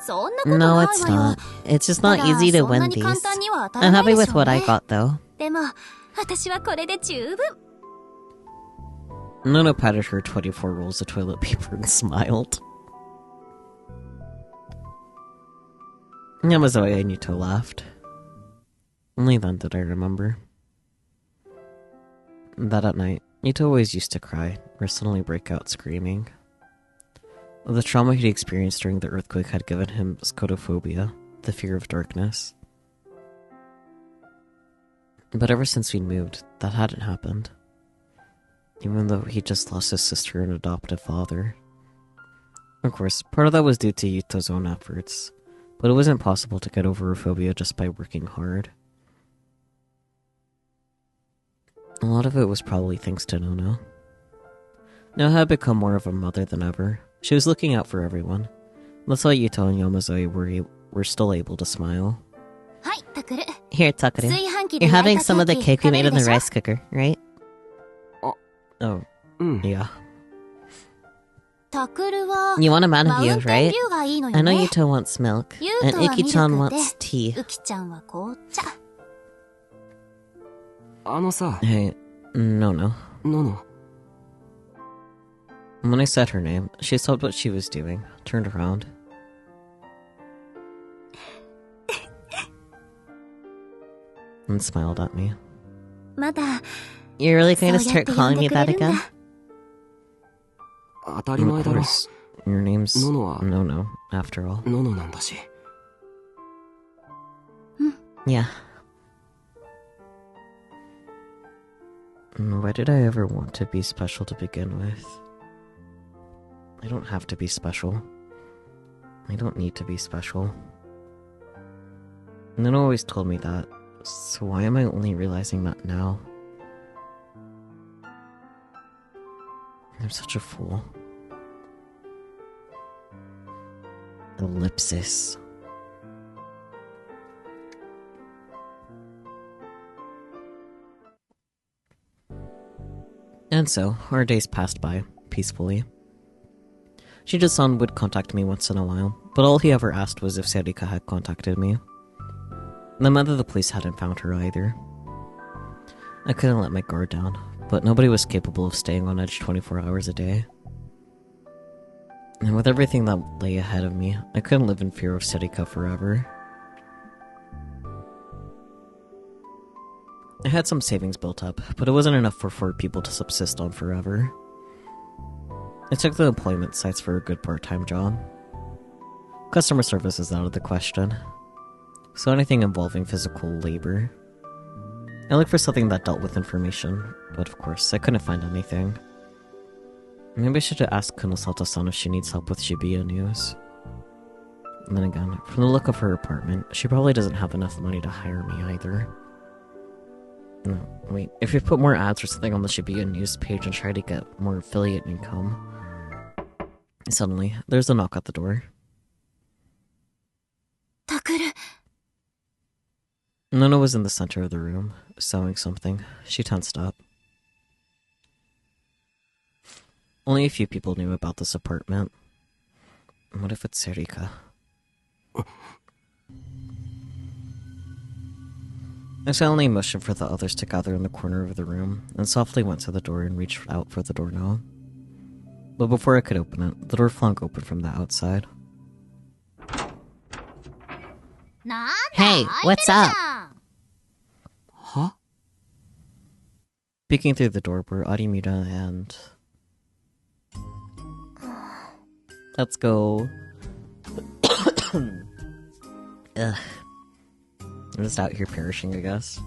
そんなことない No, わ it's よ。 not. It's just not ただ easy to そんな win に these. 簡単には当たら I'm ない happy で with しょう what I ね。 got, though. でも、私はこれで十分。 Nona patted her 24 rolls of toilet paper and smiled. Yamazoe and Yuto laughed. Only then did I remember. That at night, Yuto always used to cry, or suddenly break out screaming. The trauma he'd experienced during the earthquake had given him scotophobia, the fear of darkness. But ever since we moved, that hadn't happened. Even though he just lost his sister and adoptive father. Of course, part of that was due to Yuto's own efforts, but it wasn't possible to get over her phobia just by working hard. A lot of it was probably thanks to Nono. Nono had become more of a mother than ever. She was looking out for everyone. That's why Yuto and Yomazoi were still able to smile. Here, Takuru. You're having some of the cake we made in the rice cooker, right? Oh, yeah. You want a Mountain Dew, right? I know Yuto wants milk, and Uki-chan wants tea. Hey, no. When I said her name, she stopped what she was doing, turned around. And smiled at me. You're really going to start calling me that again? Of course. Your name's Nono, after all. Yeah. Why did I ever want to be special to begin with? I don't have to be special. I don't need to be special. Nono always told me that, so why am I only realizing that now? I'm such a fool. Ellipsis. And so, our days passed by, peacefully. Shida-san would contact me once in a while, but all he ever asked was if Serika had contacted me. No matter the police hadn't found her either. I couldn't let my guard down, but nobody was capable of staying on edge 24 hours a day. And with everything that lay ahead of me, I couldn't live in fear of Serika forever. I had some savings built up, but it wasn't enough for 4 people to subsist on forever. I took the employment sites for a good part-time job. Customer service is out of the question, so anything involving physical labor. I looked for something that dealt with information, but of course, I couldn't find anything. Maybe I should have asked Kunosata-san if she needs help with Shibuya news. And then again, from the look of her apartment, she probably doesn't have enough money to hire me either. No, wait, if you put more ads or something on the Shibuya news page and try to get more affiliate income... Suddenly, there's a knock at the door. Takuru. Nono was in the center of the room, sewing something. She tensed up. Only a few people knew about this apartment. What if it's Serika? I silently motioned for the others to gather in the corner of the room, and softly went to the door and reached out for the doorknob. But before I could open it, the door flung open from the outside. Hey, what's up? Huh? Peeking through the door were Arimura and... Let's go. Ugh. I'm just out here perishing, I guess.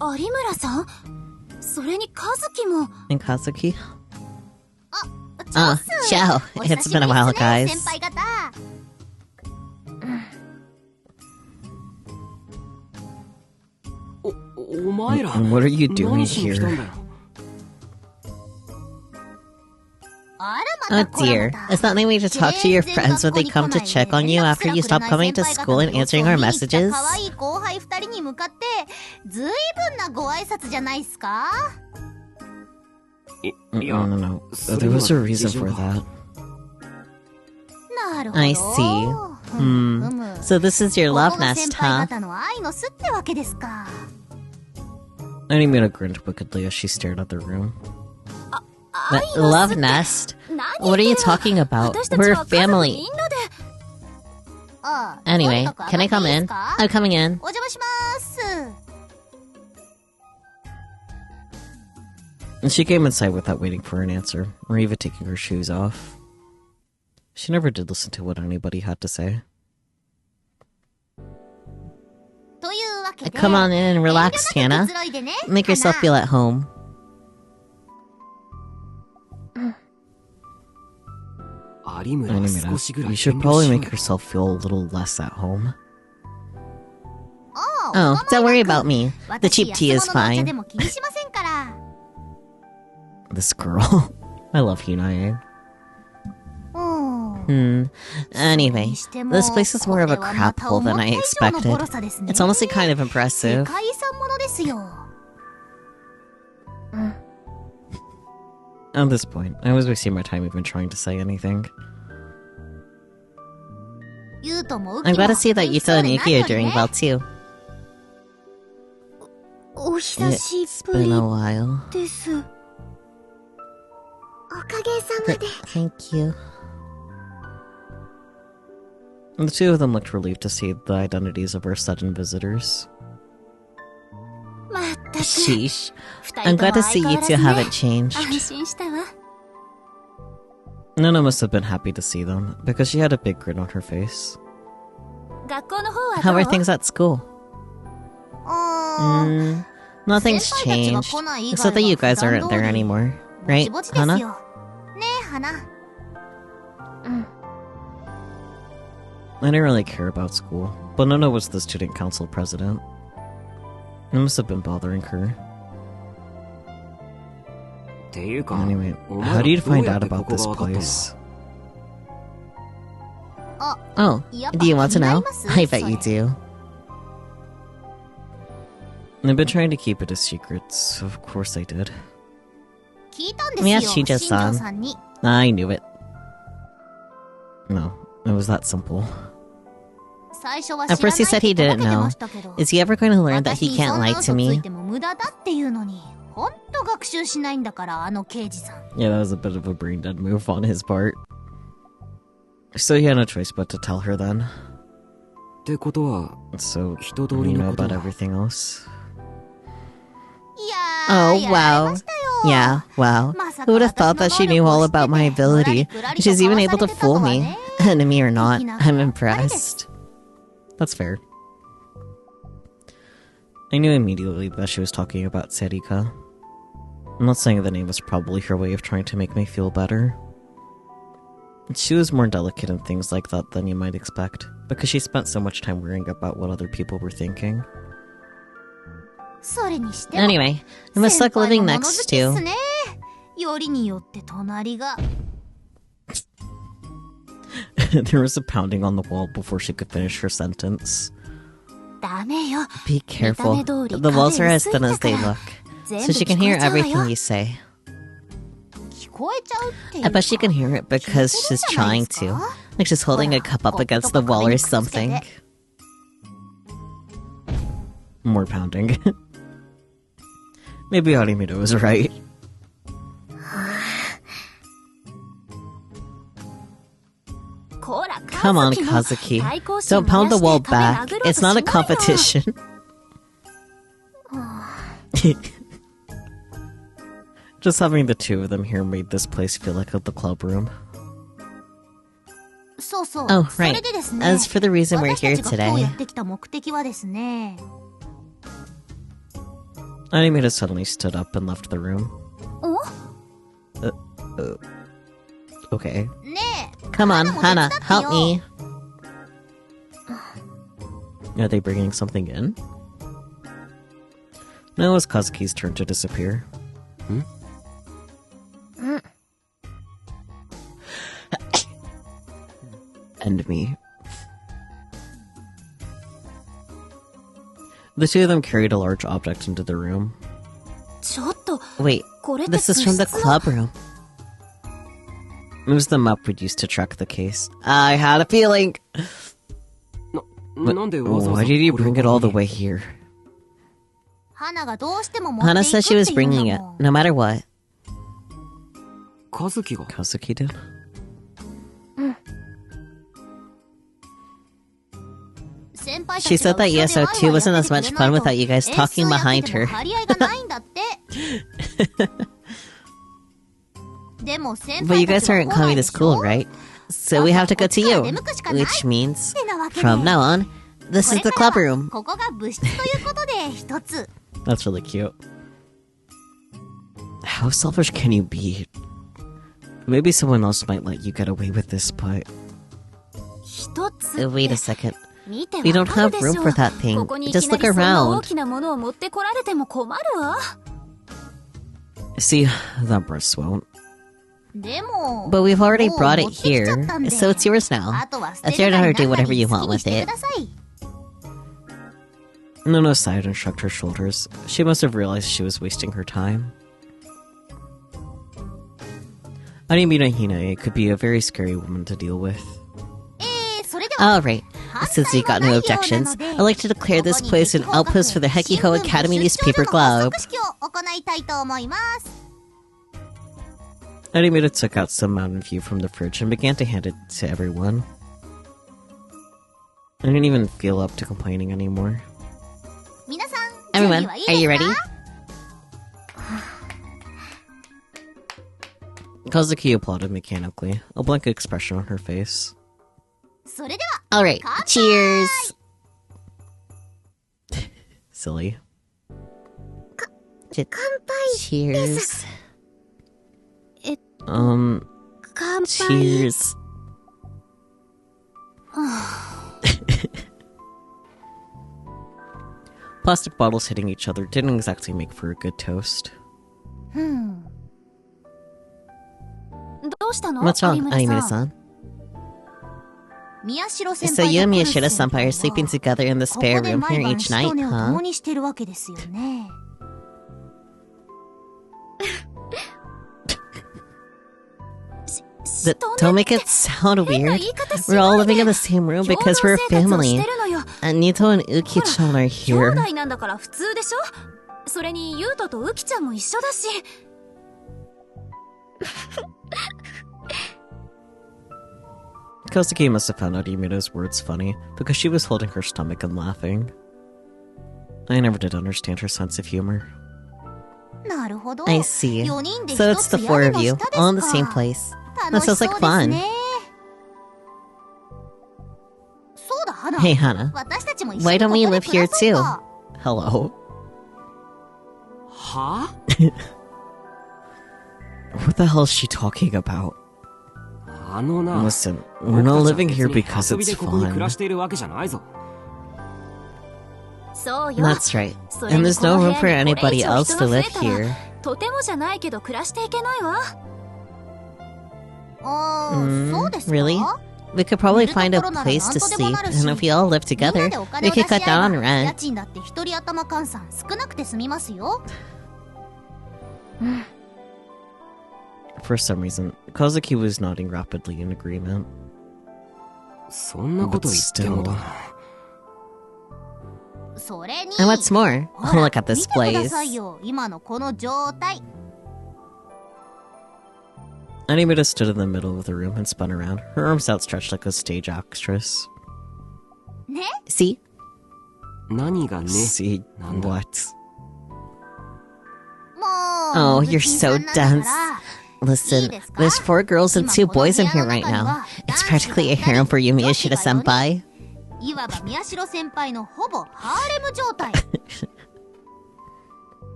Arimura-san? それにKazukiも。 And Kazuki? Ciao. It's been a while, guys. And what are you doing here? Oh dear, is that something to talk to your friends when they come to check on you after you stop coming to school and answering our messages? No. There was a reason for that. I see. So this is your love nest, huh? Arimura grinned wickedly as she stared at the room. Love nest? What are you talking about? We're a family. Anyway, can I come in? I'm coming in. And she came inside without waiting for an answer, or even taking her shoes off. She never did listen to what anybody had to say. Come on in and relax, Hannah. Make yourself feel at home. You should probably make yourself feel a little less at home. Oh, don't worry about me. The cheap tea is fine. This girl. I love Hunae. Anyway, this place is more of a crap hole than I expected. It's honestly kind of impressive. At this point, I was wasting my time even trying to say anything. I'm glad to see that Yuto and Yuki are doing well too. It's been a while. Thank you. The two of them looked relieved to see the identities of our sudden visitors. Sheesh. I'm glad to see you two haven't changed. Nana must have been happy to see them, because she had a big grin on her face. How are things at school? Nothing's changed, except that you guys aren't there anymore. Right, Hana? I didn't really care about school, but Nana was the student council president. It must have been bothering her. Anyway, how did you find out about this place? Oh, do you want to know? I bet you do. I've been trying to keep it a secret, so of course I did. We asked Shinjo-san. I knew it. No, it was that simple. At first he said he didn't know. Is he ever going to learn that he can't lie to me? Yeah, that was a bit of a brain-dead move on his part. So he had no choice but to tell her then. So, you know about everything else? Oh, wow. Yeah, wow. Who would have thought that she knew all about my ability? She's even able to fool me. Enemy or not, I'm impressed. That's fair. I knew immediately that she was talking about Serika. I'm not saying the name was probably her way of trying to make me feel better. She was more delicate in things like that than you might expect, because she spent so much time worrying about what other people were thinking. Anyway, I must like living next to. There was a pounding on the wall before she could finish her sentence. Be careful. The walls are as thin as they look, so she can hear everything you say. I bet she can hear it because she's trying to. Like she's holding a cup up against the wall or something. More pounding. Maybe Harimiro was right. Come on, Kazuki. Don't pound the wall back. It's not a competition. Just having the two of them here made this place feel like the club room. Oh, right. As for the reason we're here today... Animita suddenly stood up and left the room. Okay. Come on, Hana, help me. Are they bringing something in? Now it's Kazuki's turn to disappear. And me. The two of them carried a large object into the room. Wait, this is from the club room. It was the map we'd used to track the case. I had a feeling! Why did you bring it all the way here? Hana said she was bringing it, no matter what. Kazuki did? She said that ESO2 wasn't as much fun without you guys talking behind her. But you guys aren't coming to school, right? So we have to go to you. Which means, from now on, this is the club room. ここが部室ということで一つ。 That's really cute. How selfish can you be? Maybe someone else might let you get away with this, but... 一つ。 Wait a second. We don't have room for that thing. Just look around. 大きなものを持ってこられても困るわ。 See, that breast won't. でも、 But we've already もう brought 持 it ってきちゃ here, ったんで so it's yours now. あとは捨 It's て your るな turn り to do なんな whatever り you 好 want きに with して it. ください。 Nono sighed and shrugged her shoulders. She must have realized she was wasting her time. Animina Hine could be a very scary woman to deal with. それでは Alright, since you got no objections, I'd like to declare this place an outpost for the Hekiho Academy Newspaper Club. 式を行いたいと思います。 Animita took out some Mountain View from the fridge and began to hand it to everyone. I didn't even feel up to complaining anymore. 皆さん、 Everyone, 準備はいい are you です ready? か？ Kazuki applauded mechanically, a blank expression on her face. それでは、 Alright, cheers! Silly. Cheers. 乾杯。 Cheers. Plastic bottles hitting each other didn't exactly make for a good toast. どうしたの？ What's wrong, 有村 Animita-san? 宮代先 So 輩 you と and 来る Miyashita-senpai are 先 sleeping は together in this ここ spare で room 毎 here 晩 each し night, とねを huh? 共にしてるわけですよね。Don't make it sound weird. We're all living in the same room because we're a family. And Nito and Uki-chan are 兄 here. 弟なんだから普通でしょ。それに、ゆうととうきちゃんも一緒だし。 Kosuke must have found Animita's words funny, because she was holding her stomach and laughing. I never did understand her sense of humor. なるほど。 I see. 4人で So 一 it's つ the 屋 four 根 of の you, 下ですか。 all in the same place. That 楽し sounds そう like です fun. ね。そうだ、花。 Hey, Hana. 私たちも一緒 Why に don't こ we こで live 暮ら here そう too? か。 Hello. は What the hell is she talking about? あのな、 Listen, we're not living here because 遊び it's でここに暮ら fun. しているわけじゃないぞ。そうよ。 That's right. それ And に there's この no 部 room 屋 for にこれ anybody 以上 else 人 to が増え live たら here. とてもじゃないけど暮らしていけないわ。そうですか？ Really? We could probably find a place to sleep, and if we all live みんな together, でお金 we を出 could し cut 合 down え on ば家 rent. 賃だって一人頭換算少なくて済みますよ。 For some reason, Kazuki was nodding rapidly in agreement. そんなこと言ってもだな。それに、 And what's more, ほら look at this 見てくだ place. さいよ、今のこの状態。 Animita stood in the middle of the room and spun around, her arms outstretched like a stage actress. ね？ See? 何がね、 See なんだ。 what? もう、 Oh, you're so 部長さんなんだ dense. から Listen, there's 4 girls and 2 boys in here right now. It's practically a harem for you, Miyashita-senpai. いわば宮代先輩のほぼハーレム状態。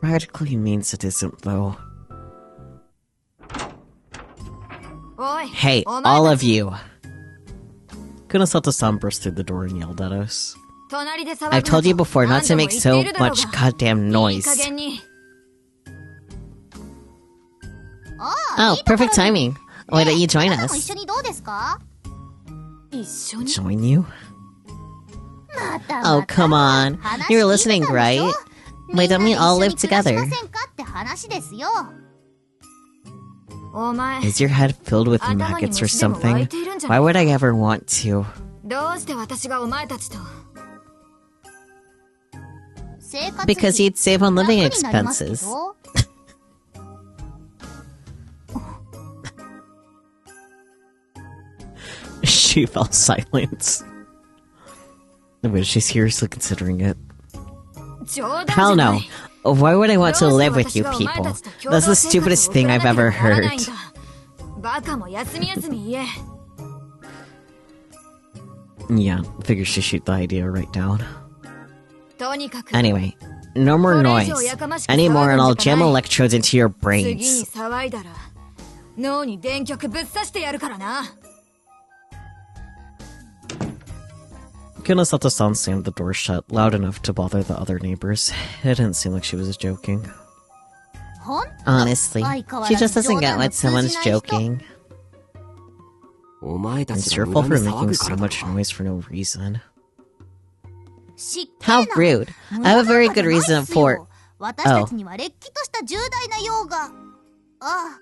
Practically means it isn't, though. おい、 Hey, お前 all た of ち you! Kunosato-san burst through the door and yelled at us. 隣で騒ぐな I've told you before not to 何度も make 言って so いるだろうが much goddamn いい noise. 加減に。 Oh, perfect timing. Why don't you join 皆さんも一 us? 緒にどうですか？一緒に Join you? また Oh, come on. 話 You were 聞いて listening, たでしょ right? みん Why な don't で we 一 all 緒 live に暮らし together? ませんかって話ですよ。お前、 Is your head filled with 頭に maggots or 虫でも湧 something? いているんじゃない Why would I ever want to? どうして私がお前たちと。生活 Because 費 you'd save on living 楽になりますけ expenses. ど She fell silent. Wait, is she seriously considering it? 冗談じ Hell ゃな no. い。 Why would I want to どうして live with 私 you がお前 people? たちと共同 That's the 生活を stupidest thing 送ら I've なければ ever ならないん heard. だバカも休み休み言え。 Yeah, figures she shoot the idea right down. とにかく Anyway, no more noise anymore and I'll jam electrodes into your 次に brains. 騒いだら脳に電極ぶっ刺してやるからな。 Kunasato san slammed the door shut loud enough to bother the other neighbors. It didn't seem like she was joking. Honestly, she just doesn't get when someone's joking. お前た It's ち your が fault 裏 for で making 騒ぐ so からだ much ろ。 noise for no reason. 失敬 How な rude. I have a very good reason for... 私たちにはれっきとした重大な用が。あ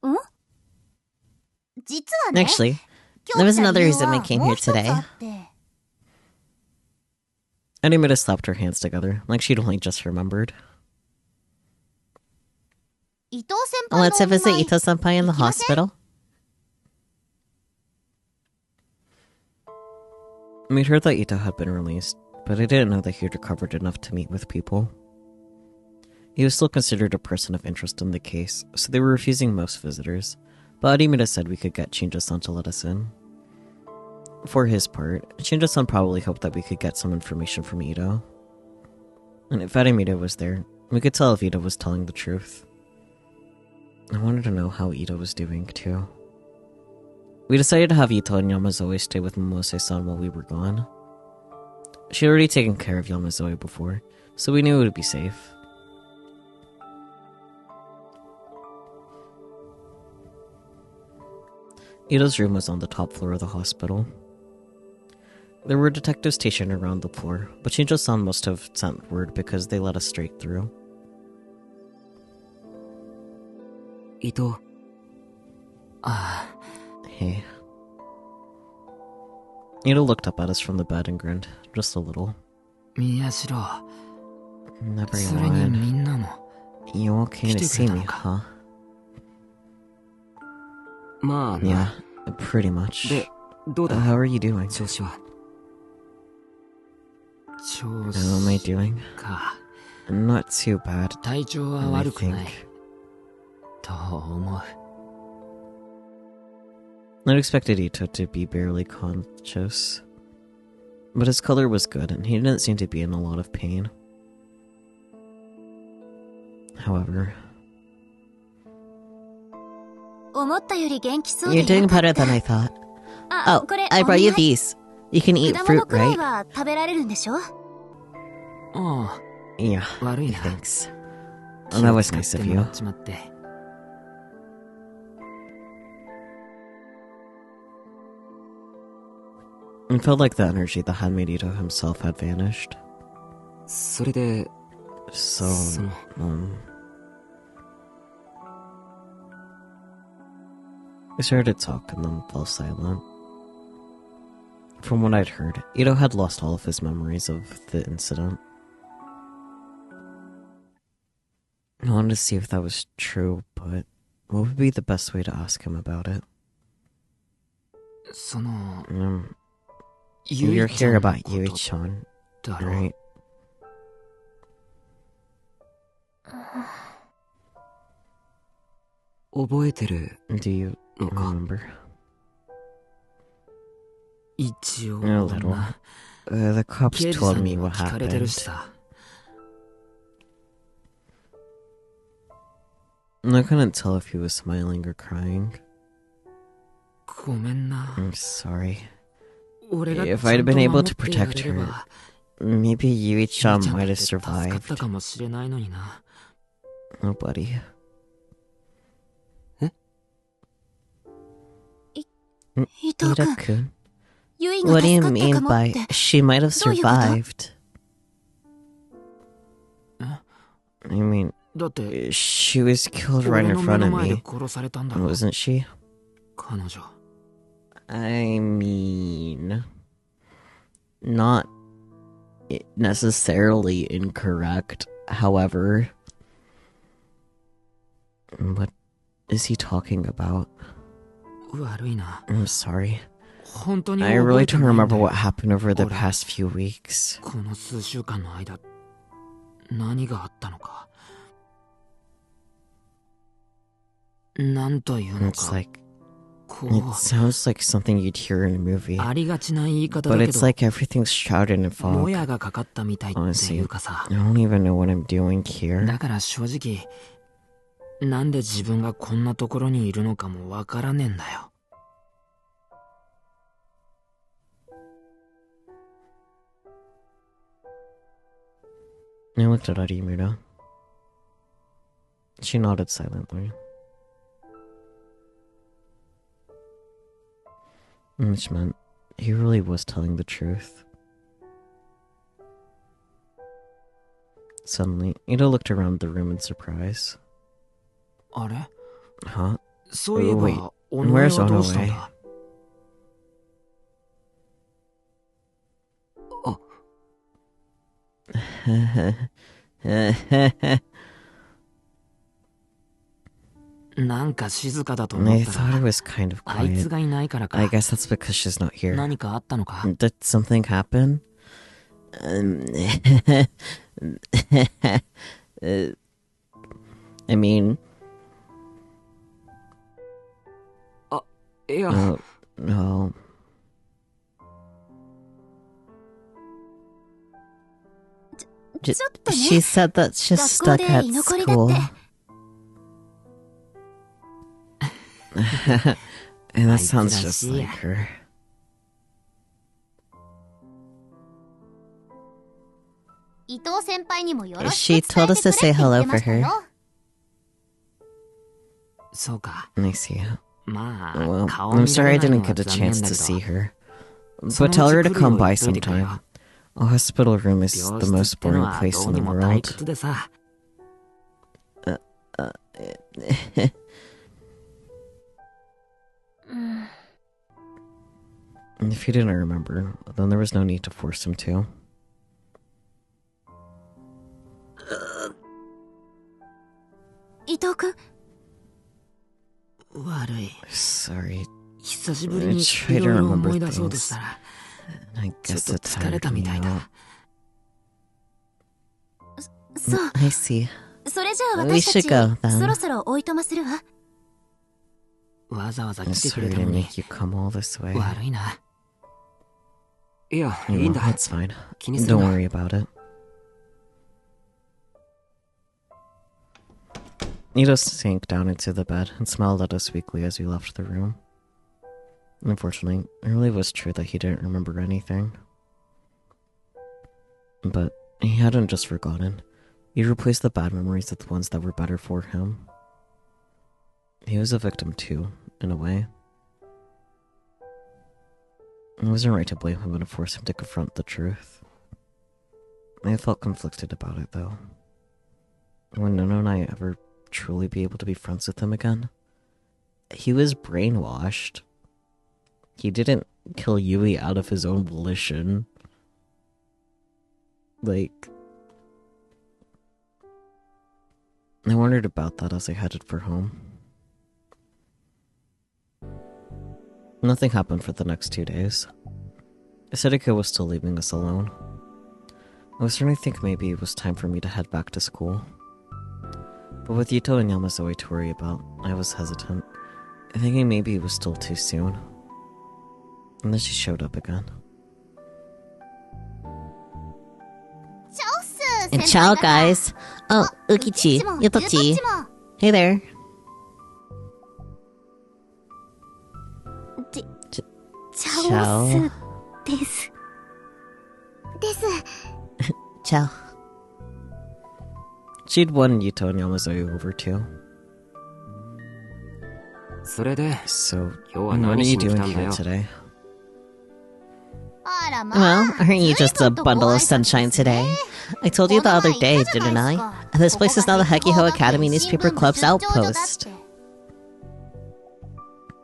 あ。ん実はね、 Actually, 今 there 日 was 来た another 理由 reason は we came もう here 一つあ today. って。 Animita slapped her hands together, like she'd only just remembered. 伊藤先輩の Let's お見 visit 舞い Ito-senpai in the 行きません？ hospital. We'd heard that Ito had been released, but I didn't know that he had recovered enough to meet with people. He was still considered a person of interest in the case, so they were refusing most visitors, but Arimita said we could get Shinja-san to let us in. For his part, Shinja-san probably hoped that we could get some information from Ito. And if Arimita was there, we could tell if Ito was telling the truth. I wanted to know how Ito was doing, too. We decided to have Ito and Yamazoe stay with Momose-san while we were gone. She had already taken care of Yamazoe before, so we knew it would be safe. Ito's room was on the top floor of the hospital. There were detectives stationed around the floor, but Shinjo-san must have sent word because they let us straight through. 伊藤。ああ。 Hey. Ito looked up at us from the bed and grinned, just a little. 宮代。 Never それに mind. みんなも。 You all came to see me, huh? まあな。 Yeah, pretty much. で、どうだ How are you doing? 調子は。調 How am I 子 doing? か。 Not too bad, 体調は I 悪く think. ない。と思う。 I'd expected Ito to be barely conscious. But his color was good, and he didn't seem to be in a lot of pain. However... 思ったより元気そうで You're よ doing かっ better た。 than I thought. あ、 Oh, これ I お brought 見 you 舞い。 these. You can eat 果 fruit, 物くらい right? は食べられるんでしょ？ああ。 Yeah, 悪いな。 thanks. That was nice of 気を使ってもら you. っちまって。 It felt like the energy that had made Ito himself had vanished. それで、 So, その、 we started to talk and then fell silent. From what I'd heard, Ito had lost all of his memories of the incident. I wanted to see if that was true, but what would be the best way to ask him about it? その、 You're ゆいちゃ here んの about こと Yui-chan, だろ。 right? 覚えてる Do you のか。 remember? 一応 A little. な。 The cops 刑事 told さん me にも what 聞かれてる happened. しさ。 And I couldn't tell if he was smiling or crying. ごめんな。 I'm sorry. 俺が If ちゃ I'd んと been 守 able っ to てやれ protect れ her, ば、 maybe ゆい Yui-chan ちゃん might だっ have て助かった survived. かもしれないのにな。 Oh, buddy. 伊藤君、 Ida-kun? ゆいが What do 助 you かった mean かもっ by て。 she might have どういうこと？ survived? I mean, だって、 she was killed right 俺 in の front 目 of の前で me, 殺されたんだろ、 wasn't she? 彼女。 I mean, not necessarily incorrect. However, what is he talking about? 悪いな。 I'm sorry. 本当に I 覚 really えて don't ないんだ remember よ what happened over the 俺 past few weeks. この数週間の間、何があったのか。なんというの It's か、 like, こ it う sounds like something you'd hear in a movie. ありがちな言い方 But だけ it's ど、 like everything's shrouded in も fog. やがかかったみたいってい Honestly, うかさ。 I don't even know what I'm doing here. だから正直、なんで自分がこんなところにいるのかもわからねえんだよ。 I looked at Arimura. She nodded silently. Which meant he really was telling the truth. Suddenly, Ida looked around the room in surprise. あれ Huh? そういえ Wait, ば、お前 where's はどうしたん Onaway? だ？あ、 なんか静かだと思 I った thought it ら、 was kind of あいつ quiet. がいないからか。 I guess that's because she's not here. 何かあったのか？ Did something happen? I mean, いや、 no. ちょっとね。 She said that she's 学校 stuck で at 居残りだっ school. て。 And that あいつら sounds し just いや。 like her. 伊藤先輩にもよろ She しく伝 told え us て to く say れって言っ hello てま for したよ。 her. そうか。 I see. まあ、 Well, 顔 I'm 見 sorry ら I れないの didn't は get a 残念 chance だ to け see ど。 her. その But うち tell her to 来るよ come う言 by っといてくれよ。 sometime. A hospital room is 病 the 室っ most ての boring は place ど in う the にも退 world. 屈でさ。 And if he didn't remember, then there was no need to force him to. 伊藤くん、悪い。 Sorry, 久しぶりに I い try to ろいろ remember 思い出そうとしたら、 I ちょっ guess と it 疲れ tired た me みたい out. だ。そう。 I see. それじゃあ We 私 should た go ち、 then. そろそろおいとまするわ。わざわざ I'm 来てくれ sorry た to のに、 make you come all this way. 悪いな。いや、い You いん know, だ。 it's fine. 気にする Don't な。 worry about it. Nito sank down into the bed and smiled at us weakly as we left the room. Unfortunately, it really was true that he didn't remember anything. But he hadn't just forgotten. He replaced the bad memories with ones that were better for him. He was a victim too, in a way. It wasn't right to blame him and to force him to confront the truth. I felt conflicted about it, though. Would Nono and I ever truly be able to be friends with him again? He was brainwashed. He didn't kill Yui out of his own volition. Like, I wondered about that as I headed for home. Nothing happened for the next 2 days. Asadika was still leaving us alone. I was starting to think maybe it was time for me to head back to school. But with Yuto and Yamazoe to worry about, I was hesitant, thinking maybe it was still too soon. And then she showed up again. チャオっす、先輩 Ciao, 方。 guys. Oh, うきっち Ukichi, もゆとっ Yotochi. ちも Hey there. チャオっすです。です。 Ciao. She'd won Yuto and Yamazoe over too. それで、 So, 今日は what are 何し you に来 doing たんだ here よ。 today? あらま Well, あ。 aren't you just a 随分と bundle ご of 挨拶 sunshine ですね today? I told you the other day, didn't I? This place is now the Hekiho Academy Newspaper Club's outpost.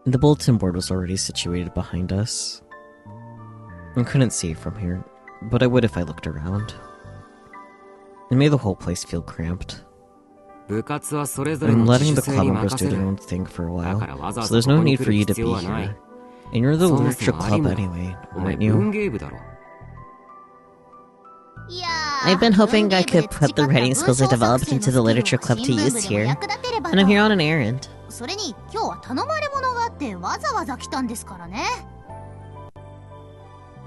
The bulletin board was already situated behind us. I couldn't see it from here, but I would if I looked around. It made the whole place feel cramped. 部活はそれぞれ I'm の letting 自 the 主性 club に members 任 do せ their る。 own thing for a だ while, からわざわ so ざ there's こ no こに need 来 for る you to 必要 be はない here. And you're the そもそ literature もあり club も anyway, お前 aren't you? 文芸部だろ。いや I've been hoping I could put the writing skills I developed into the literature club to use here, and I'm here on an errand. それに今日は頼まれ物があってわざわざ来たんですからね。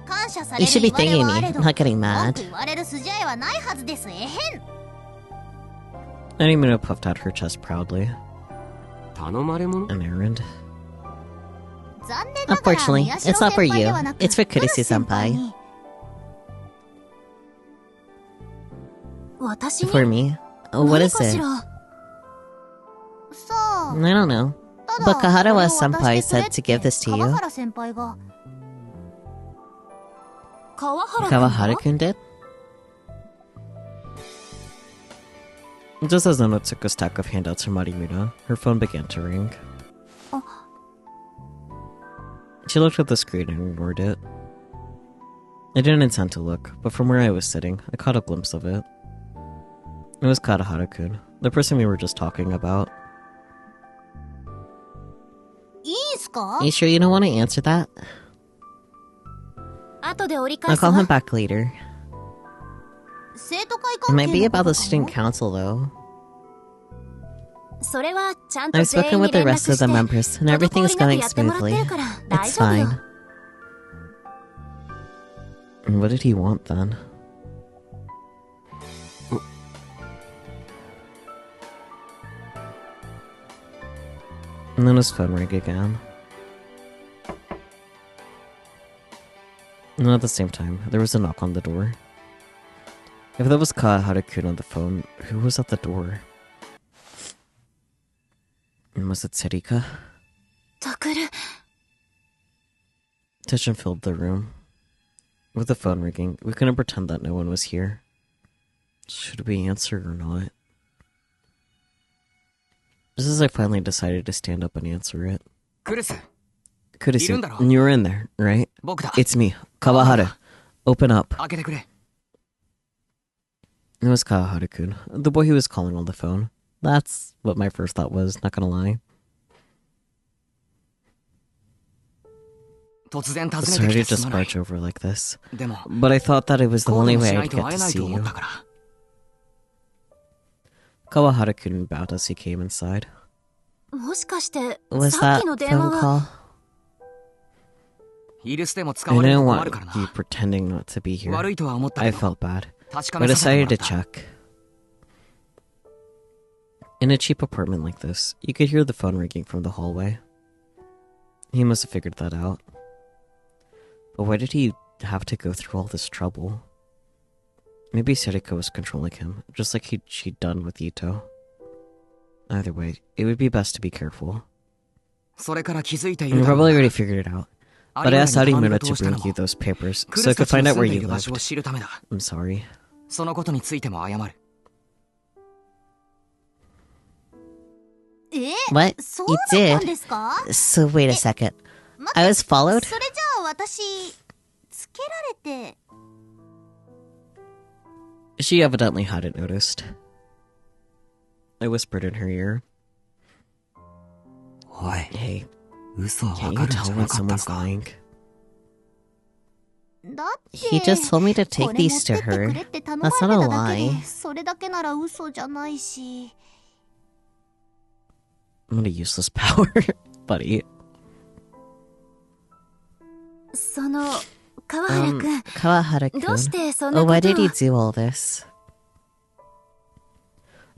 感謝され You る should be 言われ thanking はあ me, れど not getting 文 mad. 句言われる筋合いはないはずですえへん。 Animuna puffed out her chest proudly. 頼まれ物 An errand? 残念ながら Unfortunately, 宮代 it's not for 先輩 you. ではなく It's for 来る Kurisu 先輩 senpai. に。私に For me? What 何 is かし it? ら。さあ I don't know. た But だ Kaharawa これを senpai 渡してくれ said っ to て give this to 川 you. 原先輩が。川原君が Kawahara-kun did? Just as Nona took a stack of handouts from Marimuna, her phone began to ring. She looked at the screen and ignored it. I didn't intend to look, but from where I was sitting, I caught a glimpse of it. It was Katahara-kun, the person we were just talking about. いいんすか You sure you don't want to answer that? 後で折り返 I'll す call わ him back later. 生徒会 It 関 might 係 be の about こと the かも student council, though. それはちゃんと I've 全 spoken 員に with the 連絡 rest し of the て members, and everything is 滞りなく going やってもらって smoothly. るから大 It's 丈夫よ fine. And what did he want then? And then his phone rang again. And at the same time, there was a knock on the door. If that was Kahara-kun on the phone, who was at the door? And was it Serika? タクル Tension filled the room. With the phone ringing, we couldn't pretend that no one was here. Should we answer or not? Just as I finally decided to stand up and answer it. クルス Kurisu, Irundaro. you were in there, right? 僕だ It's me, Kawahara. Open up. 開けてくれ It was Kawahara-kun, the boy who was calling on the phone. That's what my first thought was, not gonna lie. 突然訪ねて Sorry き to てす just まない barge over like this. でも But I thought that it was the こうで only もし way な I'd いと get 会 to えない see と思 you. ったから Kawahara-kun bowed as he came inside. もしかして Was さっ that きの電 phone 話は call? イルスでも使 I われる didn't と困 want るからな you pretending not to be here. 悪いとは思った I けど felt bad, 確か but めさせて decided もら to った check. In a cheap apartment like this, you could hear the phone ringing from the hallway. He must have figured that out. But why did he have to go through all this trouble? Maybe Serika was controlling him, just like she'd done with Ito. Either way, it would be best to be careful. それから気づいた You ユダ probably が already figured it out, but I asked アリムラ Arimuna に to 通したの bring も you those papers ク so ル I スた could ち find の out 住 where んでい you る場所を lived. 知るためだ I'm sorry. そのことについても謝るWhat? そう You だったん did? ですか So wait a second. 待って I was followed? それじゃあ私つけられて She evidently hadn't noticed. I whispered in her ear. おい Hey, 嘘は can't わ you かるんじ tell ゃ when なかったの someone's か lying? だって He just told me to こ take れ these 持って to ってく her. れって頼まれ That's た not a だけで lie. それだけなら嘘じゃないし What a useless power, buddy. その川原くん Kawahara-kun. どうしてそんな Oh, こ why と did he を do all this?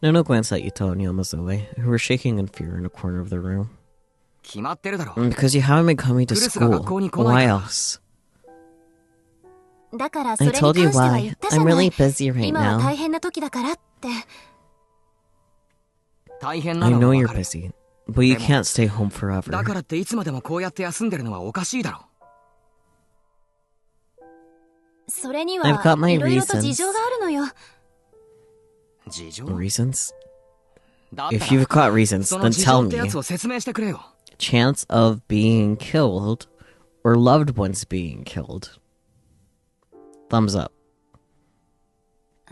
Nono glanced at Ito and Yamazoe, who were shaking in fear in a corner of the room. 決まってるだろ Because you haven't been coming to Kurusu が school. 学校に来ない Why から。 else? だからそ I れに関 told you しては why. 言ったじゃ I'm な really い busy right 今は now. 大変な時だからって大変な I の know は you're わかる busy, but you Demo. can't stay home forever. だからっていつまでもこうやって休んでるのはおかしいだろそれに I've got は my いろいろと reasons. 事情があるのよ事情 Reasons? だった If ら you've got reasons, そ then の事 tell 情ってや me. つを説明してくれよ Chance of being killed or loved ones being killed. Thumbs up.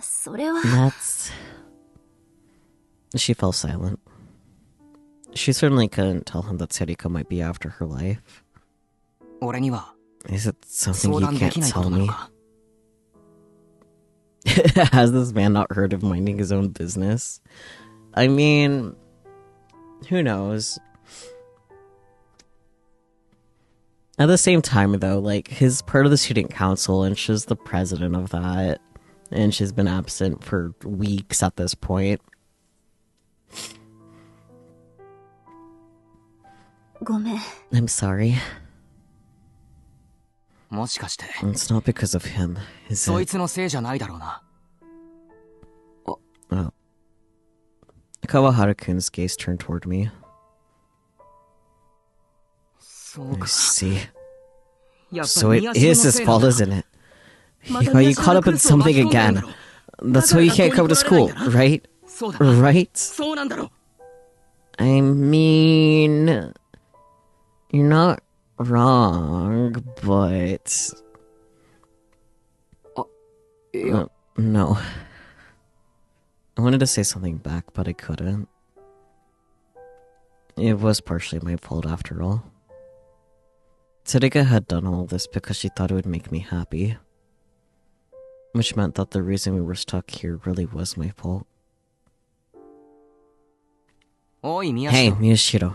それは That's... She fell silent. She certainly couldn't tell him that Serika might be after her life. 俺には Is it something 相 you 談で can't きないこ tell となの me? か Has this man not heard of minding his own business? I mean, who knows? At the same time, though, like, his part of the student council, and she's the president of that, and she's been absent for weeks at this point. ごめん。 I'm sorry. もしかして It's not because of him, is そい it? つのせいじゃないだろうな。 Oh. Kawahara-kun's gaze turned toward me. そう I か。 see. やっぱ So り it 宮 is 代の his せいなん fault, だ。 isn't it? He got you caught up in something again. That's why you can't come to school, right? そうだな。 Right? そうなんだろ。 I mean... You're not wrong, but... いや、 No. I wanted to say something back, but I couldn't. It was partially my fault after all. Tsurika had done all this because she thought it would make me happy. Which meant that the reason we were stuck here really was my fault. おい、宮 Hey, 代。 Miyashiro.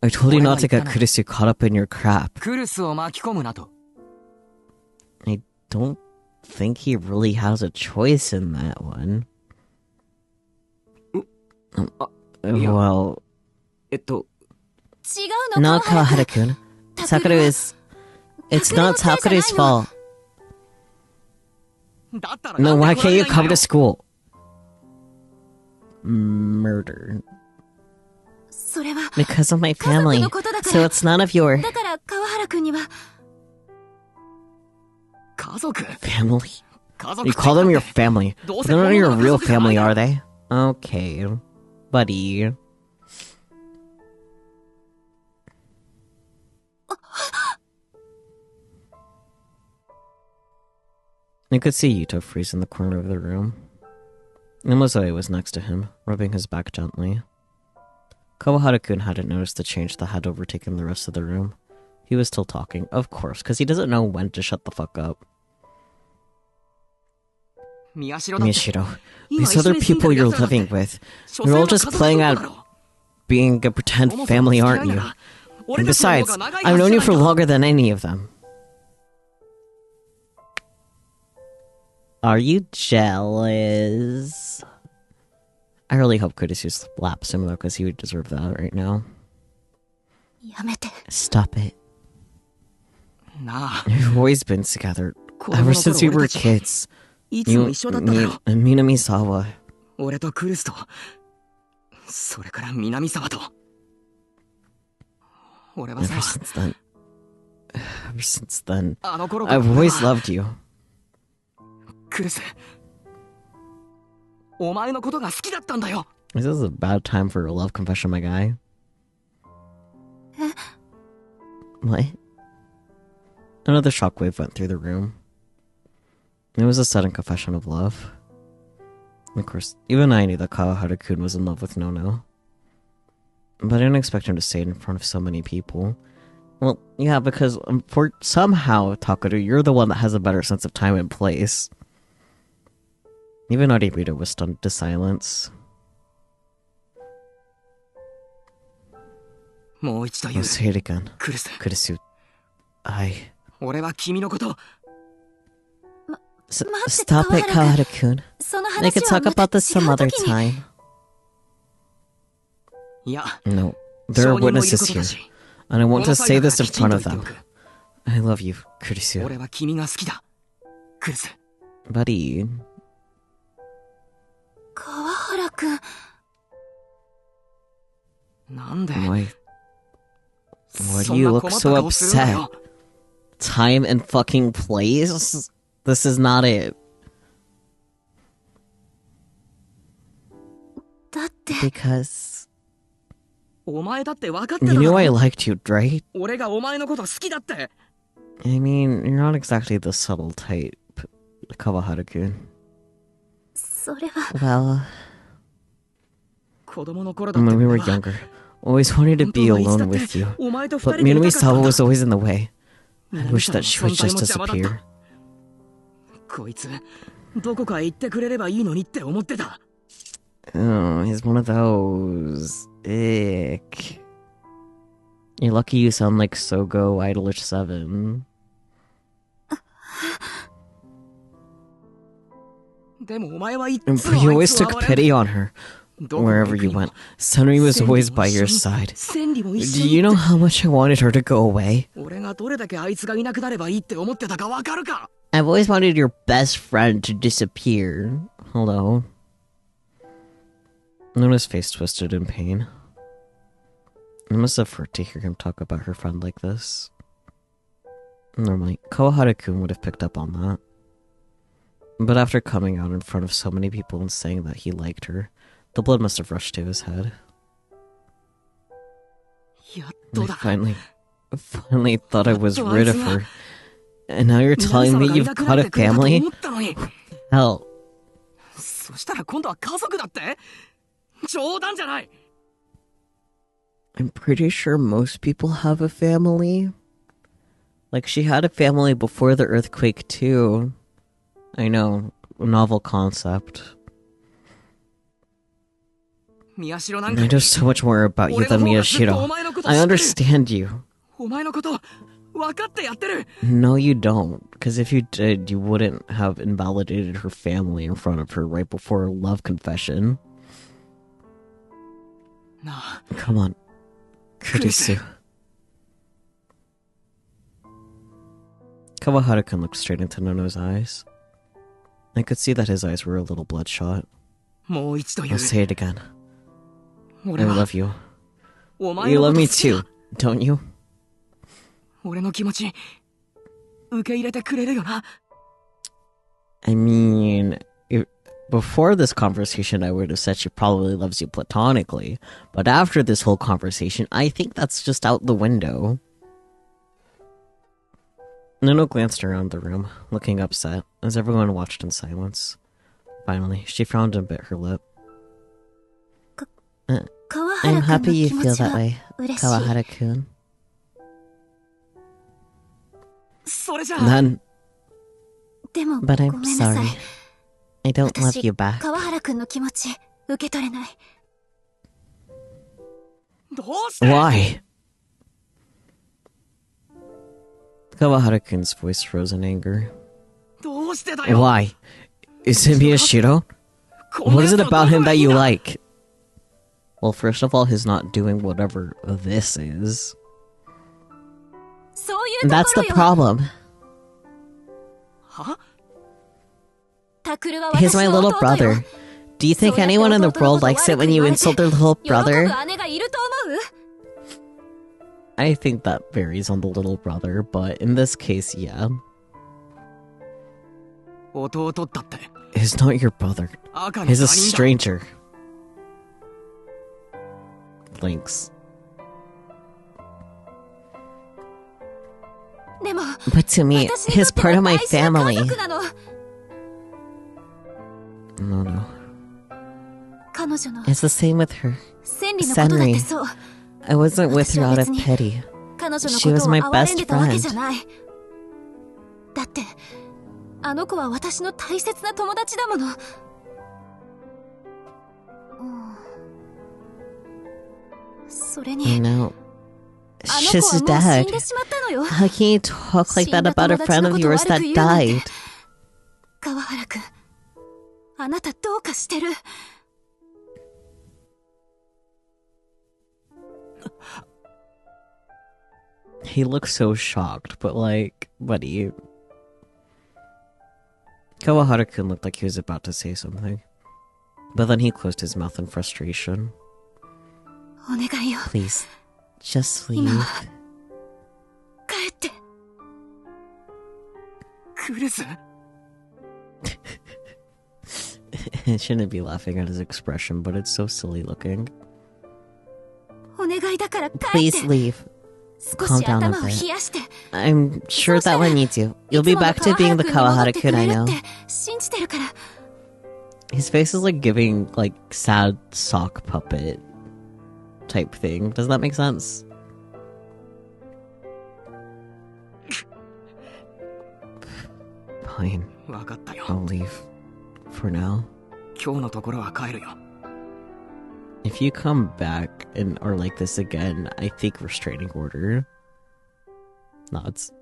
I told you not to get Kurisu caught up in your crap. クルスを巻き込むなと。 I don't think he really has a choice in that one. Well, えっと、違うの not 川原君 Kawahara-kun. Sakura is... It's not Sakura's fault. だったら No, なん why で来ら can't れ you ないんだ come よ to school? Murder. それは Because of my 家族 family. のことだか So ら it's none of your だから川原君には家族 family. 家族 You call them your family. どう But せ they're 本 not 物 your の家 real 族じゃない family, だろ are they? Okay. Buddy. You could see Yuto freeze in the corner of the room. Nimozoe was next to him, rubbing his back gently. Kawahara-kun hadn't noticed the change that had overtaken the rest of the room. He was still talking, of course, because he doesn't know when to shut the fuck up. 宮代だって Miyashiro, 今 these 一緒 other に住んで people る you're 奴らだって living with, 所 you're 詮 all は just 家族 playing だ out ろ being a pretend そもそも family, 付き合 aren't いな you? ら俺 And たちの方 besides, が長い I've はず known じ you ゃない for か longer than any of them. Are you jealous? I really hope Kurisu's slaps him though, because he would deserve that right now. やめて Stop it. なあ We've always been together 子供の ever 頃 since we 俺 were たち kids. いつも一緒だっただろ Minamisawa. 俺とクルスとそれから南沢と俺は Ever さ since then. Ever since then. あの頃から I've always loved you. クルスお前のことが好きだったんだよ This is a bad time for a love confession, my guy. What? Another shockwave went through the room. It was a sudden confession of love. Of course, even I knew that Kawahara-kun was in love with Nono. But I didn't expect him to say it in front of so many people. Well, yeah, because for somehow, Takeru, you're the one that has a better sense of time and place. Even Aribito was stunned to silence. もう一度言 I'll う say it again. クルス Kurisu, I... 俺は君のこと Stop it, Kawahara-kun. その We 話 could は talk また about this 違 some う other 時に time. いや No, there 証 are 人もいるこ witnesses とだ here, し and I want この to 際 say だ this か in らきちん front と of 言って them. おく I love you, Kurisu. 俺は君が好きだクルス Buddy, 川原君なんで why そ do ん you な look 困った so 顔するんだよ upset? Time and fucking place? This is not it. だって Because お前だって分かってた you だ knew I ろ liked you, right? 俺がお前のこと好きだって I mean, you're not exactly the subtle type, Kawahara-kun. それは Well, 子供の頃だって when we 俺 were は younger, always wanted to 本 be 当はいつだ alone って with you. お前と二 But 人でいたかった Minami-sawa んだ was always in the way. I 南 wish 沢 that の she would 存在 just も邪魔だっ disappear. たこいつどこか行ってくれればいいのにって思ってた Oh, he's one of those. Ick. You're lucky you sound like Sogo Idolish 7. But you always took pity on her. Wherever you went, Senri was always by your side. Do you know how much I wanted her to go away? I've always wanted your best friend to disappear. Hello. Luna's face twisted in pain. It must have hurt to hear him talk about her friend like this. Normally, Kawahara-kun would have picked up on that. But after coming out in front of so many people and saying that he liked her, the blood must have rushed to his head. I finally thought I was rid of her. And now you're telling me you've got a family? Hell. I'm pretty sure most people have a family. Like, she had a family before the earthquake, too. I know, novel concept. I know so much more about you than Miyashiro. I understand you. No, you don't. Because if you did, you wouldn't have invalidated her family in front of her right before her love confession. Come on. Kurisu. Kawahara-kun looked straight into Nono's eyes. I could see that his eyes were a little bloodshot. I'll say it again. I love you. You love me too, don't you? I mean, before this conversation, I would have said she probably loves you platonically. But after this whole conversation, I think that's just out the window. Nono glanced around the room, looking upset, as everyone watched in silence. Finally, she frowned and bit her lip. I'm happy you feel that way, Kawahara-kun. Then... But I'm sorry. I don't love you back. Why? Kawahara-kun's voice rose in anger. Why? Is it Miyashiro? What is it about him that you like? Well, first of all, he's not doing whatever this is. That's the problem. He's my little brother. Do you think anyone in the world likes it when you insult their little brother? I think that varies on the little brother, but in this case, yeah. He's not your brother. He's a stranger. Thanks. But to me, he's part of my family. No. It's the same with her. Senri. I wasn't with her out of pity. She was my best friend. I know. She's dead. How can you talk like that about a friend of yours that died? He looks so shocked, but like, buddy. Kawahara-kun looked like he was about to say something. But then he closed his mouth in frustration. Please, just leave. I shouldn't be laughing at his expression, but it's so silly looking. Please leave. Calm down a bit. I'm sure that one needs you. You'll be back to being the Kawahara-kun I know. His face is like giving, like, sad sock puppet type thing. Does that make sense? Fine. I'll leave. For now. If you come back and are like this again, I think restraining order. Nods.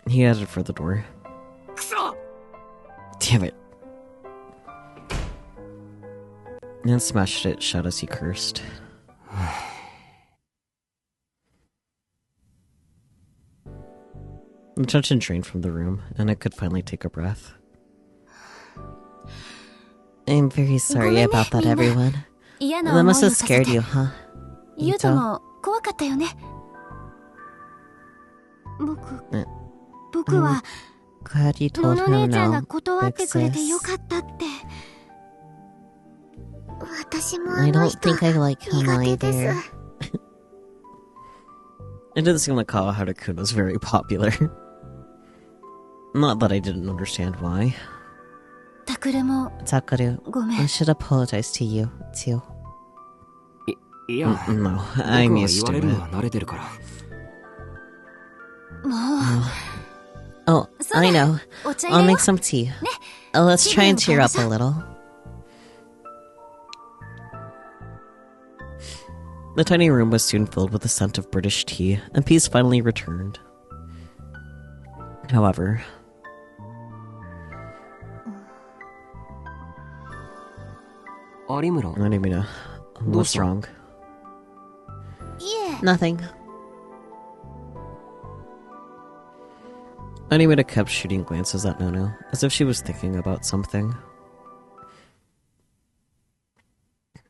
He headed for the door. Damn it. And smashed it shut as he cursed. The tension drained from the room, and I could finally take a breath. I'm very sorry about that, everyone. That must have scared you, huh? ユウトも怖かったよね。僕は Glad you の told の him 姉ちゃん no, が断ってくれて Big よ sis. かったって。私も I あの don't 人 think I like him 苦手で either. す。 It didn't seem like Kawahara-kun was very popular. Not that I didn't understand why. タクルも Takaru, ごめ I ん。 should apologize to you, too. いや、 No, 僕 I'm は used 言わ to れるの it. は慣れてるから。も Oh, I know. う、お茶入 I'll れよ make some tea. Let's try and cheer up a little. The tiny room was soon filled with the scent of British tea, and peace finally returned. However, Arimura, Arimura, what's wrong? いえ、 Nothing. Arimura kept shooting glances at Nono, as if she was thinking about something.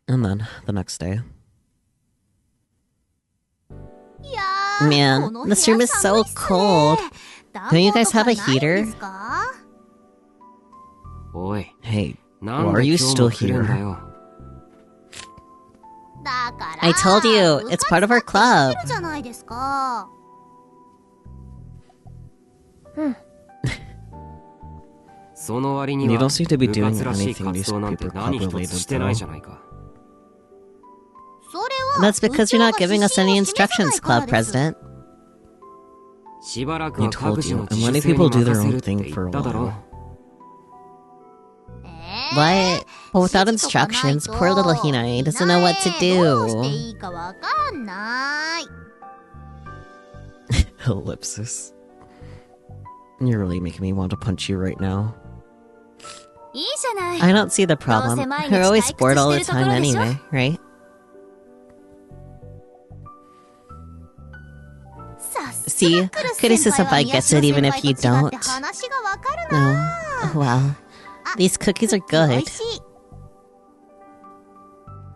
And then, the next day. いやー、 Man, この this 部 room 屋 is 寒 so いっすね。 cold. 暖 Don't you 房 guys とか have a ないん heater? ですか？おい、 Hey, なん why で are you 今日 still も来るんだ here? よ。だから I told you, it's part of our 部活 club. だってしてるじゃないですか。その割に You は don't seem to be 部 doing 活らしい anything 活動なんて newspaper 何 club 一 related つしてない though. じゃないか。それは That's because you're not giving us any instructions, Club President. しばらく I は各 told 自 you, の I'm 自主 letting 性に people do 任 their せ own るって thing 言 for っ a ただろ。 What? But without instructions, poor little Hinai doesn't know what to どうして do. いいかわかんない。 Ellipsis. You're really making me want to punch you right now. いいじゃない。 I don't see the problem. どうせ毎日 You're always bored all the 退屈してる time ところでしょ？ anyway, right? さす See, がクリス Kurisu 先輩 senpai は gets it even if you 宮代 don't. 先輩と違って話がわかるな。 Oh, well. These cookies are 美 good. 味しい。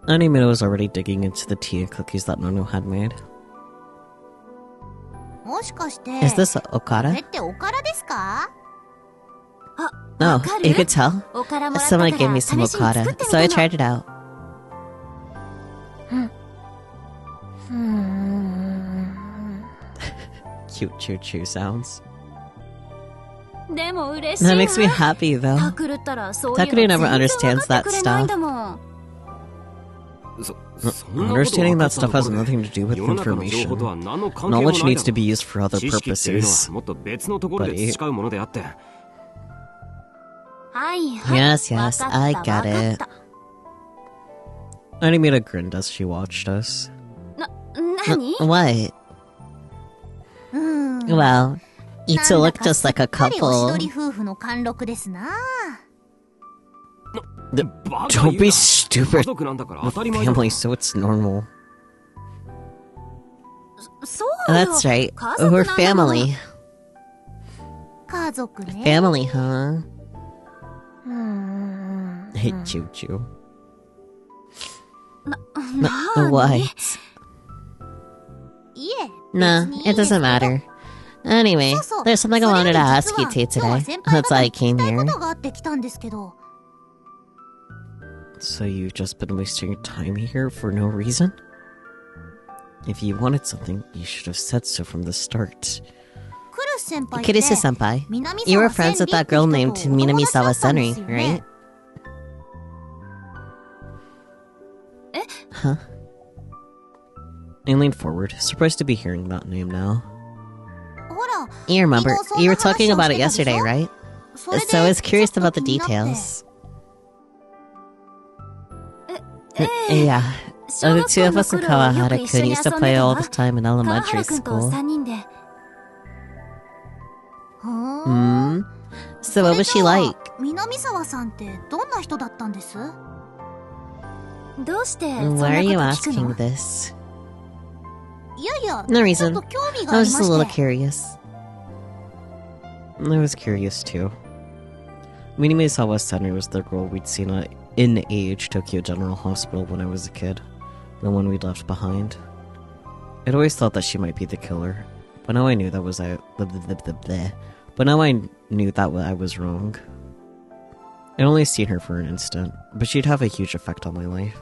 Animino was already digging into the tea and cookies that Nono had made. もしかして Is this これ Okada? っておからですか？ No, わかる？ you could tell. おからもらったか Someone ら gave me 試 some しに作 Okada, ってみ so I たの。 tried it out. 'Cute choo-choo sounds. でも嬉しいわ。 That makes me happy, タ though. クルったらそういうの Takeru never 全然 understands 分かってくれないん that だもん。そんなこと Understanding 分か that った stuff とこ has ろで nothing to do with 世の中の情報と information. は何の関係も Knowledge ない needs だ to ろ be used for other 知識っていうの purposes. はもっと別のところで培うものであって。はいはい。 Yes, わ yes, かった I わ got かっ it. た。 Animita grinned as she watched us. 何？ What? うん。 Well, you な two んだ look か just すっ like a かりおし couple. どり夫婦の貫禄ですな。バカ Don't 言う be な。 stupid. 家族なんだから当たり前だ。 Family, so it's normal. そうよ。 That's right. 家族 We're なんだもん。 family. 家族ね。 Family, huh? うーん。 Hey, Choo Choo. な What? いえ。 Nah, 別にいい it ですけ doesn't ど。 matter. Anyway, そうそう。 there's something I それよ wanted り to ask 実 you は two 今日は today. 先輩 That's 方 why に I 聞き came たいこ here. とがあって来たんですけど。 So you've just been wasting your time here for no reason? If you wanted something, you should have said so from the start. クルス先輩って Kurisu senpai, 南 you were 沢 friends 千 with 里 that って girl 人 named とお友達だ Minamisawa ったんで Senri, すよ right? ね。 Huh? I leaned forward, surprised to be hearing that name now. ほら、 You remember, 昨日そん you な were talking 話を about し it てたでしょ？ yesterday, right? それで So I was ちょっ curious と about the 気になって。 details. Yeah. The two of us in Kawahara-kun used to play all the time in elementary 川原くんと school. 3人で。 So what was she like? 南沢さんってどんな人だったんです？どうしてそんなこと Why are you 聞く asking の？ this? いやいや、 No ちょ reason. っと興味 I があ was り just ま a little して。 curious. I was curious too. Minamisawa Senri was the girl we'd seen at in age Tokyo General Hospital when I was a kid. The one we'd left behind. I'd always thought that she might be the killer, but now I knew that was But now I knew that I was wrong. I'd only seen her for an instant, but she'd have a huge effect on my life.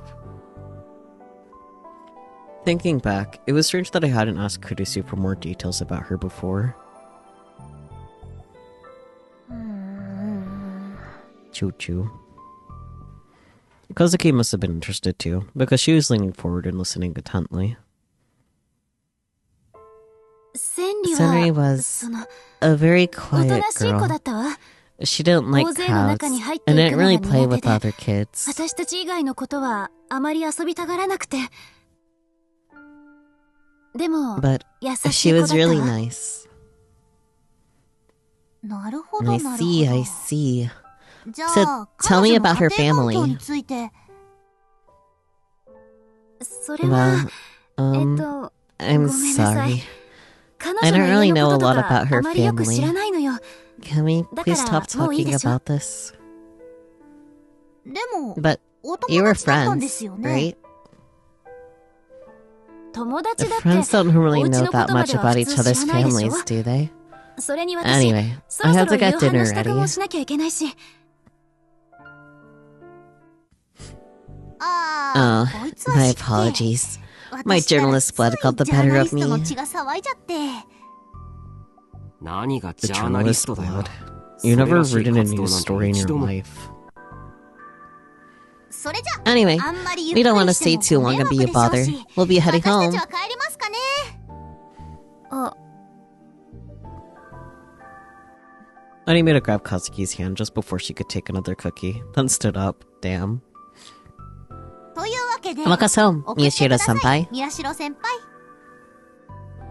Thinking back, it was strange that I hadn't asked Kurisu for more details about her before. Choo-choo. Kazuki must have been interested too, because she was leaning forward and listening intently. 千里 Senri は was その a very おと quiet なしい子だ girl. ったわ。 She didn't like 大勢の crowds 中に入って and い didn't くのが really play 苦 with 手 other で、 kids. 私たち以外のことはあまり遊びたがらなくて。でも But 優し she い子 was だっ really たわ。 nice. なるほど、 I なるほ see, ど。 I see. じゃ So, あ、 tell me 彼女の about her 家庭環境 family. について。それは、 Well, I'm ごめんなさい。 sorry. 彼 I 女 don't の really 家の know こ a と lot と about か her あまりよく知ら family. ないのよ。 Can we だから、 please stop もういい talking でしょ？ about this? でも、 But お you 友 were 達だったんです friends, よね。 right? 友達だって、 Friends don't really お家 know の言 that 葉 much では about 普 each 通 other's 知らないでしょ？ families, do they? それに私、 Anyway, そ I ろ have そ to ろ夕 get 飯 dinner の支度 ready. もしなきゃいけないし。ああ、 Oh, こいつは my 知って。 apologies. My 私ったら journalist blood つい got the ジャー better ナリ of ストの me. 血が騒いじゃって。何が The ジャーナリス journalist トだよ。 blood. You それ never らしい written a 活動 news なんて story in 一 your 度も life. それじゃ、 Anyway, あんまりゆっ we く don't want to りして stay も too ご long 迷 and 惑 be で a しょう bother. し、 We'll be heading 私た home. ちは帰りますかね。あ、 Animeta grabbed Kazuki's hand just before she could take another cookie, then stood up. Damn. というわけで、 Walk us home, 送ってください Miyashiro-senpai. 宮代先輩。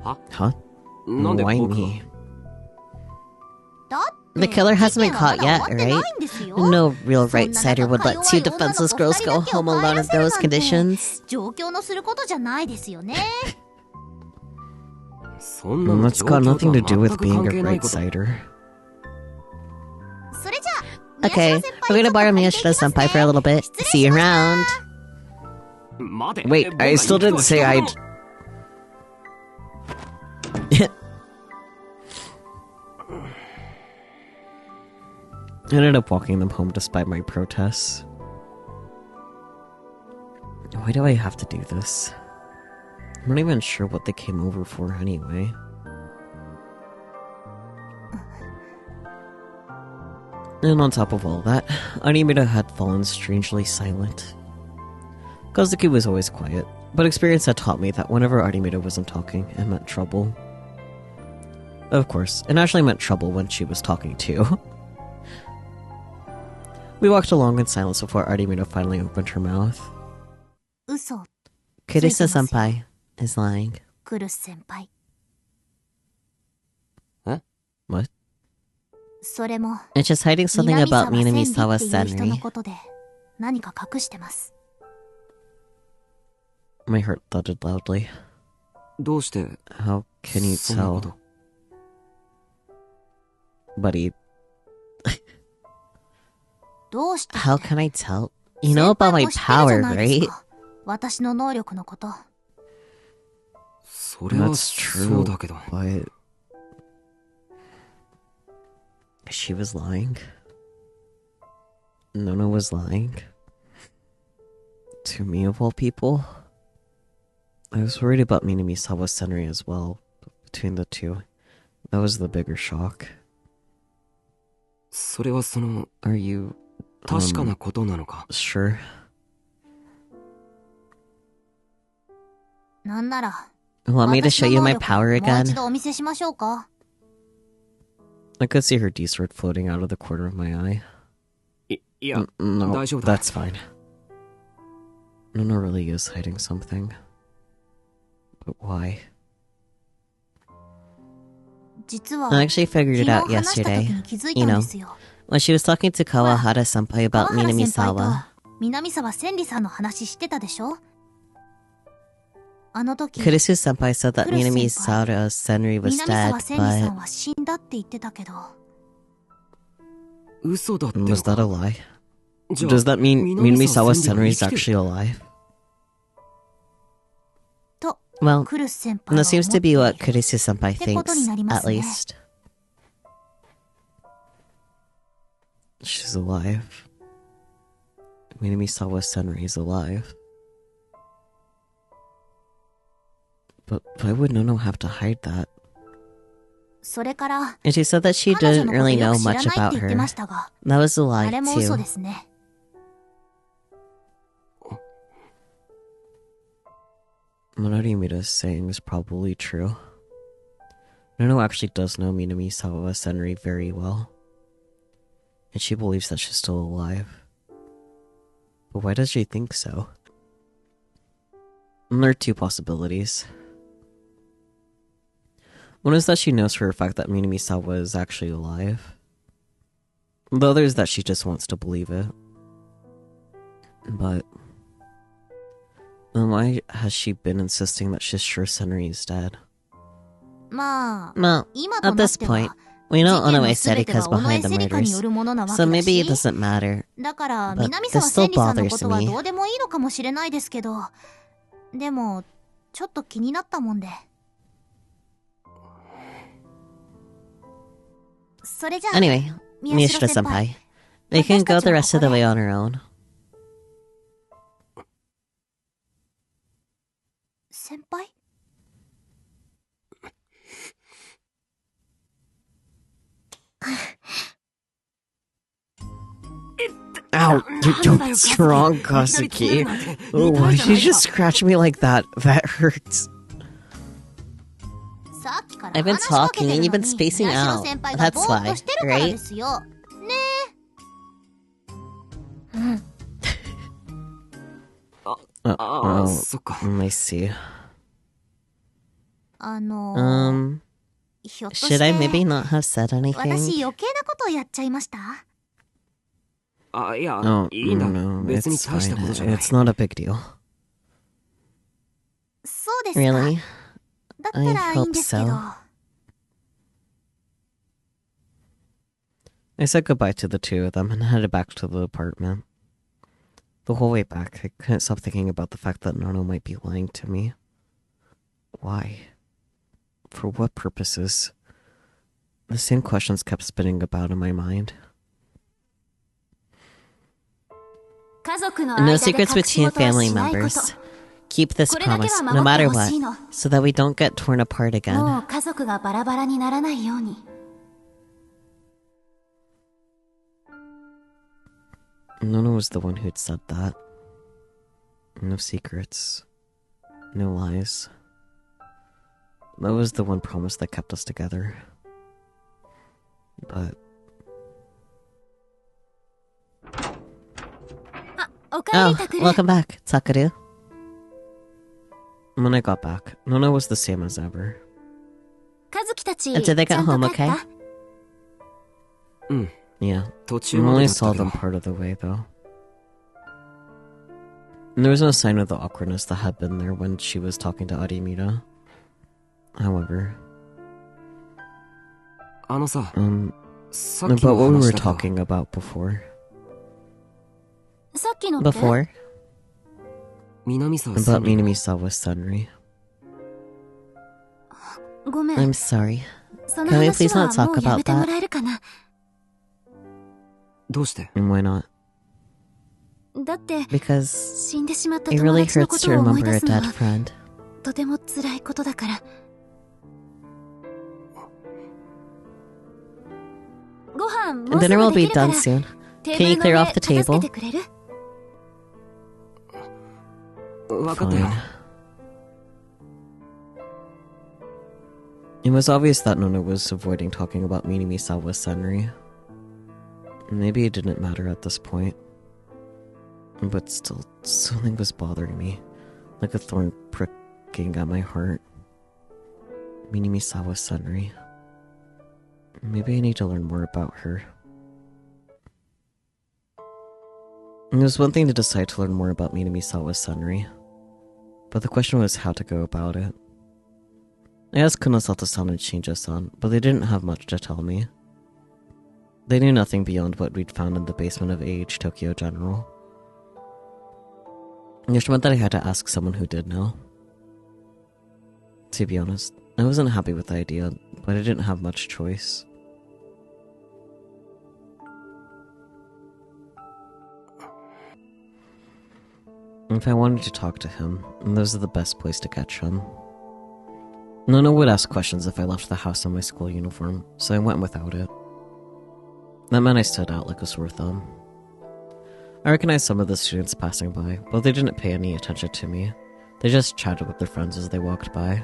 は Huh? なんで Why 僕が me? だって、 The killer hasn't been 事件は caught まだ yet, 終わってない right? んですよ。 No real そんな right-sider 中 would let two か弱い女の defenseless 子 girls 二人 go だけを home 帰 alone ら in せる those なんて conditions. 状況のすることじゃないですよね。そんなの That's got 状 nothing 況 to と do は with 全く being 関 a 係ないこと。 right-sider. それじゃあ、 Okay, 宮代先輩 we're gonna borrow ちょっと借りていきますね Miyashiro-senpai for a little bit. 失礼 See you しました around. 待て Wait, 僕が I still 行くと didn't は say 一 I'd... 言も I ended up walking them home despite my protests. Why do I have to do this? I'm not even sure what they came over for anyway. And on top of all that, Animita had fallen strangely silent. Kazuki was always quiet, but experience had taught me that whenever Animita wasn't talking, it meant trouble. Of course, it actually meant trouble when she was talking too. We walked along in silence before Artemida finally opened her mouth. 嘘、 Kirisa-senpai is lying. クルス先輩。 What? それも、 It's just hiding something 南 about 沢千里 Minamisawa っていう人の Senri. ことで、何か隠してます。 My heart thudded loudly. どうして How can you そんなこ tell? と Buddy, どうして how can I tell? You know about my power, right? 私の能力のこと。それは That's そ true, うだけど but... She was lying? Nona was lying? To me of all people? I was worried about Minamisawa Senri as well. Between the two, that was the bigger shock. それはその Are you 確かなことなのか sure? なんなら、 Want me to show you my power もう again? 一度お見せしましょうか。 I could see her D-sword floating out of the corner of my eye. いや No, 大丈夫だ that's fine. Nona really is hiding something. But why? I actually figured it out yesterday. You know, when she was talking to Kawahara-senpai about Minamisawa. 南沢千里さんの話してたでしょ。あの時 Kurisu-senpai said that Minamisawa Senri was 南 dead, 沢千里さん but は死んだって言ってたけど。嘘だってのか。 was that a lie? じゃあ Does that mean Minamisawa Senri is 生きてる actually alive? と、 Well, クルス先輩 that は seems 思 to って be いる what Kurisu-senpai ってことに thinks, なりま at すね。 least. She's alive. Minamisawa Senri is alive. But why would Nono have to hide that? それから、 And she said that she 彼女 didn't のこと really よ know く知ら much ないって about 言って her. ましたが、 That was a あ lie れも嘘 too. ですね。What Arimita's saying is probably true. Nono actually does know Minamisawa Senri very well. And she believes that she's still alive. But why does she think so? And there are two possibilities. One is that she knows for a fact that Minamisawa is actually alive. The other is that she just wants to believe it. But then why has she been insisting that she's sure Senri is dead? まあ、 Well, 今と at なっ this ては point, we know 事件 Onoe の全ては Serika's 尾上 behind the セリカによ murders, るものなわ so けだ maybe it し、 doesn't matter. だから、 But 南沢 this 千 still 里さんの bothers ことは me. どうでもいいのかもしれないですけど、でも、ちょっと気になったもんで。それじゃあ、 Anyway, 宮代先 Miyashita 輩 senpai, we can go the 私たちは rest of the ここで way on our own. 先輩 Ow, you're too strong, Kazuki. Oh, why did you just scratch me like that? That hurts. さっきから I've been 話しかけて talking る and の you've been に spacing 宮代 out. 先輩が That's ぼーっと why, してるからで right? すよ。ねOh, そっか。 I see. ひょっとし Should I て maybe not have said 私 anything? 余計なことをやっちゃいました？あ、いや、 Oh, いいんだ。 no, 別に it's 大したこと fine. じゃない。 It's not a big deal. そうですか。 Really? だったらいいんですけど。 I said goodbye to the two of them and headed back to the apartment. The whole way back, I couldn't stop thinking about the fact that Nono might be lying to me. Why? For what purposes? The same questions kept spinning about in my mind. No secrets between family members. Keep this promise, no matter what, so that we don't get torn apart again. もう家族がバラバラにならないように。 Nono was the one who'd said that. No secrets. No lies. That was the one promise that kept us together. But... Oh, welcome back, Sakaru. When I got back, Nono was the same as ever. Did they get home okay? うん。 Yeah. 途 I 中ま only でだった saw けど them part of the way, though. And there was no sign of the awkwardness that had been there when she was talking to Arimita. However, あのさ、さっき about の what we 話 were だと talking about before. さっきのって Before? 南沢 About さんに Minamisawa Senri. ごめん。 I'm sorry. その Can we 話 please は not も talk うや about めても that? らえるかな。どうして And why not? だって Because 死んでしまった it 友 really 達の hurts こ to とを思い remember 出 a すの dead は friend. とても辛いことだから。ご飯もうす Dinner ぐ will で be きるから done soon. テー Can ブ you ル clear の off 上 the 片付 table? けてくれる？わかったよ Fine. It was obvious that Nono was avoiding talking about Minamisawa Senri. Maybe it didn't matter at this point. But still, something was bothering me, like a thorn pricking at my heart. Minamisawa Senri. Maybe I need to learn more about her. It was one thing to decide to learn more about Minamisawa Senri, but the question was how to go about it. I asked Kunosato-san and Shinja-san, but they didn't have much to tell me. They knew nothing beyond what we'd found in the basement of AH Tokyo General. Which meant that I had to ask someone who did know. To be honest, I wasn't happy with the idea, but I didn't have much choice. If I wanted to talk to him, those are the best place to catch him. Nono would ask questions if I left the house in my school uniform, so I went without it. That meant I stood out like a sore thumb. I recognized some of the students passing by, but they didn't pay any attention to me. They just chatted with their friends as they walked by.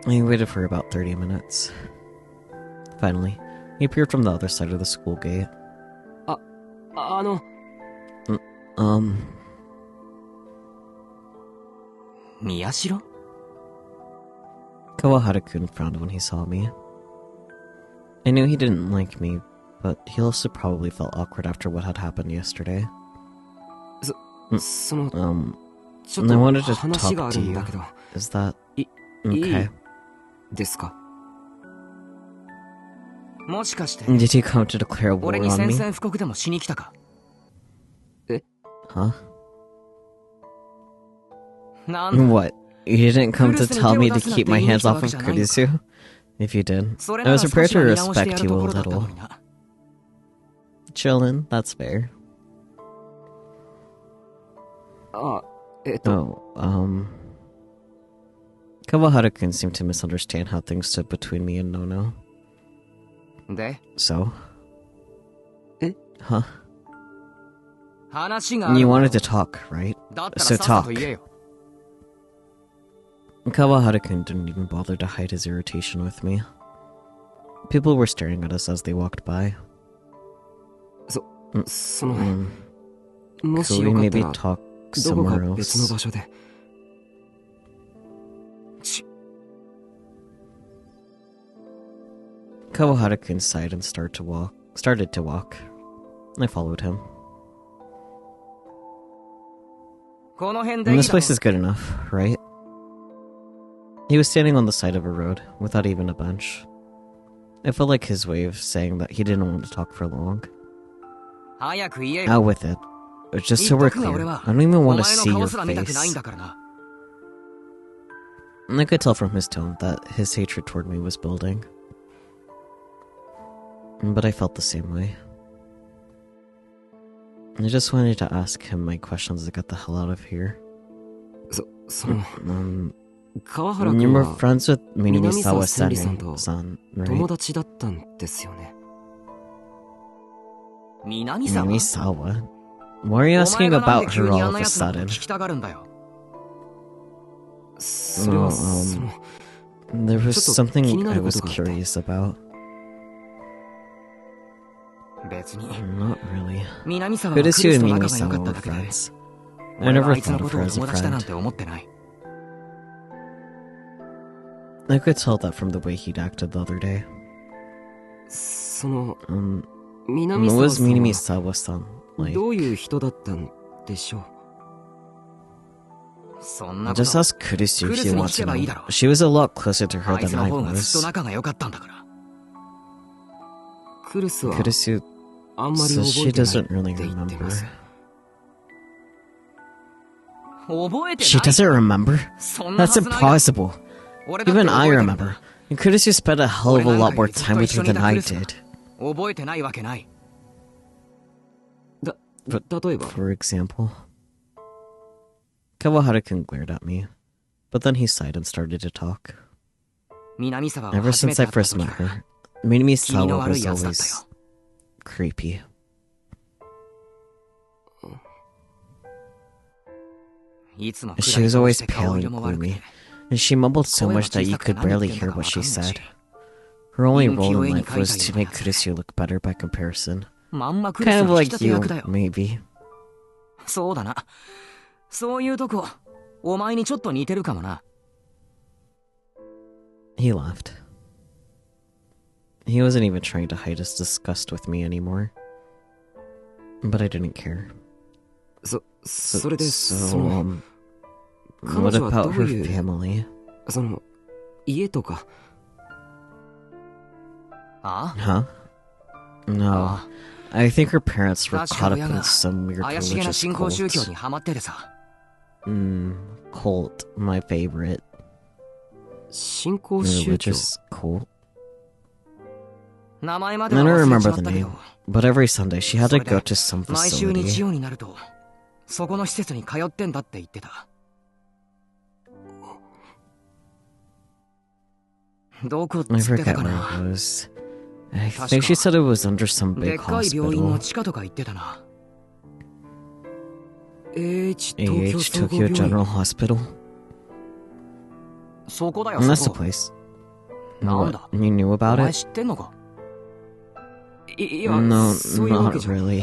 I waited for about 30 minutes. Finally, he appeared from the other side of the school gate. Miyashiro? Kawahara-kun frowned when he saw me. I knew he didn't like me, but he also probably felt awkward after what had happened yesterday. I wanted to talk to you. Is that okay? Did you come to declare war on me? Huh? What? You didn't come to tell me to keep my hands off of Kurisu? If you did, I was prepared to respect you a little. Chillin', that's fair. Kawahara-kun seemed to misunderstand how things stood between me and Nono. So? Huh? You wanted to talk, right? So talk. Kawahara-kun didn't even bother to hide his irritation with me. People were staring at us as they walked by. Could we maybe talk somewhere else? Kawahara-kun sighed and started to walk. I followed him. This place is good enough, right? He was standing on the side of a road, without even a bench. I felt like his way of saying that he didn't want to talk for long. Out with it. Just so we're clear, I don't even want to see your face. I could tell from his tone that his hatred toward me was building. But I felt the same way. I just wanted to ask him my questions to get the hell out of here. You were friends with Minamisawa Senri-san, right? Minamisawa? Why are you asking about her all of a sudden? There was something I was curious about. Not really. Kurisu and Minamisawa were friends. I never thought of her as a friend. I could tell that from the way he'd acted the other day. What was Minamisawa-san like? Just ask Kurisu if you want to know. She was a lot closer to her than I was. Kurisu says she doesn't really remember. She doesn't remember? That's impossible. Even I remember. And Kurisu spent a hell of a lot more time with her than I did. For example? Kawahara-kun glared at me, but then he sighed and started to talk. Ever since I first met her, Minamisawa was always creepy. She was always pale and gloomy, and she mumbled so much that you could barely hear what she said. Her only role in life was to make Kurisu look better by comparison, まんまクラ Kind ス of の引き like 立て you, 役だよ。 maybe. そうだな。そういうとこ、お前にちょっと似てるかもな。 He laughed. He wasn't even trying to hide his disgust with me anymore. But I didn't care. それで、So, 彼 what 女はど about う her いう、 family? 家とか。あ Huh? No. I think her parents were caught up in some weird 怪しげな religious 新興宗教 cult. にハマっててさ。Cult, my favorite. 新興宗教。 Religious cult. 名前ま I では don't 忘れち remember まっ the たけ name, ど、 but every Sunday she had to go to some 毎週日 facility. 曜になると、そこの施設に通ってんだって言ってた。どこっ I つってた forget か where な。 it was. I think she said it was under some でっ big かい病院の hospital. 地下とか言ってたな。AH AH 東京 Tokyo 総合病 General 院。 Hospital. そこだよ、 And そ that's the こ。 place. なんだ What? You knew お about 前 it? 知ってんのか。いや、 No, そういうわけ not じゃ。 really.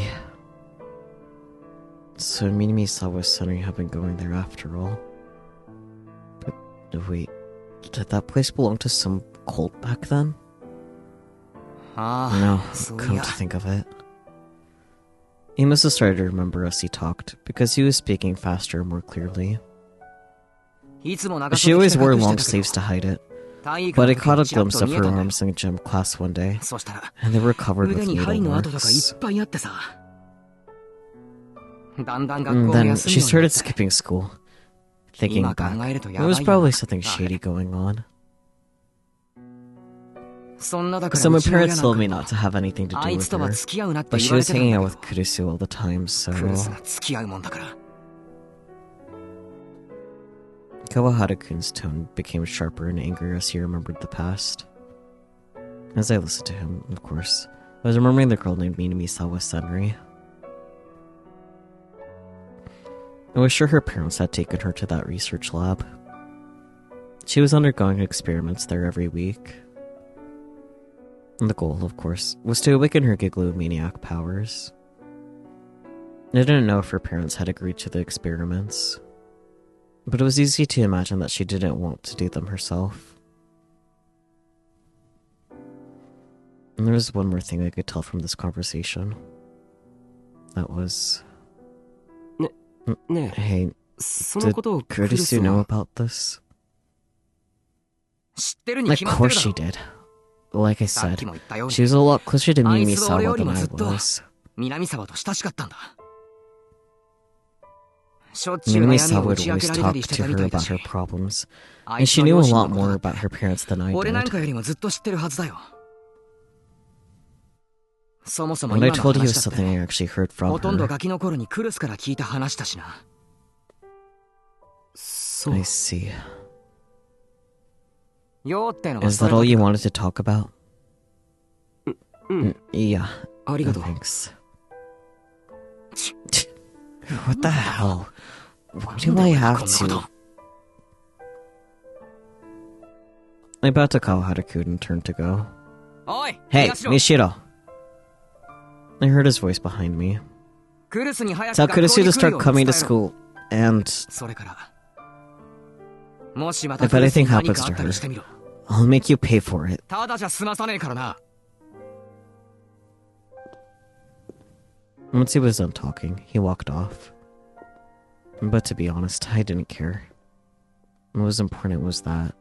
So Minami-sawa Center have been going there after all. But wait, did that place belong to some cult back then? あ No, あ、そうい come や。 to think of it. He must have started to remember as he talked, because he was speaking faster and more clearly. いつも長 She 袖 always 着て wore 隠 long してた sleeves けど to hide it, 体育 but の I 時 caught に a ちらっ glimpse と of 見え her たんだよ。 arms in gym class one day, そしたら and they were covered 腕 with に針 needle の跡とかい marks. っぱいあってさ。だんだん学 And 校も then 休む she ようになっ started て。 skipping school. Thinking 今考 back, えると there やばい was よ probably な。 something shady going on. そんなだから So my うちの親 parents な told ん me か not to have anything to あ do い with つとは her, 付き合うなって but 言 she われ was てたん hanging だ out け with ど、 Kurusu all the time, クルス so が付き合うもんだから。 Kawahara-kun's tone became sharper and angrier as he remembered the past. As I listened to him, of course, I was remembering the girl named Minami-sawa Senri. I was sure her parents had taken her to that research lab. She was undergoing experiments there every week. And the goal, of course, was to awaken her gigalomaniac powers. I didn't know if her parents had agreed to the experiments, but it was easy to imagine that she didn't want to do them herself. And there was one more thing I could tell from this conversation. That was... ねえ、 Hey, その did ことをクルス Kurisu know は about this? 知ってるに Of 決まってる course だ she ろ。 did. Like I さっ said, きも言ったよう she に、 was a lot closer to あいつは俺 Mimi-sawa より than も I ずっと was. 南沢と親しかったんだ。しょっちゅう悩み Minami-sawa を打 would ち明け always られたり talk して to たみ her たいだ about し、 her problems, あ and いつ she の knew 両 a 親の lot ことだ more って about her parents than I 俺なんか did. よりもずっと知ってるはずだよ。そもそも And 今 I の told you 話だっ something て、 I actually heard ほ from とんど her. ガキの頃にクルスから聞いた話だしな。そう。 I see. よーってのは Is それ that だ all け you か。 wanted to talk about? うん、 Yeah. ありがとう。 Thanks. What the hell? Why do I have to? I bowed to Kawahara-kun and turned to go. おい、 Hey, 宮代 Mishiro! I heard his voice behind me. クルスに早く Tell 学校に Kurusu to 来る start よう coming 伝 to えろ。 school, and それから、もしまた if クルスに anything 何 happens かあ to ったり her, してみろ。 I'll make you pay for it. ただじゃ済まさねえからな。 Once he was done talking, he walked off. But to be honest, I didn't care. What was important was that.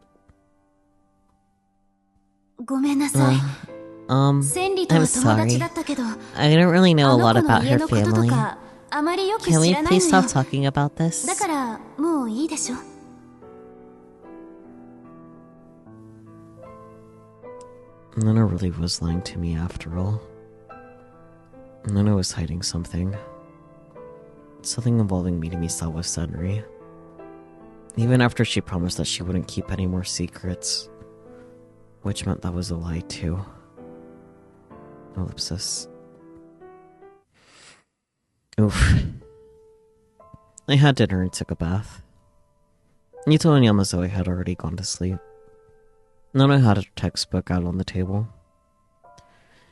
ごめんなさい。 千里とは I'm 友達 sorry. だったけど、 I don't really あ know a の lot 子の about 家 her のことと family. かあまりよく Can 知 we らない please のよ stop。talking about this? だからもういいでしょ。 Nana really was lying to me after all. Nana was hiding something. Something involving Minami-sawa Senri. Even after she promised that she wouldn't keep any more secrets. Which meant that was a lie too. Ellipsis. Oof. I had dinner and took a bath. Nito and Yamazoe had already gone to sleep. Nana had a textbook out on the table.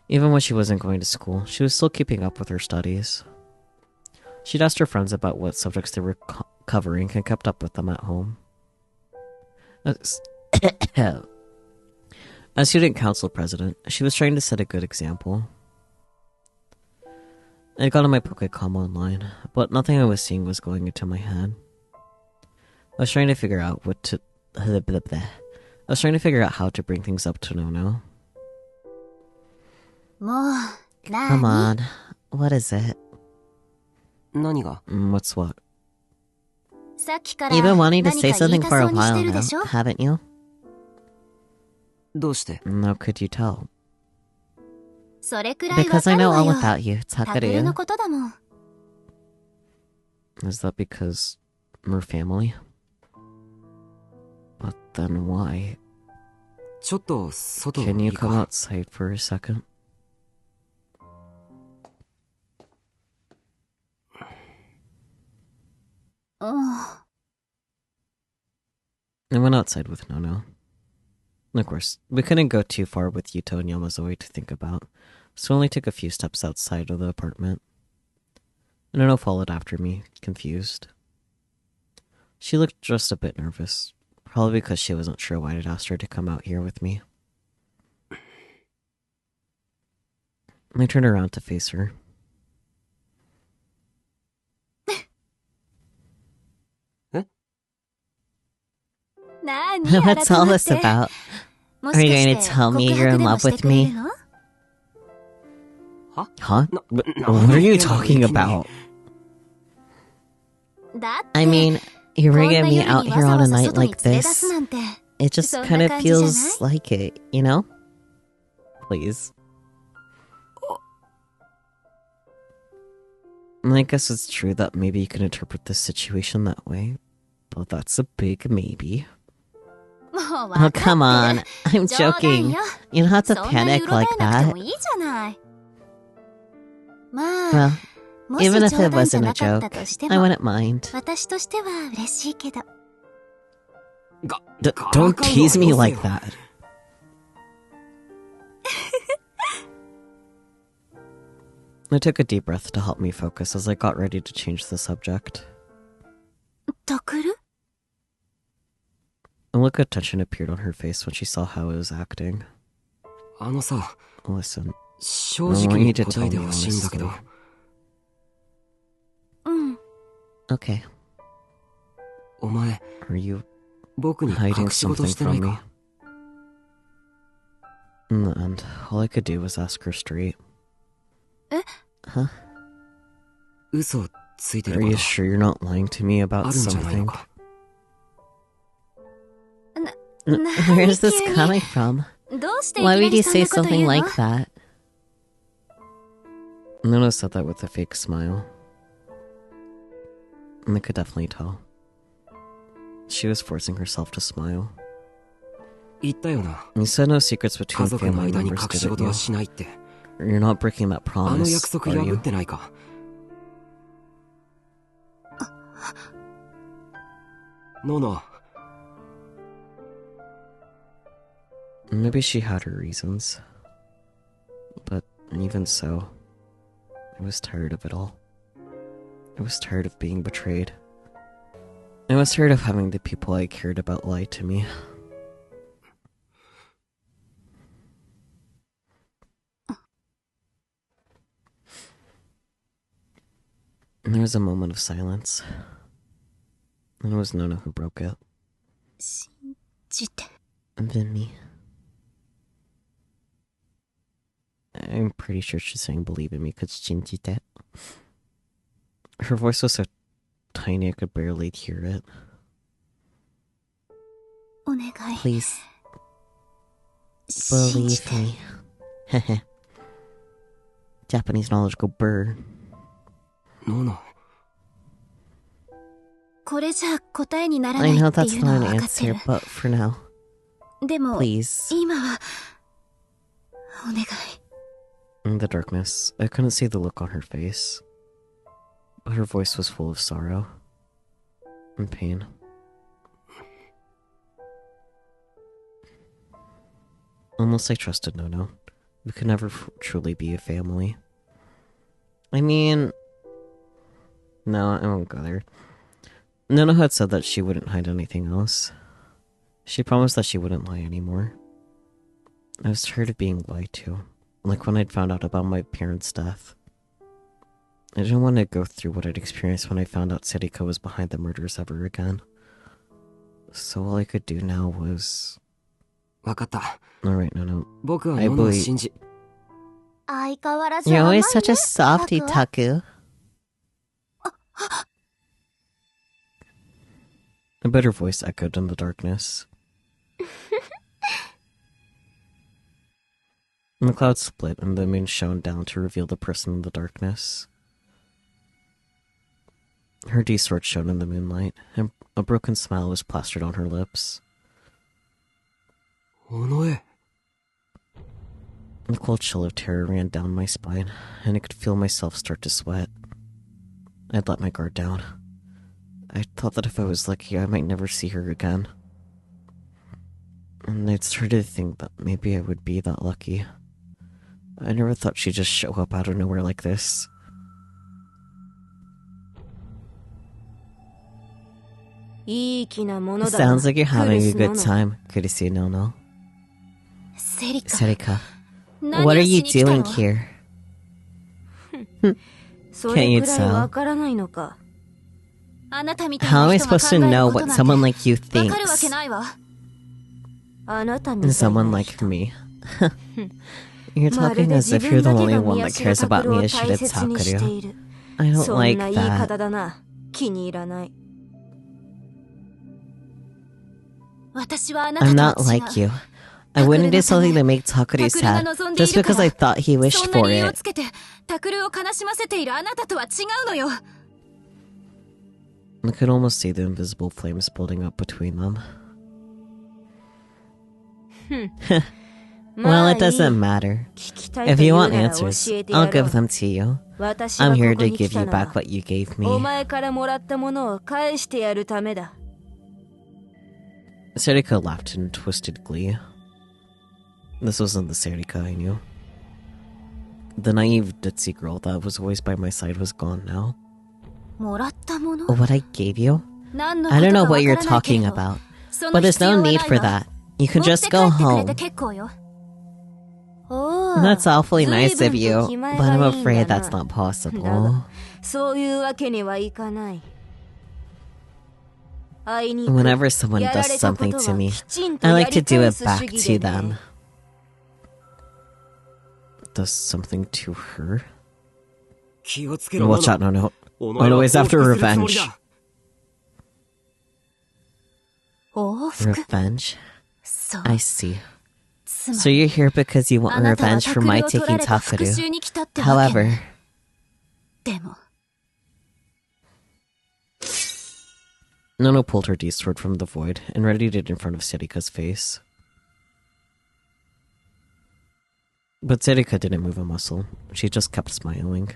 Even when she wasn't going to school, she was still keeping up with her studies. She'd asked her friends about what subjects they were covering and kept up with them at home. As student council president, she was trying to set a good example. I got on my Pokécom online, but nothing I was seeing was going into my head. I was trying to figure out how to bring things up to Nono. Come on, what is it? 何が What's what? さっきから You've been wanting to 何 say か言い something た for そ a うにして while るで now, しょ haven't you? どうして How could you tell? それくらいわ Because か I る know わ all よ about you, タクルの Takaru. ことだもん Is that because we're family? But then why? ちょっと外 Can い you い come か outside for a second? I went outside with Nono. Of course, we couldn't go too far with Yuto and Yamazoe to think about, so we only took a few steps outside of the apartment. Nono followed after me, confused. She looked just a bit nervous, probably because she wasn't sure why I'd asked her to come out here with me. I turned around to face her. What's all this about? Are you going to tell me you're in love with me? Huh? What are you talking about? I mean, you're bringing me out here on a night like this. It just kind of feels like it, you know? Please. I guess it's true that maybe you can interpret this situation that way, but that's a big maybe. Oh, come on. I'm joking. You don't have to panic like that. Well, even if it wasn't a joke, I wouldn't mind. Don't tease me like that. I took a deep breath to help me focus as I got ready to change the subject. A look of tension appeared on her face when she saw how I was acting. あのさ Listen, 正直に答えてほしいんだけど okay. お前 Are you 僕に hiding 隠し事 something してない from me? か In the end, all I could do was ask her straight. Huh? 嘘ついて Are るこ you と sure you're not lying to me あ about るんじゃないの something? か Where is this coming from? Why would you say something like that? Nono said that with a fake smile. And I could definitely tell. She was forcing herself to smile. 言ったよな You said no secrets 家 between 族の family 間に members, 隠し didn't 事は you? しないって You're not breaking that あの約 promise, 束 are 破 you? ってないか ノノ Maybe she had her reasons. But even so, I was tired of it all. I was tired of being betrayed. I was tired of having the people I cared about lie to me. And there was a moment of silence. And it was Nona who broke it. And then me. I'm pretty sure she's saying believe in me because Shinjite. Her voice was so tiny I could barely hear it. Please. Believe me. Heh. Japanese knowledge go burr. ノノ I know that's not an answer, but for now, please. In the darkness, I couldn't see the look on her face, but her voice was full of sorrow and pain. Almost I trusted Nono, We could never truly be a family. I mean... No, I won't go there. Nono had said that she wouldn't hide anything else. She promised that she wouldn't lie anymore. I was tired of being lied to, like when I'd found out about my parents' death. I didn't want to go through what I'd experienced when I found out Serika was behind the murders ever again. So all I could do now was... わかった。 Alright, no. 僕は I ノノを believe... 信じ。相変わらず You're 甘い always ね such a softy, Taku. A bitter voice echoed in the darkness. And the clouds split and the moon shone down to reveal the person in the darkness. Her D-sword shone in the moonlight, and a broken smile was plastered on her lips. おのえ。 The cold chill of terror ran down my spine, and I could feel myself start to sweat. I'd let my guard down. I thought that if I was lucky, I might never see her again. And I'd started to think that maybe I would be that lucky. I never thought she'd just show up out of nowhere like this. It sounds like you're having a good time, Kurisi Nono. Serika, what are you doing here? Can't you tell? How am I supposed to know what someone like you thinks? Someone like me. You're talking as if you're the only one that cares about me as Shiretsakuru. I don't like that. I'm not like you. I wouldn't do something to make Takuru sad, just because I thought he wished for it. I could almost see the invisible flames building up between them. Well, it doesn't matter. If you want answers, I'll give them to you. I'm here to give you back what you gave me. Serika laughed in twisted glee. This wasn't the Serika I knew. The naive, ditzy girl that was always by my side was gone now. What I gave you? I don't know what you're talking about, but there's no need for that. You can just go home. That's awfully nice of you, but I'm afraid that's not possible. Whenever someone does something to me, I like to do it back to them. Does something to her? Watch out, no. Always after revenge. Revenge? I see. So you're here because you want revenge for my taking Takuru. However... Nono pulled her D-sword from the void and readied it in front of Serika's face. But Serika didn't move a muscle. She just kept smiling.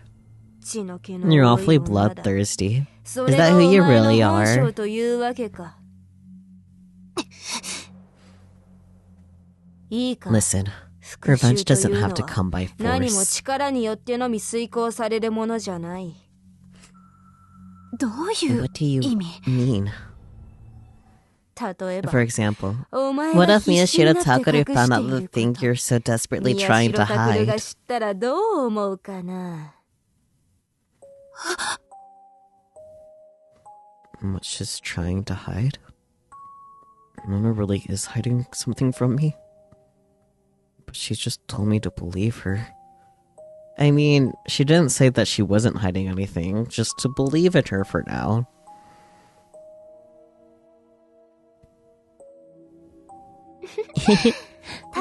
You're awfully bloodthirsty. Is that who you really are? Listen, revenge doesn't have to come by force. What do you mean? For example, what if me and Shiratakuru found out the thing you're so desperately trying to hide? What she's trying to hide? Nona really is hiding something from me? But she just told me to believe her. I mean, she didn't say that she wasn't hiding anything, just to believe in her for now.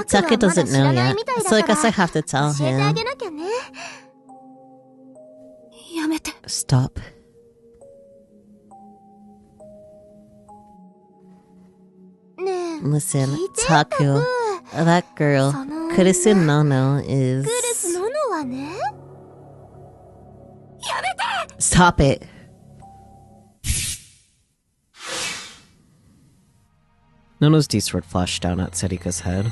Taka doesn't know yet, so I guess I have to tell him. Stop. Listen, Taku, that girl, Kurisu Nono is... Stop it. Nono's D-sword flashed down at Serika's head.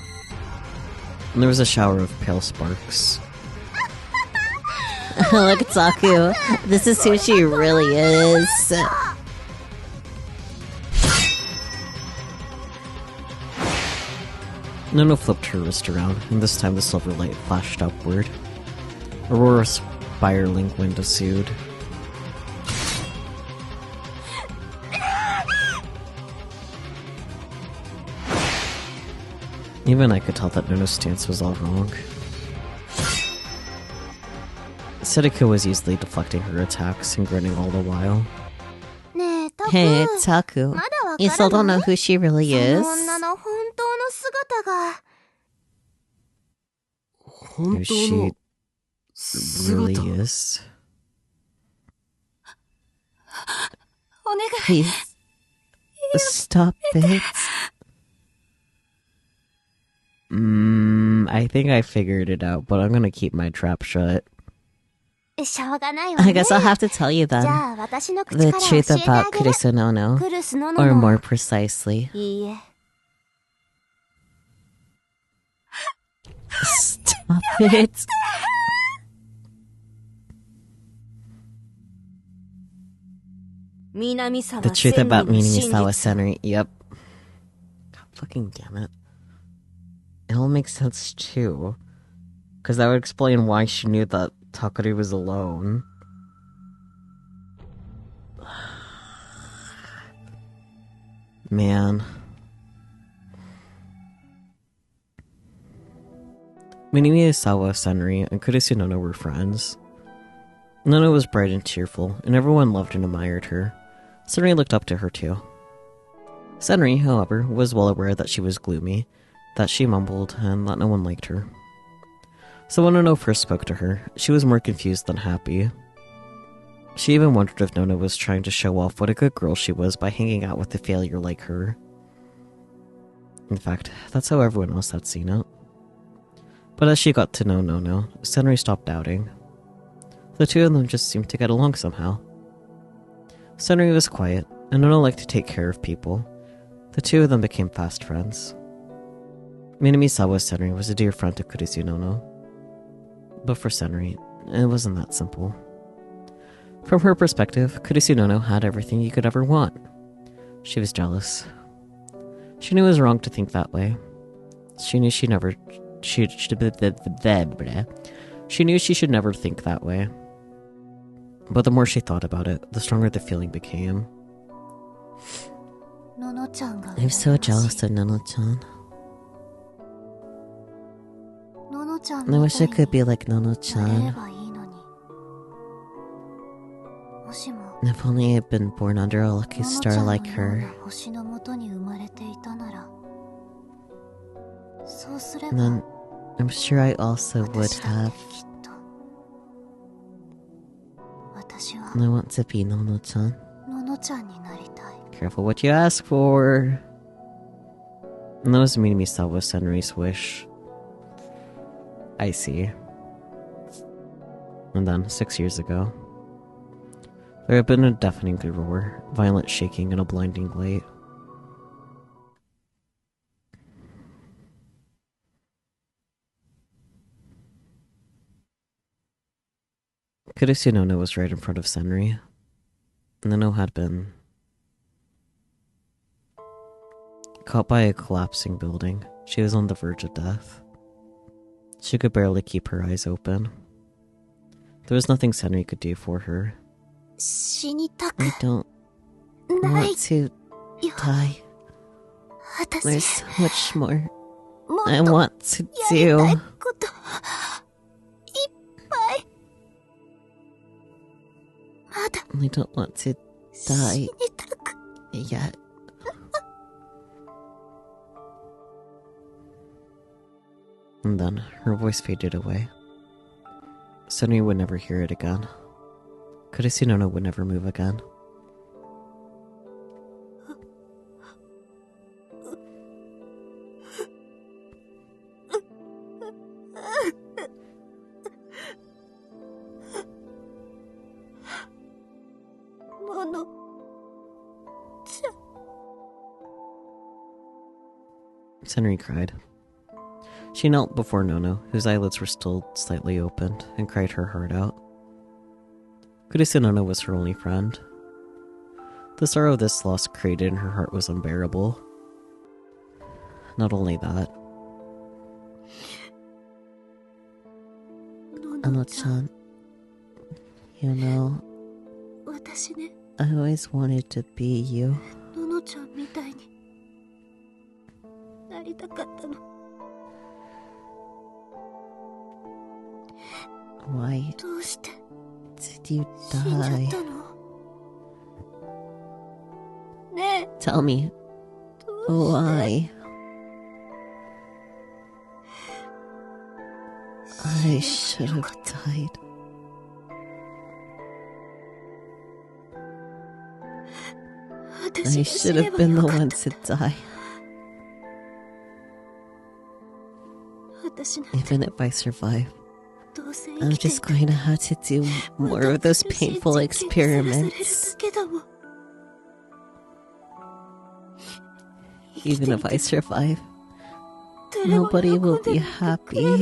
And there was a shower of pale sparks. Look, Taku. This is who she really is. Nono flipped her wrist around, and this time the silver light flashed upward. Aurora's spiraling wind ensued. Even I could tell that Nono's stance was all wrong. Sedeko was easily deflecting her attacks and grinning all the while. Hey, Taku. You still don't know who she really is? Who she really is? Please. Stop it. I think I figured it out, but I'm gonna keep my trap shut. I guess I'll have to tell you then. The truth about Kurisu Nono. Or more precisely. Stop it. The truth about Minamisawa Senri. Yep. God fucking damn it. It all makes sense too. Because that would explain why she knew that Takari was alone. Man. Minamisawa Senri and Kurisu Nono were friends. Nono was bright and cheerful, and everyone loved and admired her. Senri looked up to her too. Senri, however, was well aware that she was gloomy, that she mumbled, and that no one liked her. So when Nono first spoke to her, she was more confused than happy. She even wondered if Nono was trying to show off what a good girl she was by hanging out with a failure like her. In fact, that's how everyone else had seen it. But as she got to know Nono, Senri stopped doubting. The two of them just seemed to get along somehow. Senri was quiet, and Nono liked to take care of people. The two of them became fast friends. Minamisawa Senri was a dear friend to Kurisu Nono. But for Senri, it wasn't that simple. From her perspective, Kurisu Nono had everything you could ever want. She was jealous. She knew it was wrong to think that way. She knew she knew she should never think that way. But the more she thought about it, the stronger the feeling became. I'm so jealous of Nono-chan. I wish I could be like Nono-chan. If only I'd been born under a lucky star like her. Then I'm sure I also would have. And I want to be Nono-chan. Careful what you ask for. And that was Minamisawa Senri's wish. I see. And then, 6 years ago, there had been a deafening roar, violent shaking, and a blinding light. Kurisu Nono was right in front of Senri. Nono had been caught by a collapsing building. She was on the verge of death. She could barely keep her eyes open. There was nothing Senri could do for her. I don't want to die. There's so much more I want to do. I don't want to die yet. And then her voice faded away. Senri would never hear it again. Kurisu Nono would never move again. Senri cried. She knelt before Nono, whose eyelids were still slightly opened, and cried her heart out. Kurisu Nono was her only friend. The sorrow this loss created in her heart was unbearable. Not only that, Ano-chan, you know, 私ね、 I always wanted to be you. ののちゃんみたいになりたかったの。 Why どうして did you 死んじゃっ die? たの？ねえ、 Tell me, どうして why? I should have died. 私 I が死 should ね have ば been よ the かっ one た。 to die. 私なんて Even if I survive, どうせ I'm 生きて just going to have to do more of those 苦しい painful 実験にさらされる experiments. だけだもん。 Even if I survive, 誰も nobody 喜 will んで be なんてくれない happy.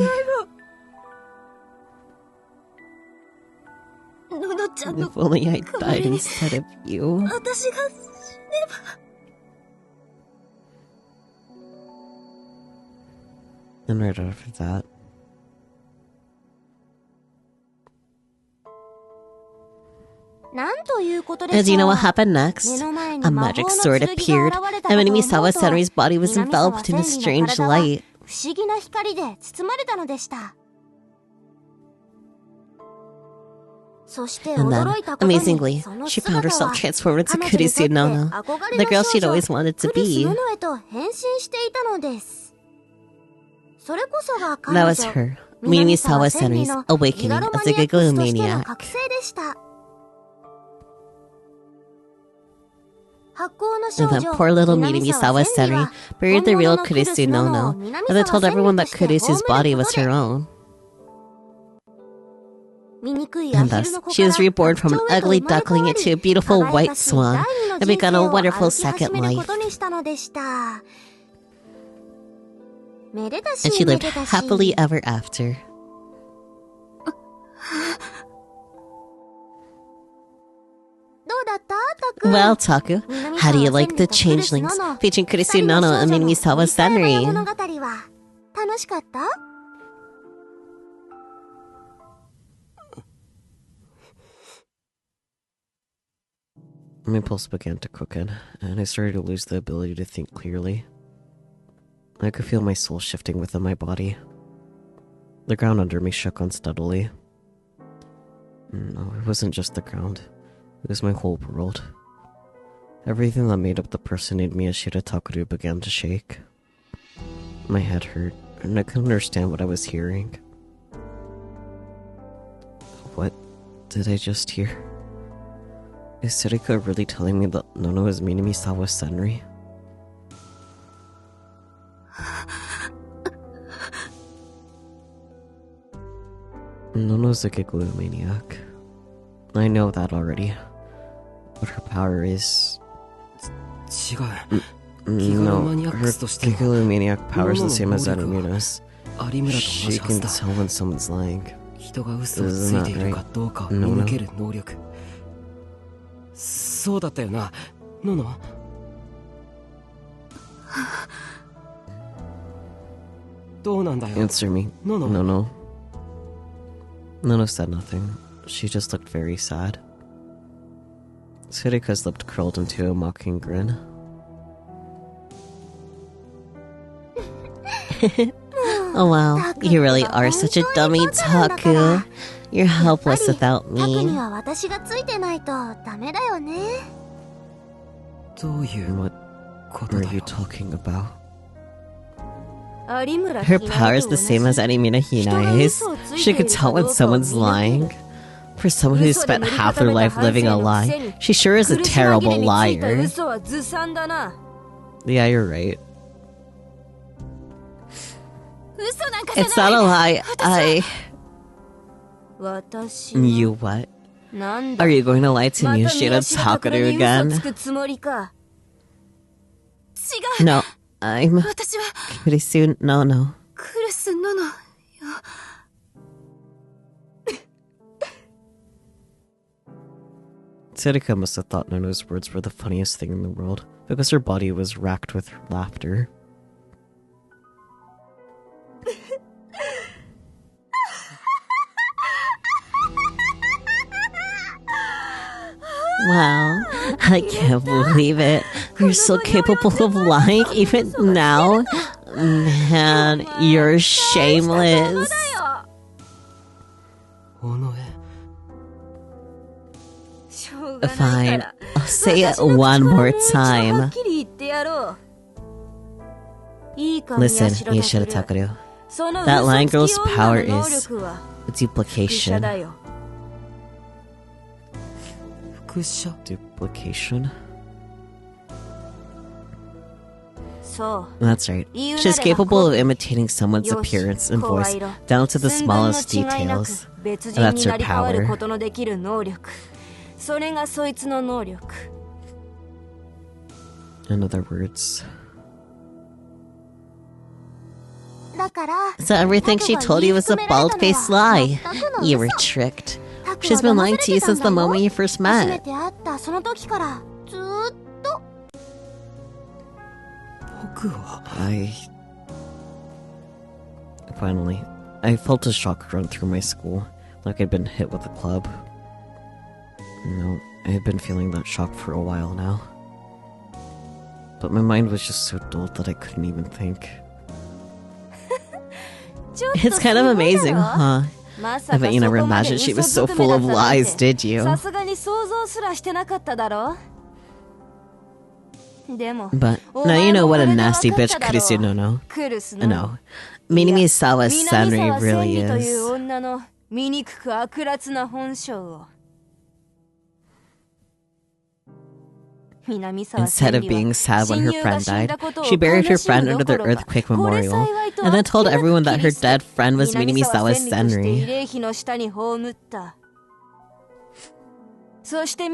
の。ののちゃんの If only I 代わ died りに instead of you. 私が死ねば。 And right after that, And do you know what happened next? A magic sword appeared, and when Misawa Senri's body was enveloped in a strange light. 不思議な光で包まれたのでした。そして And then, 驚いたことに amazingly, その she found 姿 herself は transformed into 彼女にとって Kurisu Nono, 憧れ the の girl 少 she'd 女 always wanted to クリス・ be. ノノへと変身していたのです。それこそが That 彼女 was her, 南沢 Minamisawa 千里 Senri's の awakening ギガロマ as a ニアクスとしての Gigalomaniac. 覚醒でした。発行の少 And 女 that poor little 南沢 Minamisawa 千里 Senri は buried the 本 real 物のクリス Kurisu ノノ Nono, を and 南 then 沢 told 千 everyone 里 that として Kurisu's 葬め body るこ was と her で own. 醜いア And ヒル thus, の子 she から was reborn from 白 an 鳥へと ugly 生まれ変 duckling わり into a beautiful 輝 white かしい swan, 第二の and 人 begun 生 a を wonderful 歩き始 second める life. ことにしたのでした。めでたし And she め lived でたし。 happily ever after. どうだったタク？ Well, Taku, how do you like the changelings featuring Kurisu Nono and Minamisawa 物 Senri? 語は楽しかった？ My pulse began to quicken, and I started to lose the ability to think clearly. I could feel my soul shifting within my body. The ground under me shook unsteadily. No, it wasn't just the ground. It was my whole world. Everything that made up the person in me as Shiratakuru began to shake. My head hurt, and I couldn't understand what I was hearing. What did I just hear? Is Surika really telling me that Nono is Minamisawa Senri? Nono's a Gigalomaniac. I know that already. What her power is... 違う。 No, her Gigalomaniacs としての Gigalomaniac power is the same as ノノの能力は Animuna's. 有村と同 She じは can ずだ。 tell when someone's lying. 人が嘘をついているかどうかを見抜ける能力。そうだったよな、ノノ。どうなんだよ。 Answer me. Nono. No. Nono said nothing. She just looked very sad. Surika's lip curled into a mocking grin. Oh wow, you really are such a dummy, Taku. You're helpless without タクに me. は私がついてないとダメだよね。どういう What こと are だ you よ。 talking about? 有村 Her power is the same as Animina Hinae's. She could tell when someone's lying. For someone who spent half their life living a lie, she sure is a terrible liar. 嘘はずさんだな。 Yeah, you're right. 嘘なんかじゃ It's ない。 not a lie. 私 You what? なんだ。 Are you going to lie to また me, 宮 Shira 下拓郎 Takaru に嘘 again? つくつもりか。違う。 No, I'm 私は Kurisu Nono. クルス Sarika must have thought Nono's words were the funniest thing in the world, because her body was racked with laughter. Wow, I can't believe it. You're so capable of lying even now. Man, you're shameless. Fine, I'll say it one more time. Listen, Ishida Takaru. That lion girl's power is duplication. Duplication? That's right. She's capable of imitating someone's appearance and voice down to the smallest details. That's her power. In other words. So everything she told you was a bald-faced lie. You were tricked. She's been lying to you since the moment you first met. Finally, I felt a shock run through my skull, like I'd been hit with a club. No, I had been feeling that shock for a while now. But my mind was just so dull that I couldn't even think. It's kind of amazing, huh? I bet you never imagined she was so full of lies, did you? But now you know what a nasty bitch Kurisu no. No. Minami-sawa Senri really is. Instead of being sad when her friend died, she buried her friend under the earthquake memorial, and then told everyone that her dead friend was Minami-sawa Senri.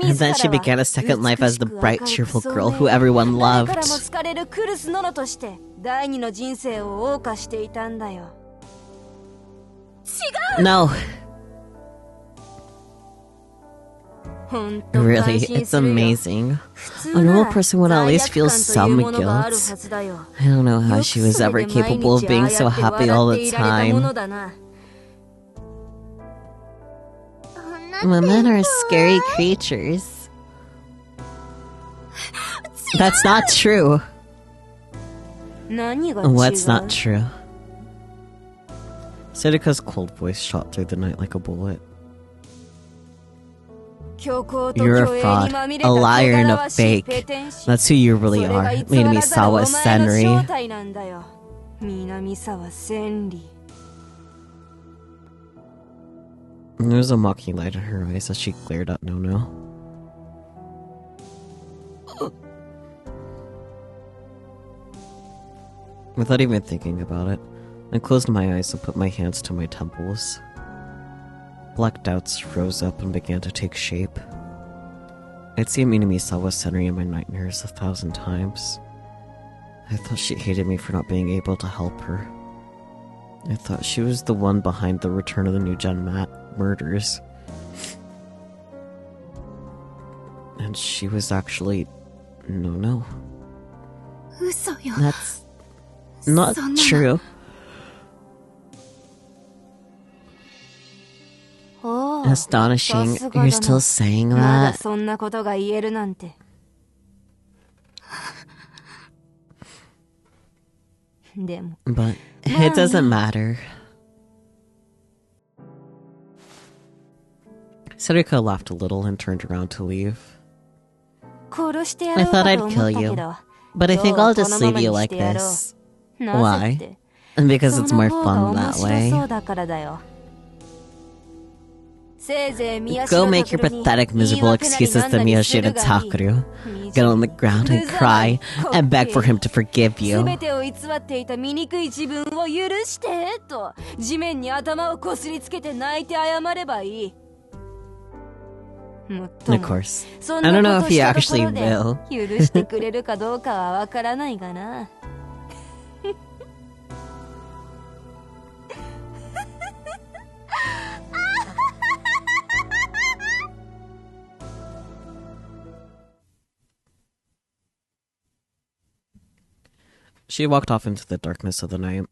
And then she began a second life as the bright, cheerful girl who everyone loved. No. Really, it's amazing. A normal person would at least feel some guilt. I don't know how she was ever capable of being so happy all the time. Women are scary creatures. That's not true. What's not true? Sarika's cold voice shot through the night like a bullet. You're a fraud, a liar, and a fake. That's who you really are, Minami-sawa Senri. There was a mocking light in her eyes as she glared at Nono. Without even thinking about it, I closed my eyes and put my hands to my temples. Black doubts rose up and began to take shape. I'd seen Minami-sawa Senri in my nightmares 1,000 times. I thought she hated me for not being able to help her. I thought she was the one behind the Return of the New Gen murders. And she was actually... No. That's not true. Astonishing, you're still saying that? But it doesn't matter. Sarika laughed a little and turned around to leave. I thought I'd kill you, but I think I'll just leave you like this. Why? Because it's more fun that way. Go make your pathetic, miserable excuses to Miyoshida Takaru. Get on the ground and cry, and beg for him to forgive you. Of course. I don't know if he actually will. She walked off into the darkness of the night,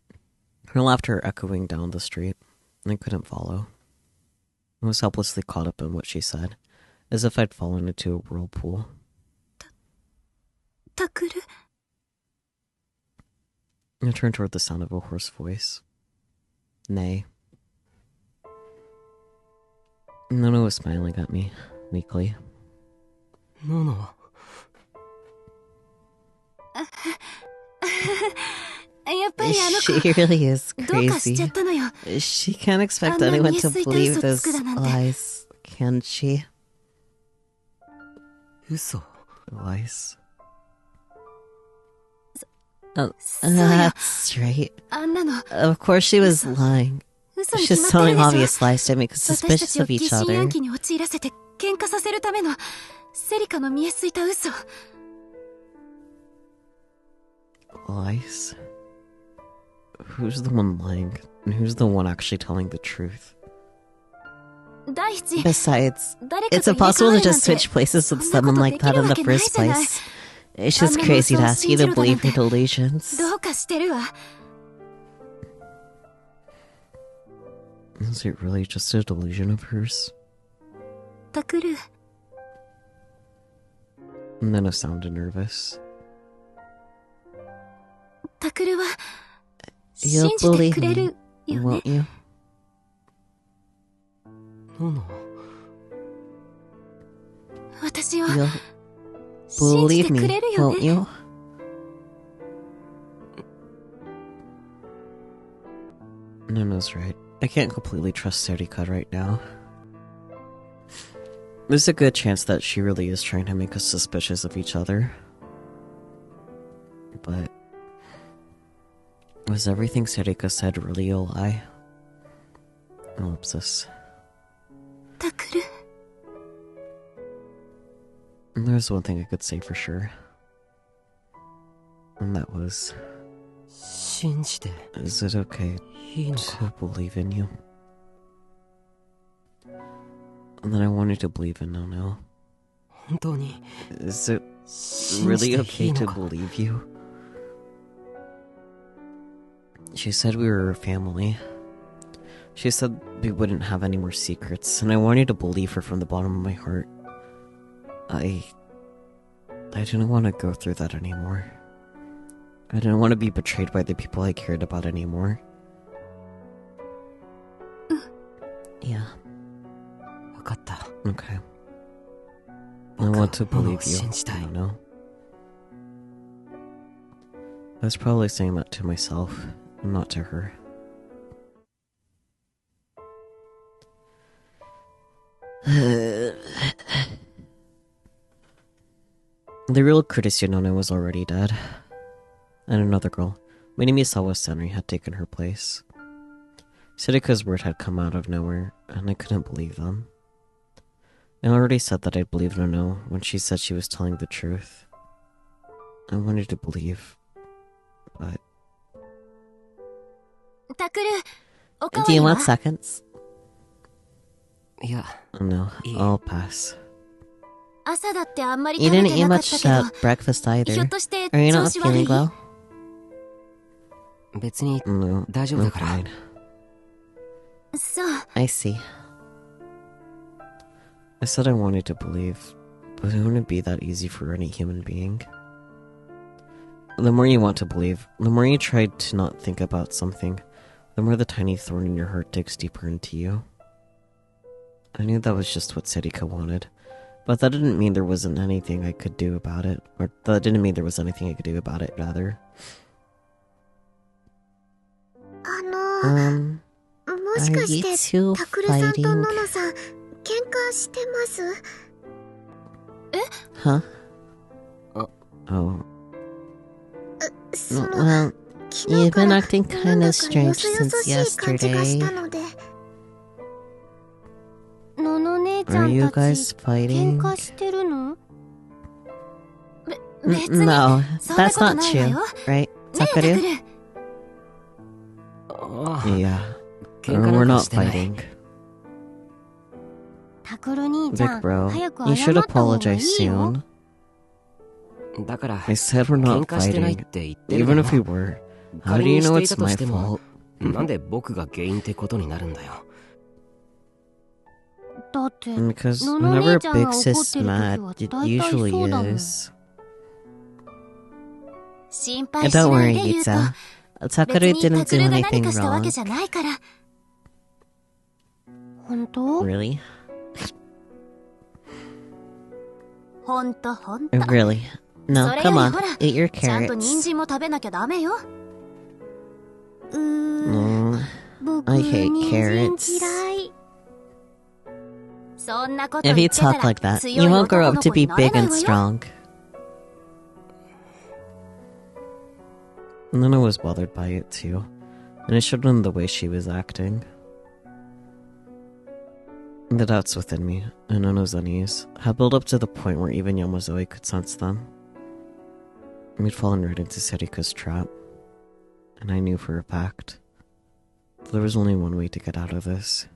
her laughter echoing down the street, and I couldn't follow. I was helplessly caught up in what she said, as if I'd fallen into a whirlpool. Takuru? I turned toward the sound of a hoarse voice. Nay. Nono was smiling at me, weakly. Nono. やっぱりあの She really is どうかしちゃ crazy. ったのよ。 She can't expect あんな anyone 見え to すいた believe 嘘 those つくだなんて。 lies, can she? 嘘。 Lies? そうよ。 That's right. あんなの Of course she was lying. 嘘に決 She's まってる telling でしょ。 obvious lies to make us 私た suspicious ちを of 疑 each 心 other. 暗鬼に陥らせて喧嘩させるためのセリカの見えすいた嘘。 Lies? Who's the one lying? And who's the one actually telling the truth? 第一、 Besides, 誰か it's と入れ替わ impossible る to なん just て switch places with そんな someone こと like でき that る in わ the けない first じゃない。 place. It's あん just な crazy 妄 to 想を ask you 信じ to ろだなん believe て her delusions. どうかしてるわ。 Is it really just a delusion of hers? タクル、 And then I sounded nervous. タクルは You'll 信じて believe くれ me, るよね。 won't you? ノノ。私は You'll 信じ believe て me, くれるよ won't ね。 you? Nono's right. I can't completely trust Serika right now. There's a good chance that she really is trying to make us suspicious of each other. But was everything Serika said really a lie? Ellipsis. タクル、 There's one thing I could say for sure. And that was, 信じて is it okay いいの to か。 believe in you? And then I wanted to believe in Nono. 本当に Is it 信 really じてい okay い to のか。 believe you? She said we were a family. She said we wouldn't have any more secrets, and I wanted to believe her from the bottom of my heart. I didn't want to go through that anymore. I didn't want to be betrayed by the people I cared about anymore. Yeah, わかった。 okay. I want to Nono believe you. 信じたい。 No. I was probably saying that to myself, and not to her. The real courtesy Nona was already dead. And another girl, Minamisawa Senri, had taken her place. Sudika's word had come out of nowhere, and I couldn't believe them. I already said that I'd believe Nono when she said she was telling the truth. I wanted to believe, but... タクル、おかわ Do you りは want seconds? いや、 No, Yeah. I'll pass. 朝だってあんまり You 食べ didn't て eat なかっ much た at breakfast けど、ひょっ either. として Are you 調 not 子悪 feeling い？ well? 別に No, 大丈夫 I'm だから。 fine. そう、 I see. I said I wanted to believe, but it wouldn't be that easy for any human being. The more you want to believe, the more you try to not think about something, the more the tiny thorn in your heart digs deeper into you. I knew that was just what Serika wanted, but that didn't mean there wasn't anything I could do about it, or that didn't mean there was anything I could do about it, rather. もしか Are し you て two タクルさんと fighting? ノノさん喧嘩してます？ Huh? Oh. その Well, 昨日 you've か been ら acting な kind んだ of かよ strange そよそ since しい感じがし yesterday. たので。ノノ姉ちゃ Are ん you た guys ち喧 fighting? 嘩してるの？別 N- に no, そんな that's こと not ないわ true, よ。 right? ねえタク Sakaru? ル。ああ、 Yeah. 喧嘩な We're んか not してない fighting. タクル兄ちゃ Big ん、 bro, 早く you 謝 should った方がい apologize いよ。 soon. だから、 I said we're not 喧嘩してないっ fighting. て言ってるだ Even ろ if we were. How 仮 do you に know してい it's たと my しても fault? なんで僕が原因ってことになるんだよ。だって Because のの whenever 姉ちゃん Big が怒っ Sis てる時 mad, は it 大体 usually そうだもん。 is. 心 And 配し don't ない worry, で言うと、 Yitza. 別 Sakura に didn't タ do クルが何 anything かしたわけ wrong. じゃないから。本当？ Really? 本当。 Really? No, それよ come り on. ほら、 Eat your ちゃんと人 carrots. 参も食べなきゃダメよ。僕 I hate 人参 carrots. 嫌い。そんなこと If 言 you ってた talk ら like that, 強 you い won't grow 男 up の to 子 be になれ big ない and わよ。 strong. And then I was bothered by it too. And it showed in the way she was acting. The doubts within me, and Nono's unease, had built up to the point where even Yamazoe could sense them. We'd fallen right into Serika's trap. And I knew for a fact that there was only one way to get out of this.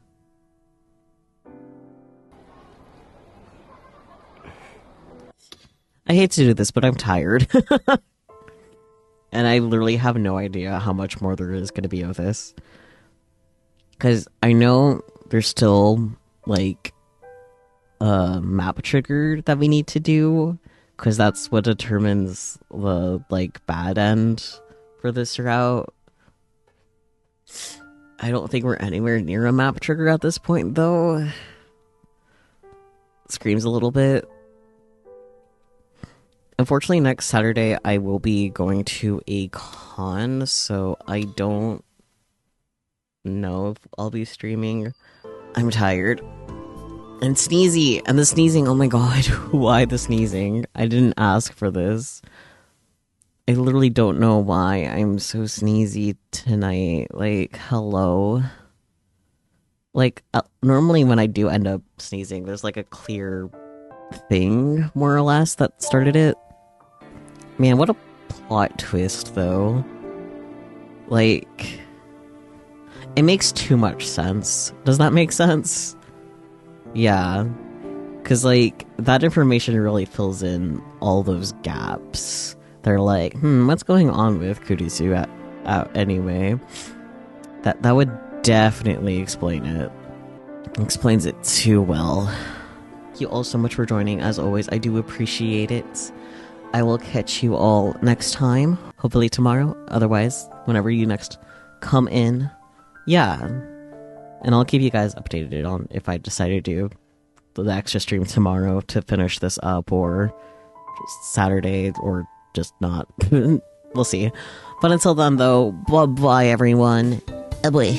I hate to do this, but I'm tired. And I literally have no idea how much more there is going to be of this. Because I know there's still, like, a map trigger that we need to do. Because that's what determines the, like, bad end for this route. I don't think we're anywhere near a map trigger at this point, though. Screams a little bit. Unfortunately, next Saturday I will be going to a con, so I don't know if I'll be streaming. I'm tired. And sneezy! And the sneezing, oh my god, why the sneezing? I didn't ask for this. I literally don't know why I'm so sneezy tonight. Like, hello? Like, normally when I do end up sneezing, there's like a clear thing, more or less, that started it. Man, what a plot twist, though. Like, it makes too much sense. Does that make sense? Yeah. Because, like, that information really fills in all those gaps. They're like, what's going on with Kurisu anyway? That would definitely explain it. Explains it too well. Thank you all so much for joining. As always, I do appreciate it. I will catch you all next time. Hopefully tomorrow. Otherwise, whenever you next come in. Yeah. And I'll keep you guys updated on if I decide to do the extra stream tomorrow to finish this up, or Saturday, or just not. We'll see. But until then, though, bye-bye, everyone. Bye.